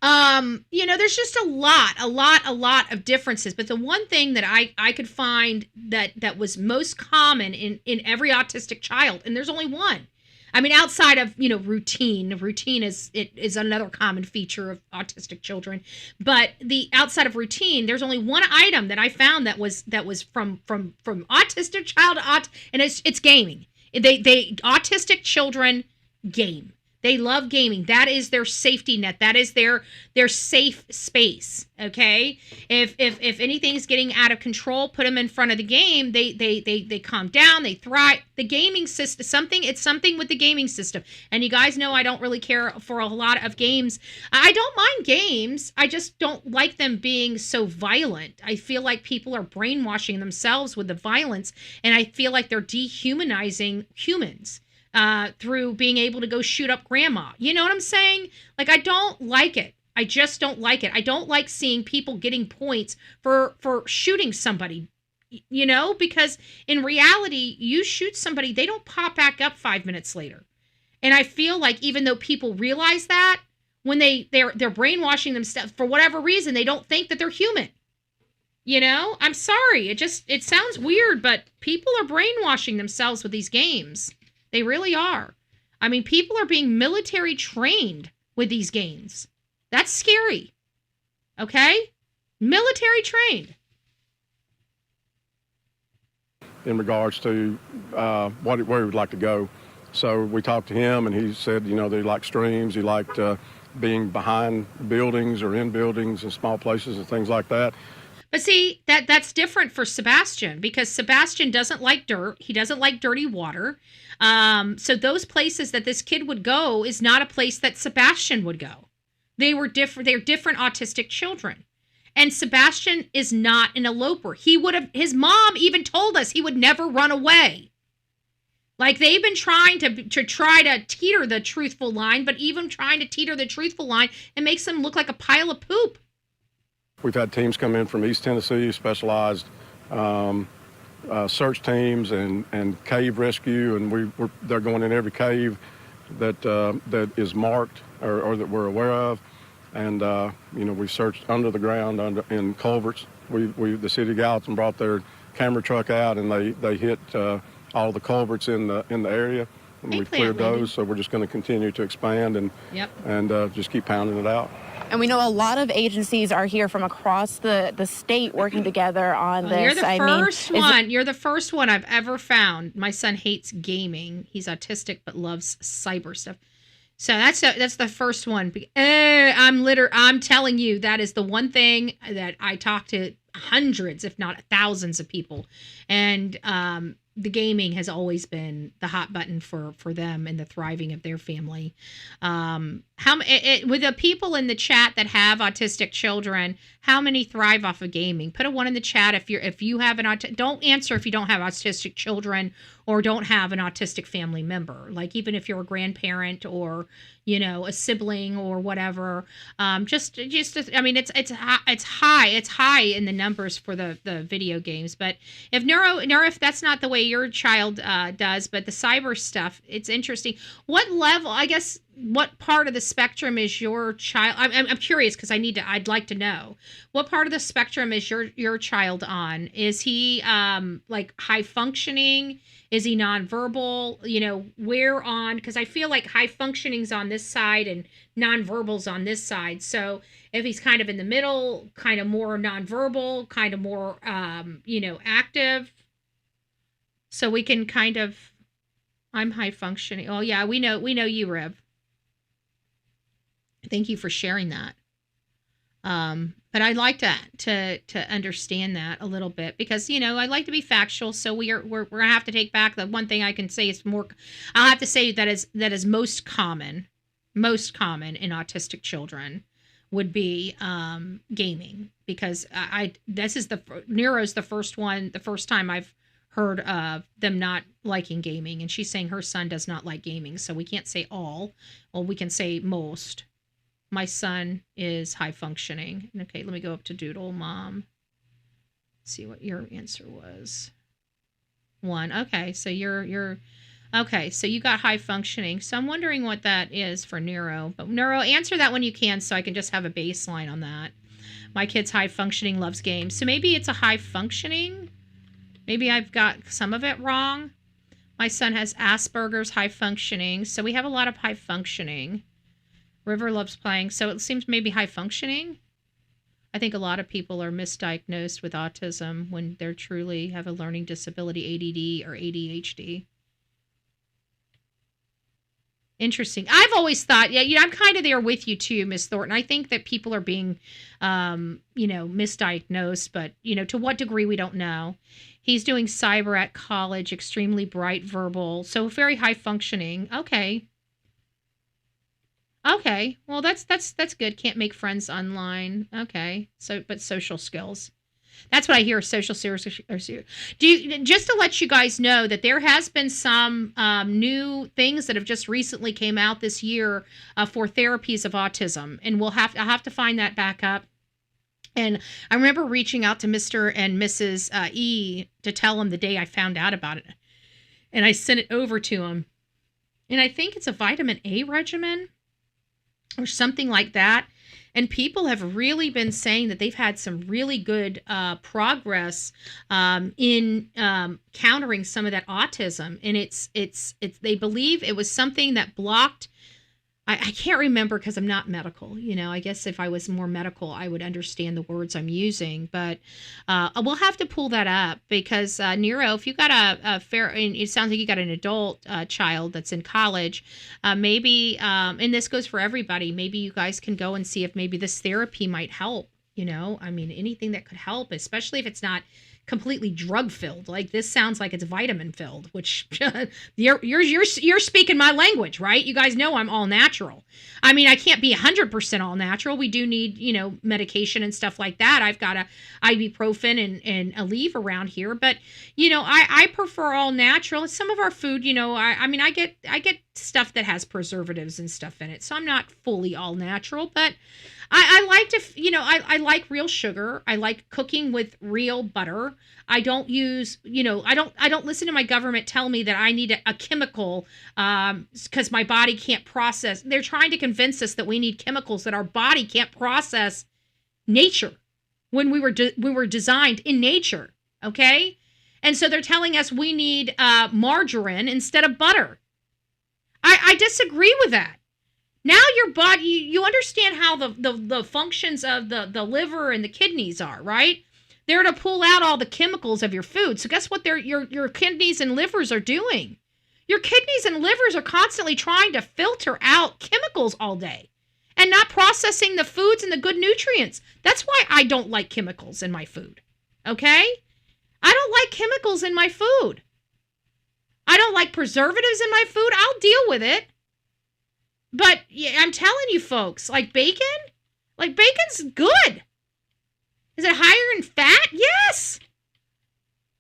There's just a lot of differences. But the one thing that I could find that was most common in every autistic child, and there's only one. I mean, outside of, routine. Routine is another common feature of autistic children. But the outside of routine, there's only one item that I found that was from autistic child to and it's gaming. They autistic children game. They love gaming. That is their safety net. That is their safe space. Okay. If anything's getting out of control, put them in front of the game. They calm down. They thrive. The gaming system. It's something with the gaming system. And you guys know I don't really care for a lot of games. I don't mind games. I just don't like them being so violent. I feel like people are brainwashing themselves with the violence, and I feel like they're dehumanizing humans. Through being able to go shoot up grandma. You know what I'm saying? Like, I don't like it. I just don't like it. I don't like seeing people getting points for shooting somebody, because in reality, you shoot somebody, they don't pop back up 5 minutes later. And I feel like even though people realize that, when they're brainwashing themselves, for whatever reason, they don't think that they're human. I'm sorry. It sounds weird, but people are brainwashing themselves with these games. They really are. I mean, people are being military trained with these games. That's scary. Okay? Military trained. In regards to where he would like to go. So we talked to him, and he said, that he liked streams. He liked being behind buildings or in buildings and small places and things like that. But see, that's different for Sebastian, because Sebastian doesn't like dirt. He doesn't like dirty water. So those places that this kid would go is not a place that Sebastian would go. They're different autistic children. And Sebastian is not an eloper. His mom even told us he would never run away. Like, they've been trying to teeter the truthful line, but even trying to teeter the truthful line, it makes them look like a pile of poop. We've had teams come in from East Tennessee, specialized search teams and cave rescue, and they're going in every cave that is marked or that we're aware of, and we've searched under the ground in culverts. The city of Gallatin brought their camera truck out, and they hit all the culverts in the area, and we've cleared those. So we're just going to continue to expand and just keep pounding it out. And we know a lot of agencies are here from across the state working together on this. You're the first one. You're the first one I've ever found. My son hates gaming. He's autistic but loves cyber stuff. So that's the first one. I'm telling you, that is the one thing that I talk to hundreds, if not thousands, of people, and the gaming has always been the hot button for them and the thriving of their family. With the people in the chat that have autistic children, how many thrive off of gaming? Put a 1 in the chat if you have don't answer if you don't have autistic children or don't have an autistic family member. Like, even if you're a grandparent or a sibling or whatever. I mean, it's high in the numbers for the video games. But if that's not the way your child does, but the cyber stuff, it's interesting. What level? I guess. What part of the spectrum is your child? I'm curious because I'd like to know what part of the spectrum is your child on. Is he like high functioning? Is he nonverbal? Where on? Because I feel like high functioning's on this side and nonverbal's on this side. So if he's kind of in the middle, kind of more nonverbal, kind of more active. So we can kind of, I'm high functioning. Oh yeah, we know you, Rev. Thank you for sharing that. But I'd like to understand that a little bit because, you know, I'd like to be factual. So we're gonna have to take back the one thing I can say is more. I'll have to say that is most common in autistic children would be gaming, because Nero's the first time I've heard of them not liking gaming, and she's saying her son does not like gaming. So we can't say all. Well, we can say most. My son is high functioning. Okay, let me go up to Doodle Mom. See what your answer was. 1. Okay, so you're okay, so you got high functioning. So I'm wondering what that is for Nero. But Nero, answer that when you can so I can just have a baseline on that. My kid's high functioning, loves games. So maybe it's a high functioning. Maybe I've got some of it wrong. My son has Asperger's, high functioning. So we have a lot of high functioning. River loves playing, so it seems maybe high functioning. I think a lot of people are misdiagnosed with autism when they truly have a learning disability, ADD or ADHD. Interesting. I've always thought, I'm kind of there with you too, Miss Thornton. I think that people are being, misdiagnosed, but, to what degree, we don't know. He's doing cyber at college, extremely bright, verbal, so very high functioning. Okay, well that's good. Can't make friends online. Okay, but social skills. That's what I hear. Social skills. Just to let you guys know that there has been some new things that have just recently came out this year for therapies of autism, and I'll have to find that back up. And I remember reaching out to Mr. and Mrs. E to tell them the day I found out about it, and I sent it over to them. And I think it's a vitamin A regimen or something like that. And people have really been saying that they've had some really good progress in countering some of that autism. And it's they believe it was something that blocked. I can't remember because I'm not medical. I guess if I was more medical, I would understand the words I'm using. But we'll have to pull that up because, Nero, if you got and it sounds like you got an adult child that's in college, maybe, and this goes for everybody, maybe you guys can go and see if maybe this therapy might help. Anything that could help, especially if it's not completely drug filled. Like this sounds like it's vitamin filled, which you're speaking my language, right? You guys know I'm all natural. I can't be 100% all natural. We do need, medication and stuff like that. I've got a ibuprofen and Aleve around here, but I prefer all natural. Some of our food, I get stuff that has preservatives and stuff in it, so I'm not fully all natural, but I like to, I like real sugar. I like cooking with real butter. I don't use, I don't listen to my government tell me that I need a chemical because my body can't process. They're trying to convince us that we need chemicals that our body can't process nature when we were designed in nature. Okay. And so they're telling us we need margarine instead of butter. I disagree with that. Now your body, you understand how the functions of the liver and the kidneys are, right? They're to pull out all the chemicals of your food. So guess what your kidneys and livers are doing? Your kidneys and livers are constantly trying to filter out chemicals all day and not processing the foods and the good nutrients. That's why I don't like chemicals in my food, okay? I don't like chemicals in my food. I don't like preservatives in my food. I'll deal with it. But yeah, I'm telling you folks, bacon's good. Is it higher in fat? Yes.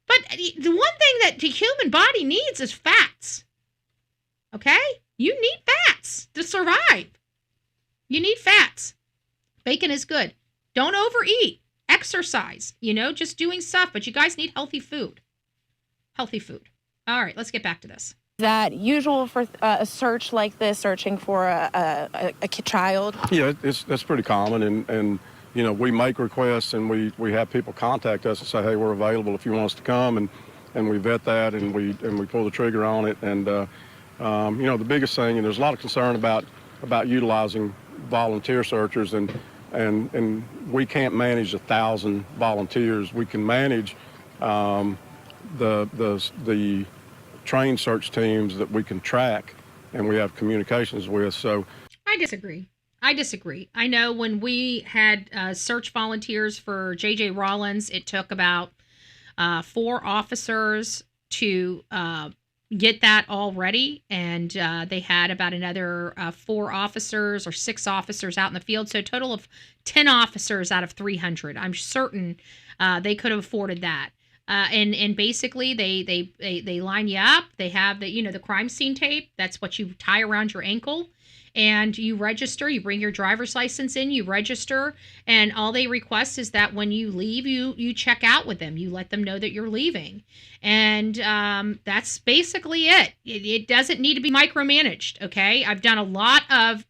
But the one thing that the human body needs is fats. Okay? You need fats to survive. You need fats. Bacon is good. Don't overeat. Exercise. Just doing stuff. But you guys need healthy food. Healthy food. All right, let's get back to this. That usual for a search like this, searching for a child? Yeah, that's pretty common, and we make requests and we have people contact us and say, hey, we're available if you want us to come, and we vet that and we pull the trigger on it. And the biggest thing, and there's a lot of concern about utilizing volunteer searchers, and we can't manage 1,000 volunteers. We can manage the trained search teams that we can track and we have communications with. So I disagree. I know when we had search volunteers for J.J. Rollins, it took about 4 officers to get that all ready, and they had about another 4 officers or 6 officers out in the field, so a total of 10 officers out of 300. I'm certain they could have afforded that. And basically they line you up. They have the crime scene tape. That's what you tie around your ankle. And you register, you bring your driver's license in, you register, and all they request is that when you leave, you check out with them. You let them know that you're leaving. And that's basically it. It doesn't need to be micromanaged, okay? I've done a lot of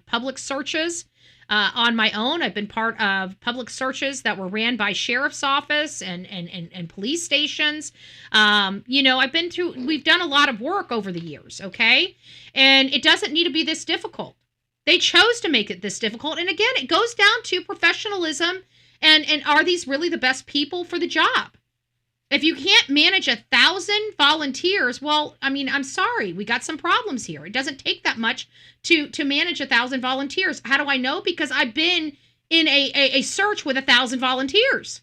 public searches on my own. I've been part of public searches that were ran by sheriff's office and police stations. We've done a lot of work over the years, okay? And it doesn't need to be this difficult. They chose to make it this difficult. And again, it goes down to professionalism and are these really the best people for the job? If you can't manage 1,000 volunteers, well, I mean, I'm sorry, we got some problems here. It doesn't take that much to manage 1,000 volunteers. How do I know? Because I've been in a search with 1,000 volunteers.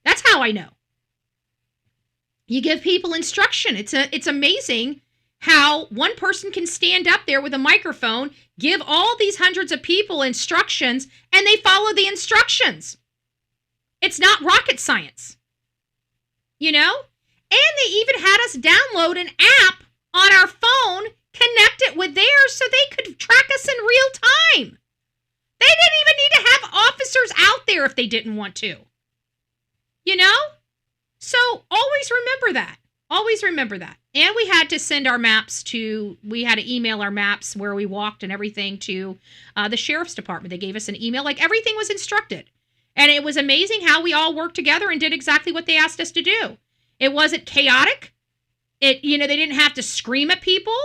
That's how I know. You give people instruction. It's amazing how one person can stand up there with a microphone, give all these hundreds of people instructions, and they follow the instructions. It's not rocket science. You know? And they even had us download an app on our phone, connect it with theirs so they could track us in real time. They didn't even need to have officers out there if they didn't want to. You know? So always remember that. Always remember that. And we had to email our maps where we walked and everything to the sheriff's department. They gave us an email, like everything was instructed. And it was amazing how we all worked together and did exactly what they asked us to do. It wasn't chaotic. They didn't have to scream at people.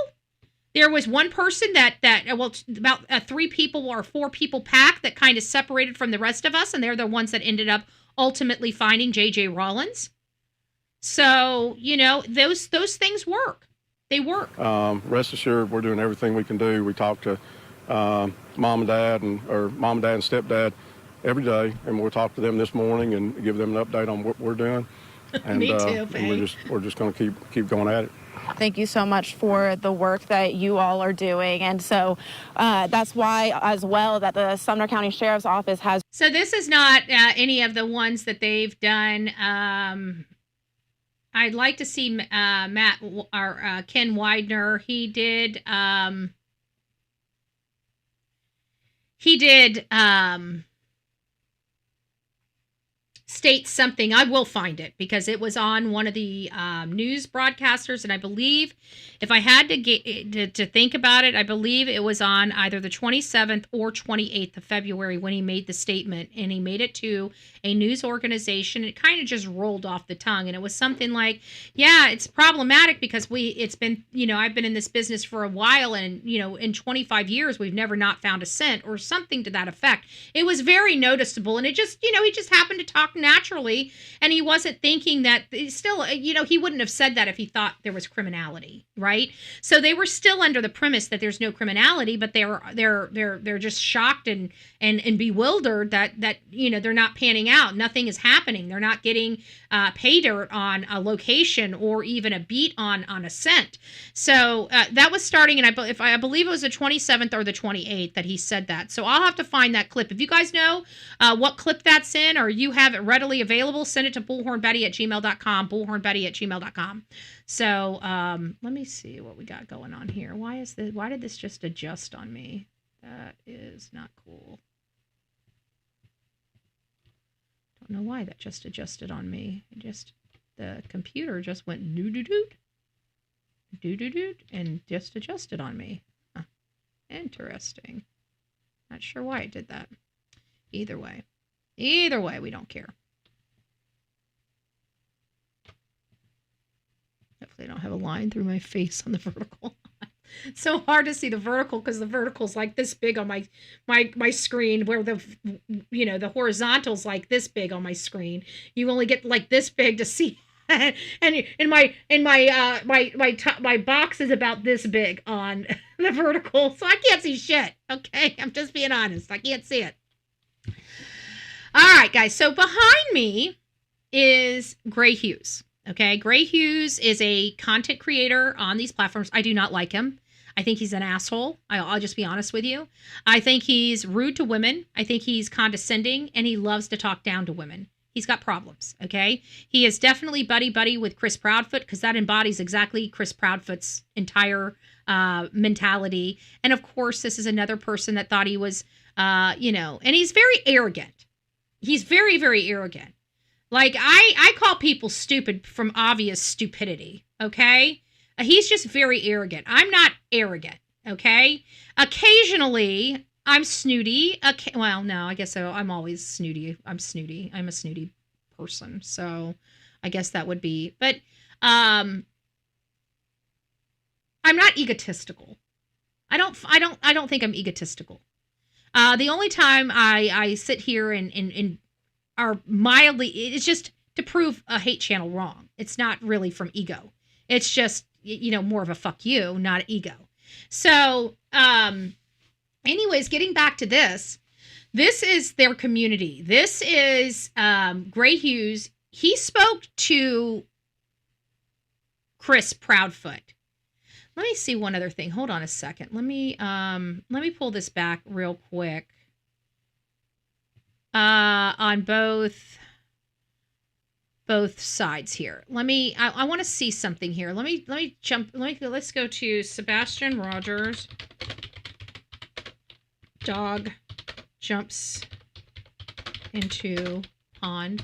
There was one person about 3 people or 4 people pack that kind of separated from the rest of us, and they're the ones that ended up ultimately finding J.J. Rollins. So, those things work. They work. Rest assured, we're doing everything we can do. We talk to mom and dad and stepdad every day, and we'll talk to them this morning and give them an update on what we're doing. And, Me too, and we're just going to keep going at it. Thank you so much for the work that you all are doing. And so that's why, as well, that the Sumner County Sheriff's Office has. So this is not any of the ones that they've done. I'd like to see Matt or Ken Widener. He did state something. I will find it because it was on one of the news broadcasters, and I believe, if I had to think about it, I believe it was on either the 27th or 28th of February when he made the statement, and he made it to a news organization. It kind of just rolled off the tongue, and it was something like, yeah, it's problematic because I've been in this business for a while, and in 25 years we've never not found a scent, or something to that effect. It was very noticeable, and it just, he just happened to talk naturally, and he wasn't thinking that. Still, he wouldn't have said that if he thought there was criminality, right? So they were still under the premise that there's no criminality, but they're just shocked and bewildered that they're not panning out. Nothing is happening. They're not getting pay dirt on a location or even a beat on a scent. So that was starting, and I believe it was the 27th or the 28th that he said that. So I'll have to find that clip. If you guys know what clip that's in, or you have it readily available, send it to bullhornbetty@gmail.com, bullhornbetty@gmail.com. So let me see what we got going on here. Why did this just adjust on me? That is not cool. Don't know why that just adjusted on me. The computer just went doo-doo-doot, doo-doo-doot, and just adjusted on me. Huh. Interesting. Not sure why it did that. Either way, we don't care. Hopefully I don't have a line through my face on the vertical. It's so hard to see the vertical because the vertical's like this big on my screen, where the horizontal's like this big on my screen. You only get like this big to see and my box is about this big on the vertical, so I can't see shit. Okay, I'm just being honest. I can't see it. All right, guys. So behind me is Gray Hughes. Okay, Gray Hughes is a content creator on these platforms. I do not like him. I think he's an asshole. I'll just be honest with you. I think he's rude to women. I think he's condescending, and he loves to talk down to women. He's got problems, okay? He is definitely buddy-buddy with Chris Proudfoot, because that embodies exactly Chris Proudfoot's entire mentality. And, of course, this is another person that thought he was, and he's very arrogant. He's very, very arrogant. Like, I call people stupid from obvious stupidity, okay? He's just very arrogant. I'm not arrogant, okay? Occasionally, I'm snooty. Well, no, I guess so. I'm always snooty. I'm snooty. I'm a snooty person. So I guess that would be. But I'm not egotistical. I don't think I'm egotistical. The only time I sit here and are mildly, it's just to prove a hate channel wrong. It's not really from ego. It's just, more of a fuck you, not ego. So, anyways, getting back to this is their community. This is Gray Hughes. He spoke to Chris Proudfoot. Let me see one other thing. Hold on a second. Let me pull this back real quick. On both sides here. I want to see something here. Let's go to Sebastian Rogers. Dog jumps into pond.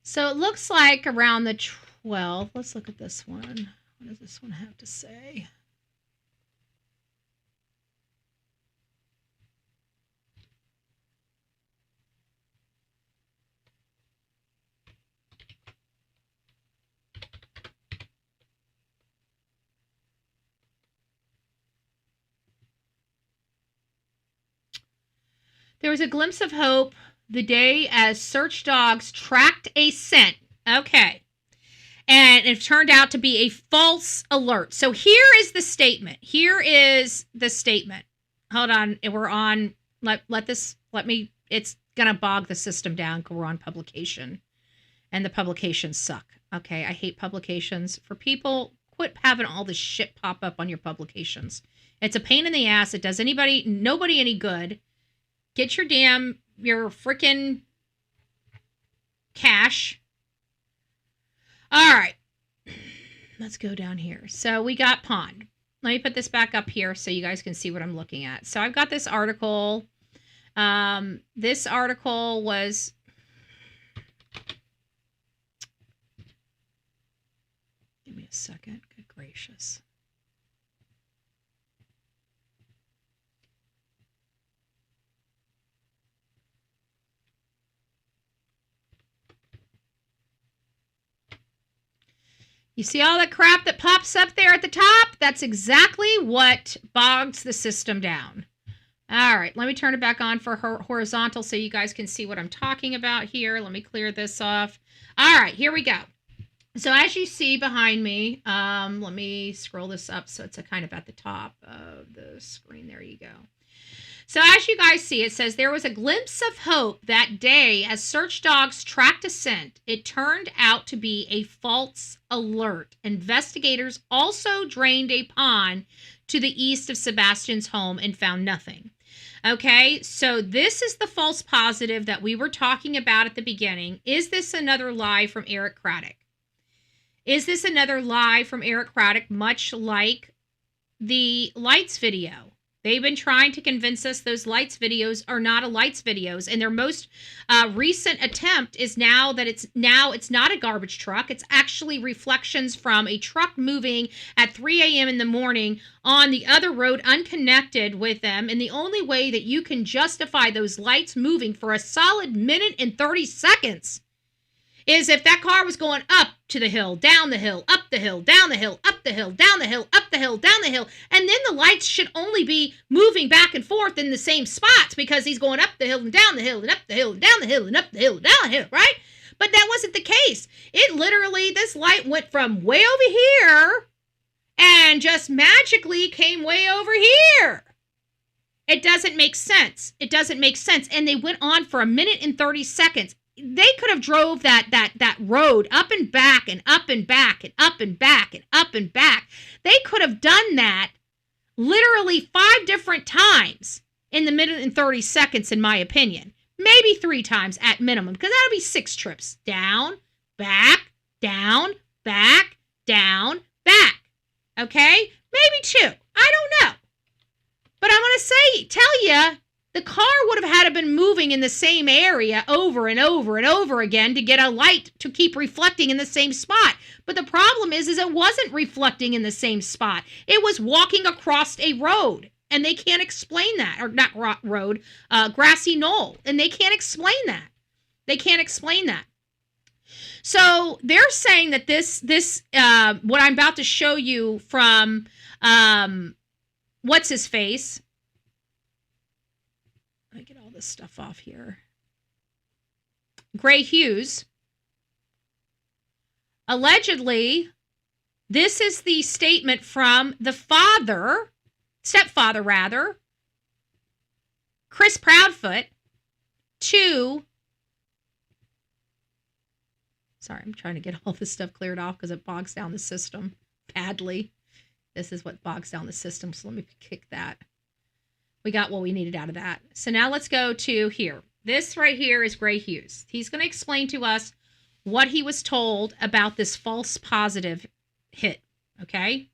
So it looks like around the 12th. Let's look at this one. What does this one have to say? There was a glimpse of hope the day as search dogs tracked a scent. Okay. And it turned out to be a false alert. So here is the statement. Hold on. We're on, it's going to bog the system down because we're on publication. And the publications suck. Okay. I hate publications. For people, quit having all this shit pop up on your publications. It's a pain in the ass. It does nobody any good. Get your freaking cash. All right. Let's go down here. So we got pond. Let me put this back up here so you guys can see what I'm looking at. So I've got this article. This article was... Give me a second. Good gracious. You see all the crap that pops up there at the top? That's exactly what bogs the system down. All right, let me turn it back on for horizontal so you guys can see what I'm talking about here. Let me clear this off. All right, here we go. So as you see behind me, let me scroll this up so it's kind of at the top of the screen. There you go. So as you guys see, it says there was a glimpse of hope that day as search dogs tracked a scent. It turned out to be a false alert. Investigators also drained a pond to the east of Sebastian's home and found nothing. Okay, so this is the false positive that we were talking about at the beginning. Is this another lie from Eric Craddock? Is this another lie from Eric Craddock, much like the lights video? They've been trying to convince us those lights videos are not a lights videos, and their most recent attempt is now it's not a garbage truck. It's actually reflections from a truck moving at 3 a.m. in the morning on the other road, unconnected with them. And the only way that you can justify those lights moving for a solid minute and 30 seconds is if that car was going up to the hill, down the hill, up the hill, down the hill, up the hill, down the hill, up the hill, down the hill. And then the lights should only be moving back and forth in the same spots because he's going up the hill and down the hill and up the hill and down the hill and up the hill and down the hill, right? But that wasn't the case. It literally, this light went from way over here and just magically came way over here. It doesn't make sense. It doesn't make sense. And they went on for a minute and 30 seconds. They could have drove that road up and back and up and back and up and back and up and back. They could have done that literally 5 different times in the minute and 30 seconds, in my opinion. Maybe 3 times at minimum, because that would be 6 trips. Down, back, down, back, down, back. Okay? Maybe 2. I don't know. But I'm going to tell you, the car would have had to been moving in the same area over and over and over again to get a light to keep reflecting in the same spot. But the problem is it wasn't reflecting in the same spot. It was walking across a road, and they can't explain that. Or not road, grassy knoll, and they can't explain that. They can't explain that. So they're saying that this what I'm about to show you from what's his face. Let me get all this stuff off here. Gray Hughes. Allegedly, this is the statement from the stepfather rather, Chris Proudfoot, to, sorry, I'm trying to get all this stuff cleared off because it bogs down the system badly. This is what bogs down the system, so let me kick that. We got what we needed out of that. So now let's go to here. This right here is Gray Hughes. He's going to explain to us what he was told about this false positive hit, okay?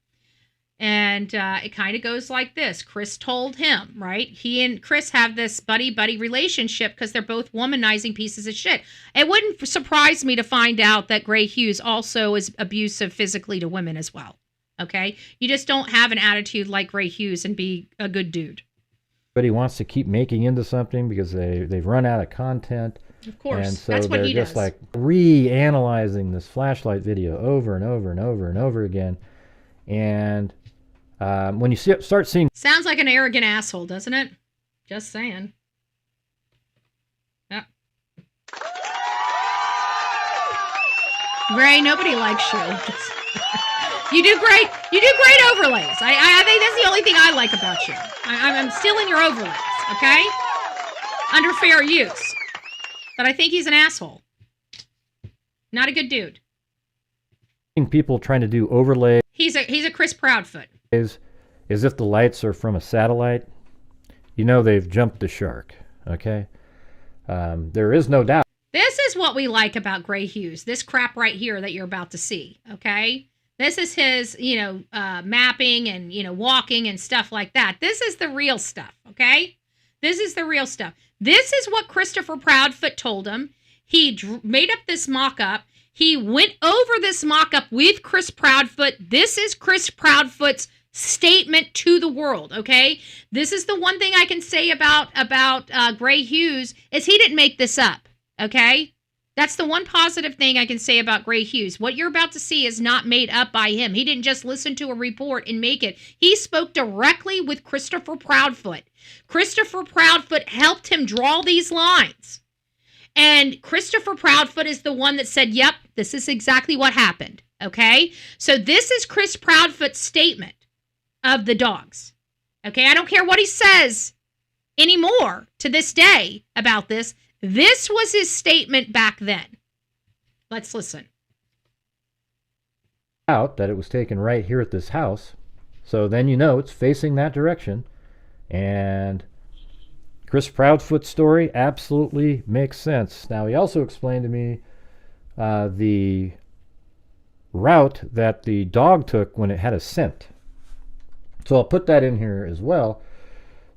And it kind of goes like this. Chris told him, right? He and Chris have this buddy-buddy relationship because they're both womanizing pieces of shit. It wouldn't surprise me to find out that Gray Hughes also is abusive physically to women as well, okay? You just don't have an attitude like Gray Hughes and be a good dude. Everybody wants to keep making into something because they've run out of content. Of course, and so that's what he they're just does. like reanalyzing this flashlight video over and over and over and over again. And when you start seeing... Sounds like an arrogant asshole, doesn't it? Just saying. Yeah. Gray, nobody likes you. You do great. You do great overlays. I think that's the only thing I like about you. I'm stealing your overlays, okay? Under fair use. But I think he's an asshole. Not a good dude. People trying to do overlays. He's a Chris Proudfoot. As if the lights are from a satellite. You know they've jumped the shark, okay? There is no doubt. This is what we like about Gray Hughes. This crap right here that you're about to see, okay? This is his, mapping and, walking and stuff like that. This is the real stuff, okay? This is the real stuff. This is what Christopher Proudfoot told him. He made up this mock-up. He went over this mock-up with Chris Proudfoot. This is Chris Proudfoot's statement to the world, okay? This is the one thing I can say about Gray Hughes is he didn't make this up, okay? That's the one positive thing I can say about Gray Hughes. What you're about to see is not made up by him. He didn't just listen to a report and make it. He spoke directly with Christopher Proudfoot. Christopher Proudfoot helped him draw these lines. And Christopher Proudfoot is the one that said, yep, this is exactly what happened. Okay? So this is Chris Proudfoot's statement of the dogs. Okay? I don't care what he says anymore to this day about this. This was his statement back then. Let's listen. Out that it was taken right here at this house. So then it's facing that direction. And Chris Proudfoot's story absolutely makes sense. Now, he also explained to me the route that the dog took when it had a scent. So I'll put that in here as well.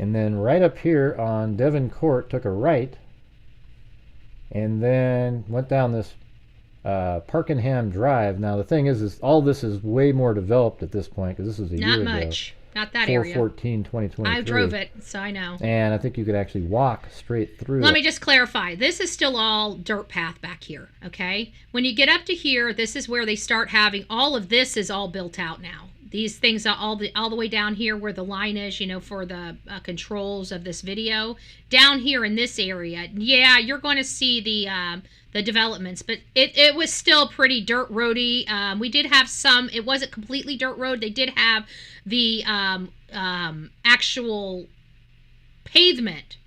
and then right up here on Devon Court took a right, and then went down this Parkenham Drive. Now the thing is all this is way more developed at this point, because this is a year ago. Not much. Not that area. 4/14/2023. I drove it, so I know. And I think you could actually walk straight through. Let me just clarify. This is still all dirt path back here, okay? When you get up to here, this is where they start having, all of this is all built out now. These things are all the way down here where the line is, you know, for the controls of this video. Down here in this area, yeah, you're going to see the developments, but it was still pretty dirt roady. We did have some, it wasn't completely dirt road. They did have the actual pavement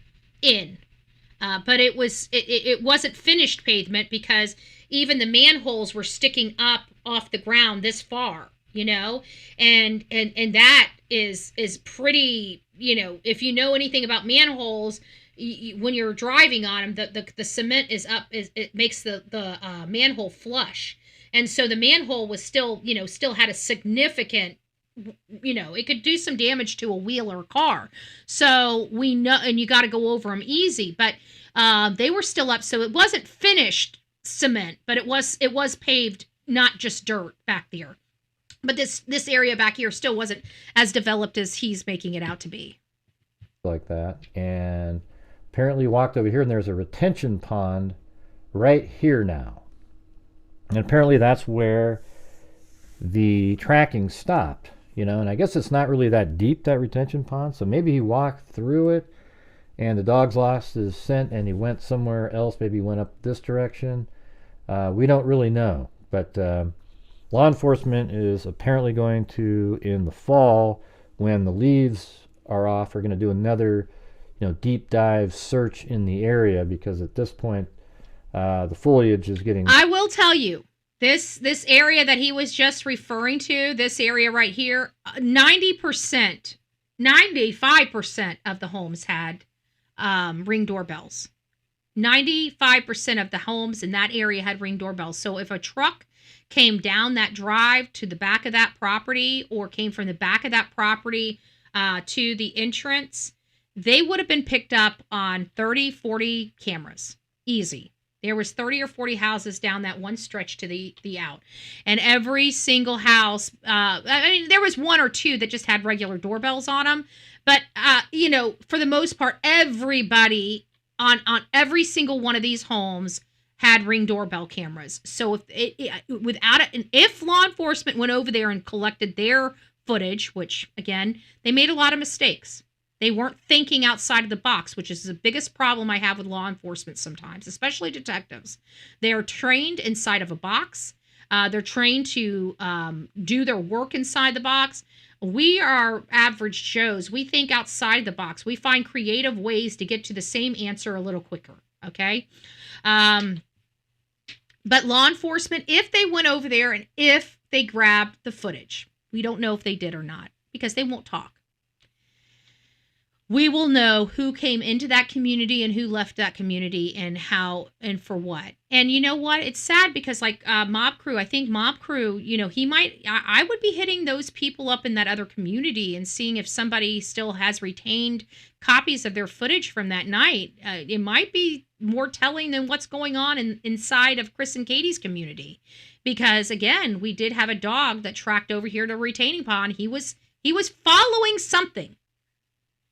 in, but it wasn't finished pavement, because even the manholes were sticking up off the ground this far, you know, and that is pretty, you know, if you know anything about manholes, when you're driving on them, the cement is up, it makes the manhole flush, and so the manhole was still, you know, still had a significant, you know, it could do some damage to a wheel or a car. So we know, and you got to go over them easy, but they were still up, so it wasn't finished cement, but it was paved, not just dirt back there. But this area back here still wasn't as developed as he's making it out to be. Like that, and apparently walked over here, and there's a retention pond right here now. And apparently that's where the tracking stopped, you know, and I guess it's not really that deep, that retention pond, so maybe he walked through it and the dog's lost his scent and he went somewhere else, maybe he went up this direction. We don't really know, but law enforcement is apparently going to, in the fall, when the leaves are off, are going to do another, you know, deep dive search in the area, because at this point the foliage is getting... I will tell you, this area that he was just referring to, this area right here, 95% of the homes had Ring doorbells. 95% of the homes in that area had Ring doorbells. So if a truck came down that drive to the back of that property, or came from the back of that property to the entrance, they would have been picked up on 30, 40 cameras. Easy. There was 30 or 40 houses down that one stretch to the out. And every single house, I mean, there was one or two that just had regular doorbells on them. But, you know, for the most part, everybody on every single one of these homes had Ring doorbell cameras. So if law enforcement went over there and collected their footage, which, again, they made a lot of mistakes. They weren't thinking outside of the box, which is the biggest problem I have with law enforcement sometimes, especially detectives. They are trained inside of a box. They're trained to do their work inside the box. We are average Joes. We think outside the box. We find creative ways to get to the same answer a little quicker, okay? But law enforcement, if they went over there and if they grabbed the footage, we don't know if they did or not, because they won't talk. We will know who came into that community and who left that community, and how and for what. And you know what? It's sad, because like Mob Crew, I think Mob Crew, you know, I would be hitting those people up in that other community and seeing if somebody still has retained copies of their footage from that night. It might be more telling than what's going on inside of Chris and Katie's community. Because again, we did have a dog that tracked over here to a retaining pond. He was following something.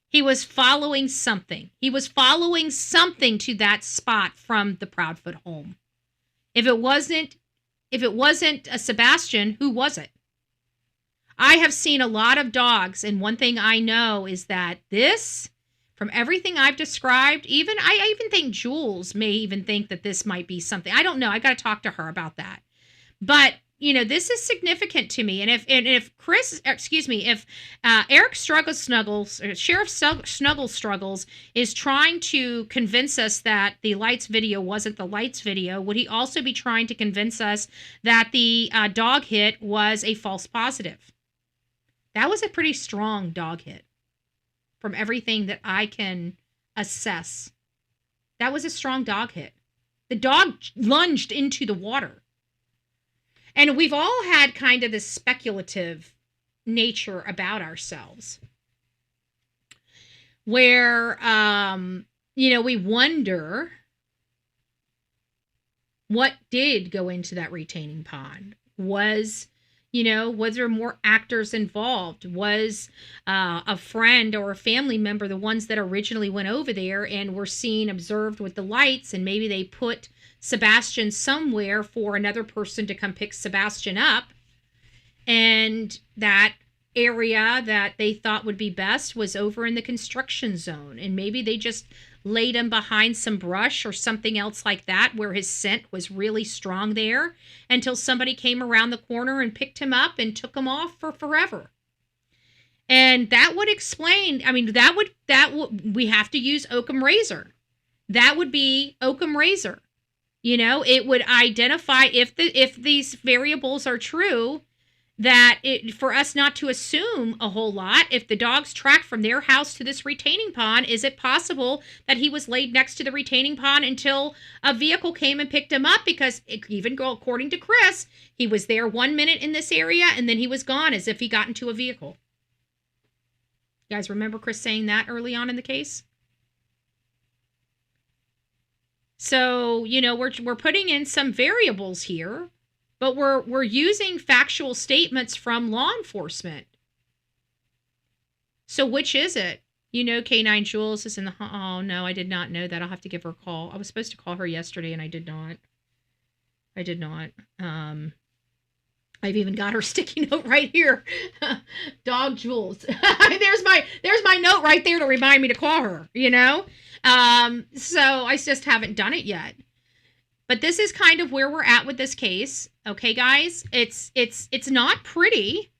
He was following something. He was following something to that spot from the Proudfoot home. If it wasn't a Sebastian, who was it? I have seen a lot of dogs, and one thing I know is that this, from everything I've described, I even think Jules may even think that this might be something. I don't know. I got to talk to her about that. But you know, this is significant to me. And if Eric Snuggles, or Sheriff Snuggles Struggles, is trying to convince us that the lights video wasn't the lights video, would he also be trying to convince us that the dog hit was a false positive? That was a pretty strong dog hit from everything that I can assess. That was a strong dog hit. The dog lunged into the water. And we've all had kind of this speculative nature about ourselves. where, we wonder what did go into that retaining pond. Was there more actors involved? Was a friend or a family member the ones that originally went over there and were seen, observed with the lights, and maybe they put Sebastian somewhere for another person to come pick Sebastian up, and that area that they thought would be best was over in the construction zone, and maybe they just laid him behind some brush or something else like that where his scent was really strong there until somebody came around the corner and picked him up and took him off for forever. And that would explain, we have to use Occam razor. That would be Occam razor. It would identify if these variables are true, that for us not to assume a whole lot. If the dogs tracked from their house to this retaining pond, is it possible that he was laid next to the retaining pond until a vehicle came and picked him up? Because according to Chris, he was there 1 minute in this area and then he was gone as if he got into a vehicle. You guys remember Chris saying that early on in the case? So, we're putting in some variables here, but we're using factual statements from law enforcement. So which is it? K9 Jules is in the... Oh, no, I did not know that. I'll have to give her a call. I was supposed to call her yesterday, and I did not. I've even got her sticky note right here. Dog Jules. There's my note right there to remind me to call her, So I just haven't done it yet. But this is kind of where we're at with this case. Okay, guys, it's not pretty.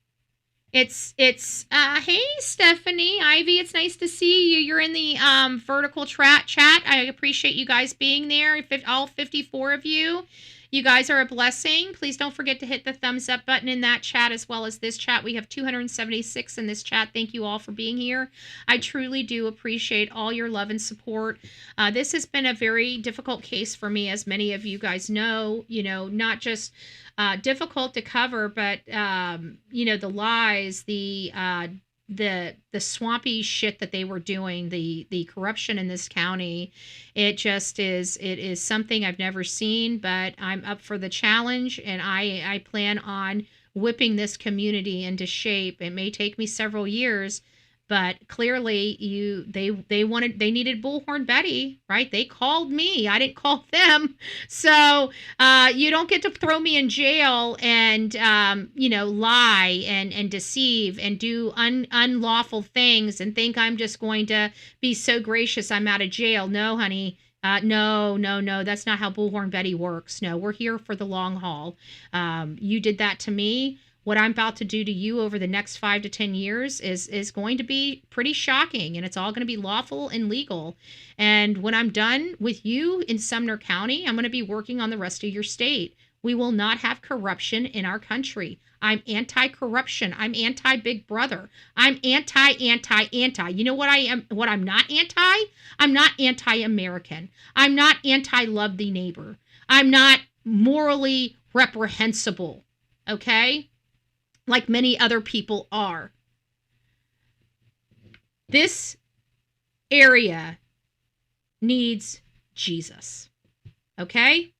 It's hey, Stephanie, Ivy, it's nice to see you. You're in the vertical chat. I appreciate you guys being there. All 54 of you. You guys are a blessing. Please don't forget to hit the thumbs up button in that chat as well as this chat. We have 276 in this chat. Thank you all for being here. I truly do appreciate all your love and support. This has been a very difficult case for me, as many of you guys know, not just difficult to cover, but, the lies, the swampy shit that they were doing, the corruption in this county. It is something I've never seen, but I'm up for the challenge, and I plan on whipping this community into shape. It may take me several years, but clearly they needed Bullhorn Betty, right? They called me. I didn't call them. So you don't get to throw me in jail and lie and deceive and do unlawful things and think I'm just going to be so gracious I'm out of jail. No, honey. No. That's not how Bullhorn Betty works. No, we're here for the long haul. You did that to me. What I'm about to do to you over the next 5 to 10 years is going to be pretty shocking, and it's all going to be lawful and legal. And when I'm done with you in Sumner County, I'm going to be working on the rest of your state. We will not have corruption in our country. I'm anti-corruption. I'm anti-Big Brother. I'm anti. You know what I am? What I'm not anti? I'm not anti-American. I'm not anti-love the neighbor. I'm not morally reprehensible. Okay? Like many other people are. This area needs Jesus. Okay?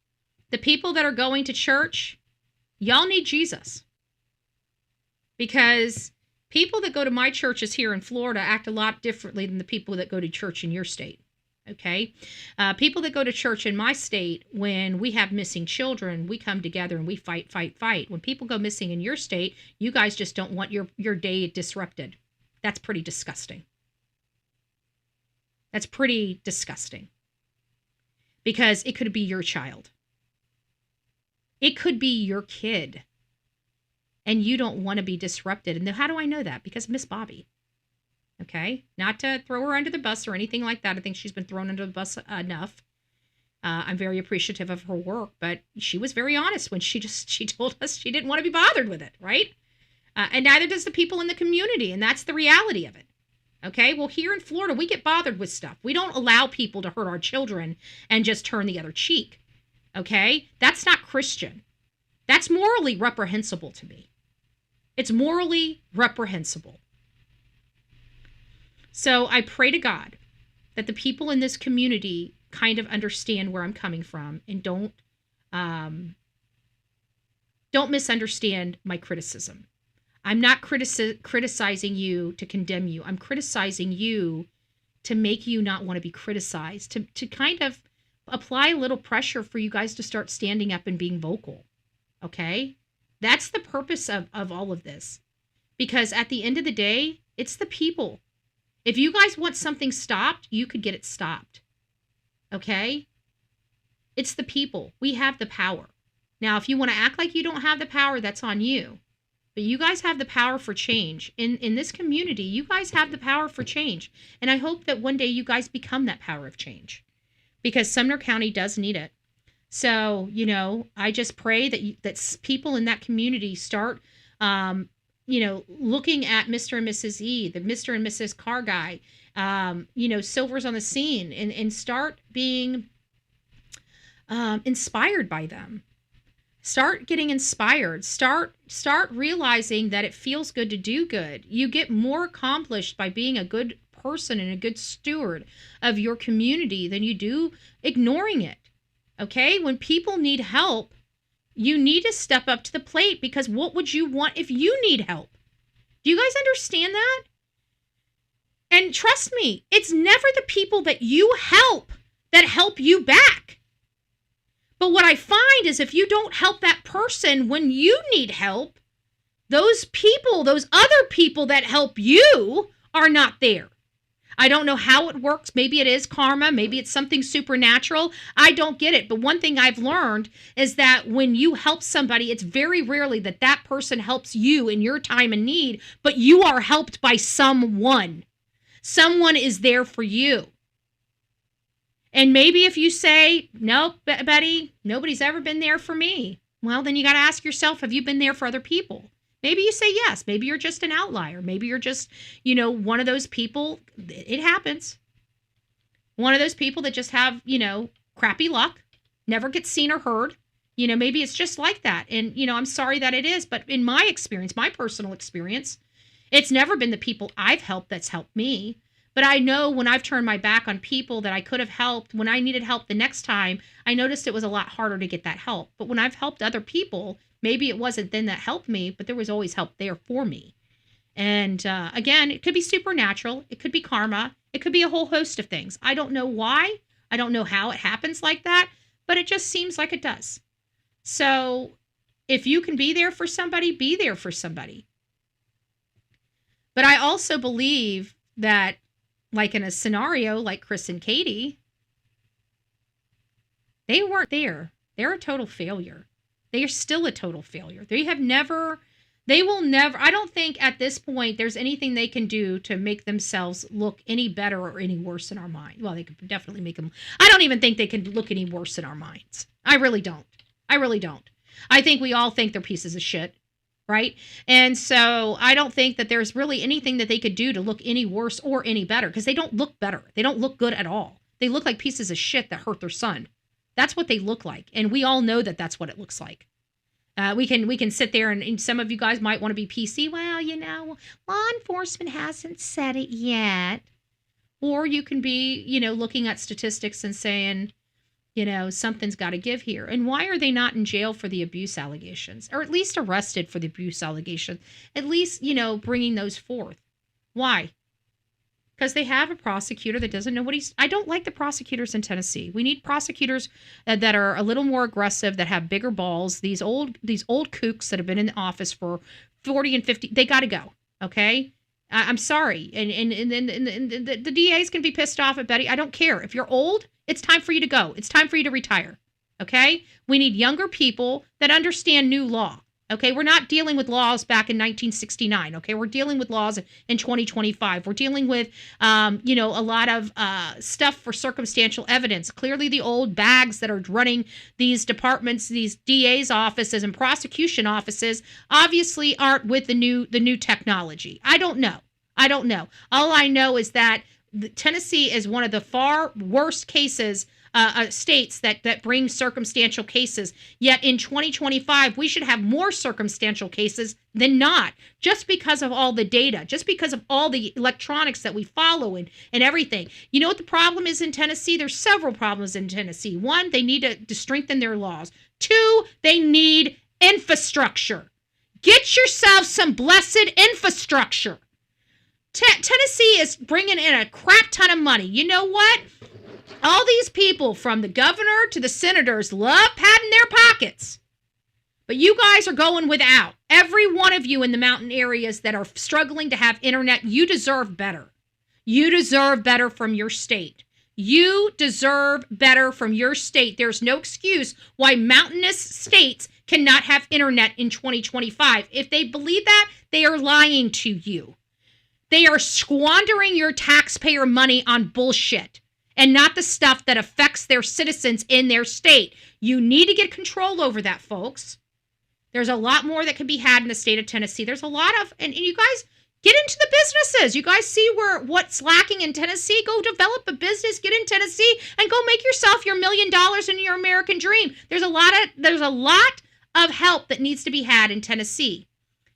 The people that are going to church, y'all need Jesus. Because people that go to my churches here in Florida act a lot differently than the people that go to church in your state. Okay? People that go to church in my state, when we have missing children, we come together and we fight. When people go missing in your state, you guys just don't want your day disrupted. That's pretty disgusting. That's pretty disgusting. Because it could be your child. It could be your kid. And you don't want to be disrupted. And how do I know that? Because Miss Bobby. Okay? Not to throw her under the bus or anything like that. I think she's been thrown under the bus enough. I'm very appreciative of her work, but she was very honest when she told us she didn't want to be bothered with it, right? And neither does the people in the community, and that's the reality of it. Okay? Well, here in Florida, we get bothered with stuff. We don't allow people to hurt our children and just turn the other cheek. Okay? That's not Christian. That's morally reprehensible to me. It's morally reprehensible. So I pray to God that the people in this community kind of understand where I'm coming from and don't misunderstand my criticism. I'm not criticizing you to condemn you. I'm criticizing you to make you not want to be criticized, to kind of apply a little pressure for you guys to start standing up and being vocal. Okay? That's the purpose of all of this. Because at the end of the day, it's the people. If you guys want something stopped, you could get it stopped. Okay? It's the people. We have the power. Now, if you want to act like you don't have the power, that's on you. But you guys have the power for change. In this community, you guys have the power for change. And I hope that one day you guys become that power of change. Because Sumner County does need it. So, I just pray that people in that community start, looking at Mr. and Mrs. E, the Mr. and Mrs. Car Guy, Silver's on the scene, and start being inspired by them. Start getting inspired. Start realizing that it feels good to do good. You get more accomplished by being a good person and a good steward of your community than you do ignoring it. Okay? When people need help, you need to step up to the plate, because what would you want if you need help? Do you guys understand that? And trust me, it's never the people that you help that help you back. But what I find is if you don't help that person when you need help, those people, those other people that help you are not there. I don't know how it works. Maybe it is karma. Maybe it's something supernatural. I don't get it. But one thing I've learned is that when you help somebody, it's very rarely that that person helps you in your time of need, but you are helped by someone. Someone is there for you. And maybe if you say, nope, Betty, nobody's ever been there for me. Well, then you got to ask yourself, have you been there for other people? Maybe you say yes. Maybe you're just an outlier. Maybe you're just, one of those people. It happens. One of those people that just have, crappy luck, never gets seen or heard. Maybe it's just like that. And, I'm sorry that it is. But in my experience, my personal experience, it's never been the people I've helped that's helped me. But I know when I've turned my back on people that I could have helped, when I needed help the next time, I noticed it was a lot harder to get that help. But when I've helped other people, maybe it wasn't then that helped me, but there was always help there for me. And again, it could be supernatural. It could be karma. It could be a whole host of things. I don't know why. I don't know how it happens like that, but it just seems like it does. So if you can be there for somebody, be there for somebody. But I also believe that, like in a scenario like Chris and Katie, they weren't there. They're a total failure. They are still a total failure. They will never, I don't think at this point there's anything they can do to make themselves look any better or any worse in our mind. Well, they could definitely make them, I don't even think they can look any worse in our minds. I really don't. I think we all think they're pieces of shit. Right? And so I don't think that there's really anything that they could do to look any worse or any better, because they don't look better. They don't look good at all. They look like pieces of shit that hurt their son. That's what they look like. And we all know that that's what it looks like. We can sit there and some of you guys might want to be PC. Well, law enforcement hasn't said it yet. Or you can be, looking at statistics and saying, something's got to give here. And why are they not in jail for the abuse allegations? Or at least arrested for the abuse allegations? At least, bringing those forth. Why? Because they have a prosecutor that doesn't know what I don't like the prosecutors in Tennessee. We need prosecutors that are a little more aggressive, that have bigger balls. These old kooks that have been in the office for 40 and 50, they got to go, okay? I'm sorry. And the DAs can be pissed off at Betty. I don't care. If you're old, it's time for you to go. It's time for you to retire. Okay? We need younger people that understand new law. Okay? We're not dealing with laws back in 1969. Okay? We're dealing with laws in 2025. We're dealing with, a lot of stuff for circumstantial evidence. Clearly the old bags that are running these departments, these DA's offices and prosecution offices, obviously aren't with the new technology. I don't know. All I know is that Tennessee is one of the far worst cases states that bring circumstantial cases. Yet in 2025, we should have more circumstantial cases than not, just because of all the data, just because of all the electronics that we follow and everything. You know what the problem is in Tennessee? There's several problems in Tennessee. One, they need to strengthen their laws. Two, they need infrastructure. Get yourself some blessed infrastructure. Tennessee is bringing in a crap ton of money. You know what? All these people, from the governor to the senators, love patting their pockets. But you guys are going without. Every one of you in the mountain areas that are struggling to have internet, you deserve better. You deserve better from your state. You deserve better from your state. There's no excuse why mountainous states cannot have internet in 2025. If they believe that, they are lying to you. They are squandering your taxpayer money on bullshit and not the stuff that affects their citizens in their state. You need to get control over that, folks. There's a lot more that can be had in the state of Tennessee. There's a lot of, and you guys get into the businesses. You guys see what's lacking in Tennessee. Go develop a business, get in Tennessee, and go make yourself your $1 million and your American dream. There's a lot of help that needs to be had in Tennessee.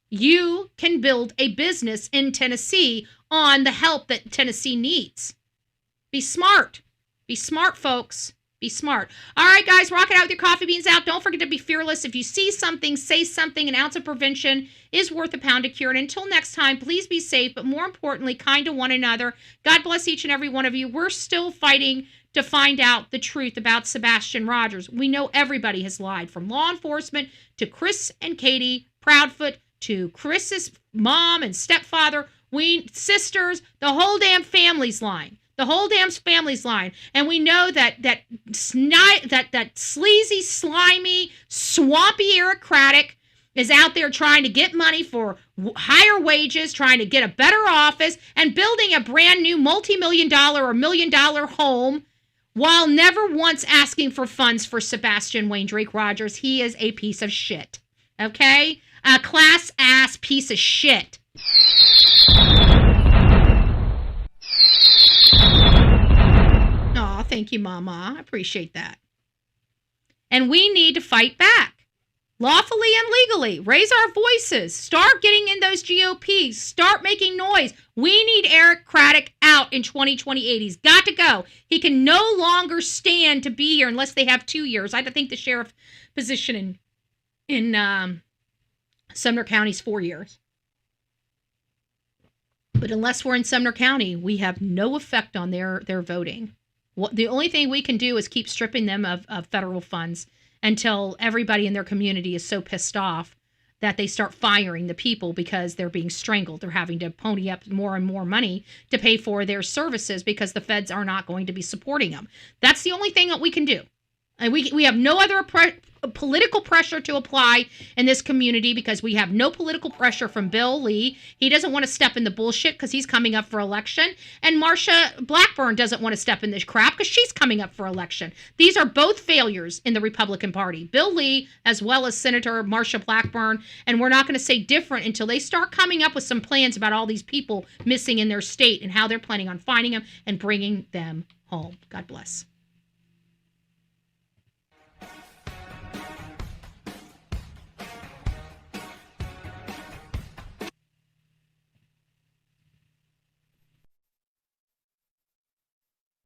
You can build a business in Tennessee on the help that Tennessee needs. Be smart. Be smart, folks. Be smart. All right, guys, rock it out with your coffee beans out. Don't forget to be fearless. If you see something, say something. An ounce of prevention is worth a pound of cure. And until next time, please be safe, but more importantly, kind to one another. God bless each and every one of you. We're still fighting to find out the truth about Sebastian Rogers. We know everybody has lied, from law enforcement to Chris and Katie Proudfoot to Chris's mom and stepfather, sisters, the whole damn family's lying. The whole damn family's lying. And we know that sleazy, slimy, swampy aristocratic is out there trying to get money for higher wages, trying to get a better office, and building a brand new multi-million-dollar or $1 million home while never once asking for funds for Sebastian Wayne Drake Rogers. He is a piece of shit. Okay? A class-ass piece of shit. Aw, thank you, Mama. I appreciate that. And we need to fight back. Lawfully and legally. Raise our voices. Start getting in those GOPs. Start making noise. We need Eric Craddock out in 2028. He's got to go. He can no longer stand to be here unless they have 2 years. I think the sheriff position in Sumner County is 4 years. But unless we're in Sumner County, we have no effect on their voting. The only thing we can do is keep stripping them of federal funds until everybody in their community is so pissed off that they start firing the people because they're being strangled. They're having to pony up more and more money to pay for their services because the feds are not going to be supporting them. That's the only thing that we can do. And we have no other political pressure to apply in this community because we have no political pressure from Bill Lee. He doesn't want to step in the bullshit because he's coming up for election. And Marsha Blackburn doesn't want to step in this crap because she's coming up for election. These are both failures in the Republican Party. Bill Lee as well as Senator Marsha Blackburn. And we're not going to say different until they start coming up with some plans about all these people missing in their state and how they're planning on finding them and bringing them home. God bless.